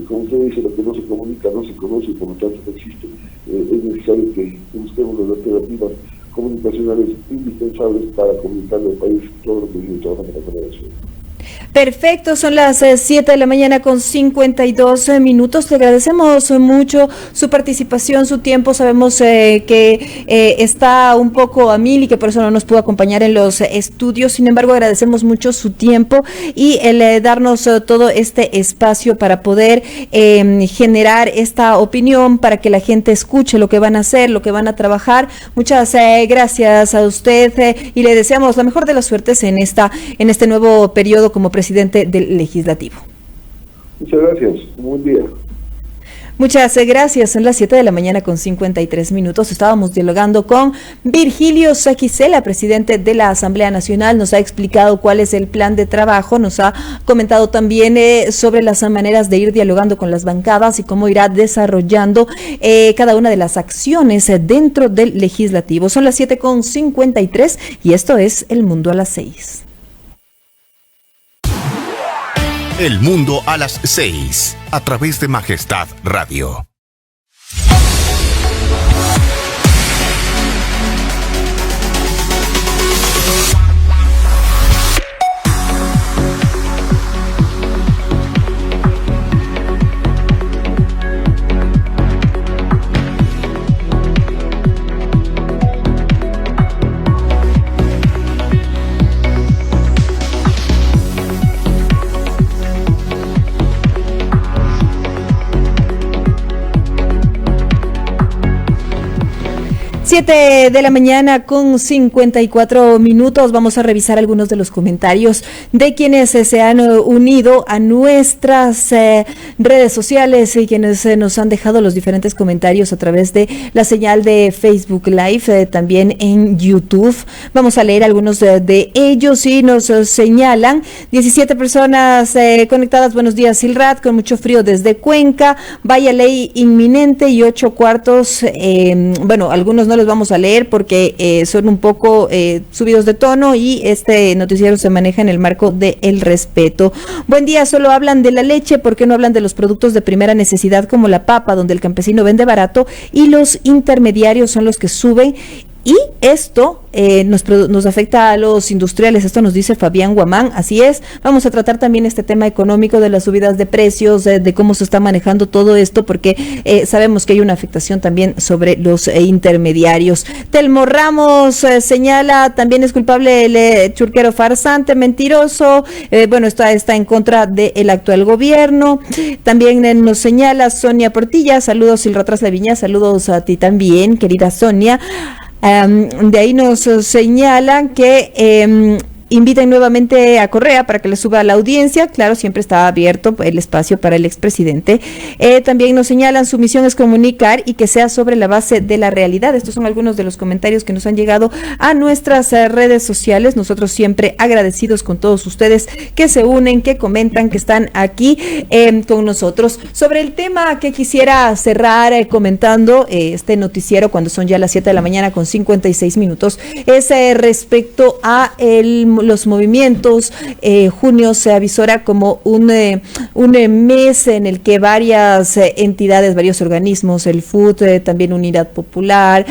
Como usted dice, lo que no se comunica no se conoce y por lo tanto no existe. Es necesario que busquemos las alternativas comunicacionales indispensables para comunicarle al país todo lo que viene trabajando en la Asamblea Nacional. Perfecto, son las 7 de la mañana con 52 minutos. Le agradecemos mucho su participación, su tiempo. Sabemos que está un poco a mil y que por eso no nos pudo acompañar en los estudios. Sin embargo, agradecemos mucho su tiempo y el darnos todo este espacio para poder generar esta opinión, para que la gente escuche lo que van a hacer, lo que van a trabajar. Muchas gracias a usted y le deseamos la mejor de las suertes en este nuevo periodo como presidente del Legislativo. Muchas gracias, buen día. Muchas gracias. Son las 7 de la mañana con 53 minutos. Estábamos dialogando con Virgilio Saquicela, presidente de la Asamblea Nacional. Nos ha explicado cuál es el plan de trabajo. Nos ha comentado también sobre las maneras de ir dialogando con las bancadas y cómo irá desarrollando cada una de las acciones dentro del Legislativo. Son las 7 con 53 y esto es El Mundo a las 6. El mundo a las 6, a través de Majestad Radio. Siete de la mañana con 54 minutos. Vamos a revisar algunos de los comentarios de quienes se han unido a nuestras redes sociales y quienes nos han dejado los diferentes comentarios a través de la señal de Facebook Live, también en YouTube. Vamos a leer algunos de ellos y nos señalan 17 personas conectadas. Buenos días, Silrat, con mucho frío desde Cuenca. Vaya ley inminente y 8 cuartos. Bueno, algunos no los vamos a leer porque son un poco subidos de tono y este noticiero se maneja en el marco del respeto. Buen día, solo hablan de la leche, ¿por qué no hablan de los productos de primera necesidad como la papa, donde el campesino vende barato y los intermediarios son los que suben? Y esto nos afecta a los industriales, esto nos dice Fabián Guamán, así es. Vamos a tratar también este tema económico de las subidas de precios, de cómo se está manejando todo esto, porque sabemos que hay una afectación también sobre los intermediarios. Telmo Ramos señala, también es culpable el churquero farsante, mentiroso, bueno, está en contra del actual gobierno. También nos señala Sonia Portilla, saludos Silratras La Viña, saludos a ti también, querida Sonia. De ahí nos señalan que inviten nuevamente a Correa para que le suba a la audiencia. Claro, siempre está abierto el espacio para el expresidente. También nos señalan, su misión es comunicar y que sea sobre la base de la realidad. Estos son algunos de los comentarios que nos han llegado a nuestras redes sociales. Nosotros siempre agradecidos con todos ustedes que se unen, que comentan, que están aquí con nosotros. Sobre el tema que quisiera cerrar comentando este noticiero cuando son ya las 7 de la mañana con 56 minutos, es respecto a los movimientos. Junio se avisora como un mes en el que varias entidades, varios organismos, el FUT, también Unidad Popular,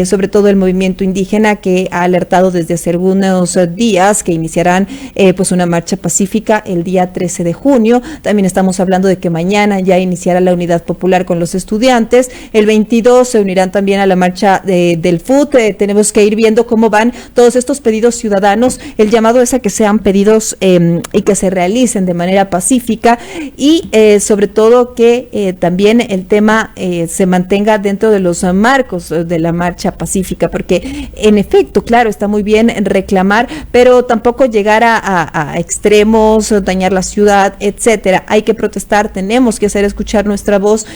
sobre todo el movimiento indígena, que ha alertado desde hace algunos días que iniciarán pues una marcha pacífica el día 13 de junio. También estamos hablando de que mañana ya iniciará la Unidad Popular con los estudiantes. El 22 se unirán también a la marcha del FUT. Tenemos que ir viendo cómo van todos estos pedidos ciudadanos. El llamado es a que sean pedidos y que se realicen de manera pacífica y sobre todo que también el tema se mantenga dentro de los marcos de la marcha pacífica, porque en efecto, claro, está muy bien reclamar, pero tampoco llegar a extremos, dañar la ciudad, etcétera. Hay que protestar, tenemos que hacer escuchar nuestra voz,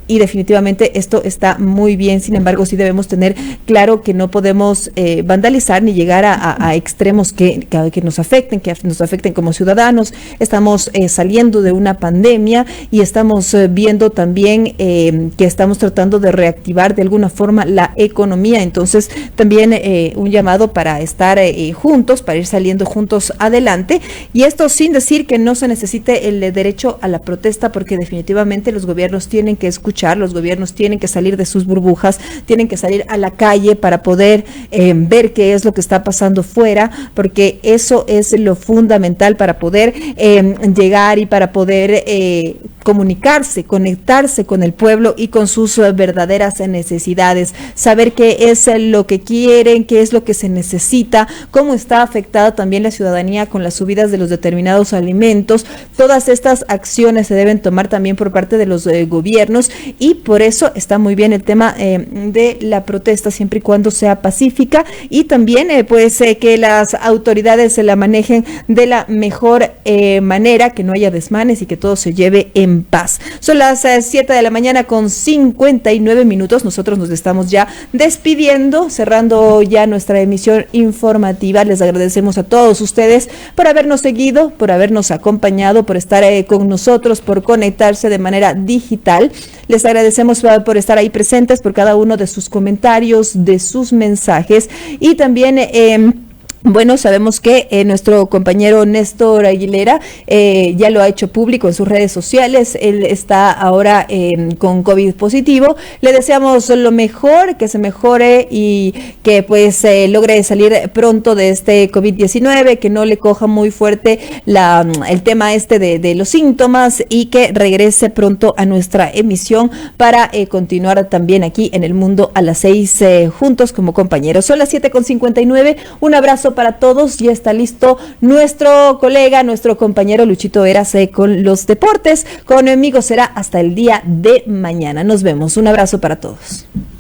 y definitivamente esto está muy bien. Sin embargo, sí debemos tener claro que no podemos vandalizar ni llegar a extremos que nos afecten como ciudadanos. Estamos saliendo de una pandemia y estamos viendo también que estamos tratando de reactivar de alguna forma la economía. Entonces, también un llamado para estar juntos, para ir saliendo juntos adelante. Y esto sin decir que no se necesite el derecho a la protesta, porque definitivamente los gobiernos tienen que escuchar. Los gobiernos tienen que salir de sus burbujas, tienen que salir a la calle para poder ver qué es lo que está pasando fuera, porque eso es lo fundamental para poder llegar y para poder comunicarse, conectarse con el pueblo y con sus verdaderas necesidades, saber qué es lo que quieren, qué es lo que se necesita, cómo está afectada también la ciudadanía con las subidas de los determinados alimentos. Todas estas acciones se deben tomar también por parte de los gobiernos, y por eso está muy bien el tema de la protesta, siempre y cuando sea pacífica, y también que las autoridades se la manejen de la mejor manera, que no haya desmanes y que todo se lleve en paz. Son las 7 de la mañana con 59 minutos. Nosotros nos estamos ya despidiendo, cerrando ya nuestra emisión informativa. Les agradecemos a todos ustedes por habernos seguido, por habernos acompañado, por estar con nosotros, por conectarse de manera digital. Les agradecemos por estar ahí presentes, por cada uno de sus comentarios, de sus mensajes, y también Bueno, sabemos que nuestro compañero Néstor Aguilera ya lo ha hecho público en sus redes sociales. Él está ahora con COVID positivo. Le deseamos lo mejor, que se mejore y que pues logre salir pronto de este COVID-19, que no le coja muy fuerte el tema de los síntomas y que regrese pronto a nuestra emisión para continuar también aquí en El Mundo a las 6 juntos como compañeros. Son las 7:59. Un abrazo para todos. Ya está listo nuestro colega, nuestro compañero Luchito Eras con los deportes. Conmigo será hasta el día de mañana. Nos vemos. Un abrazo para todos.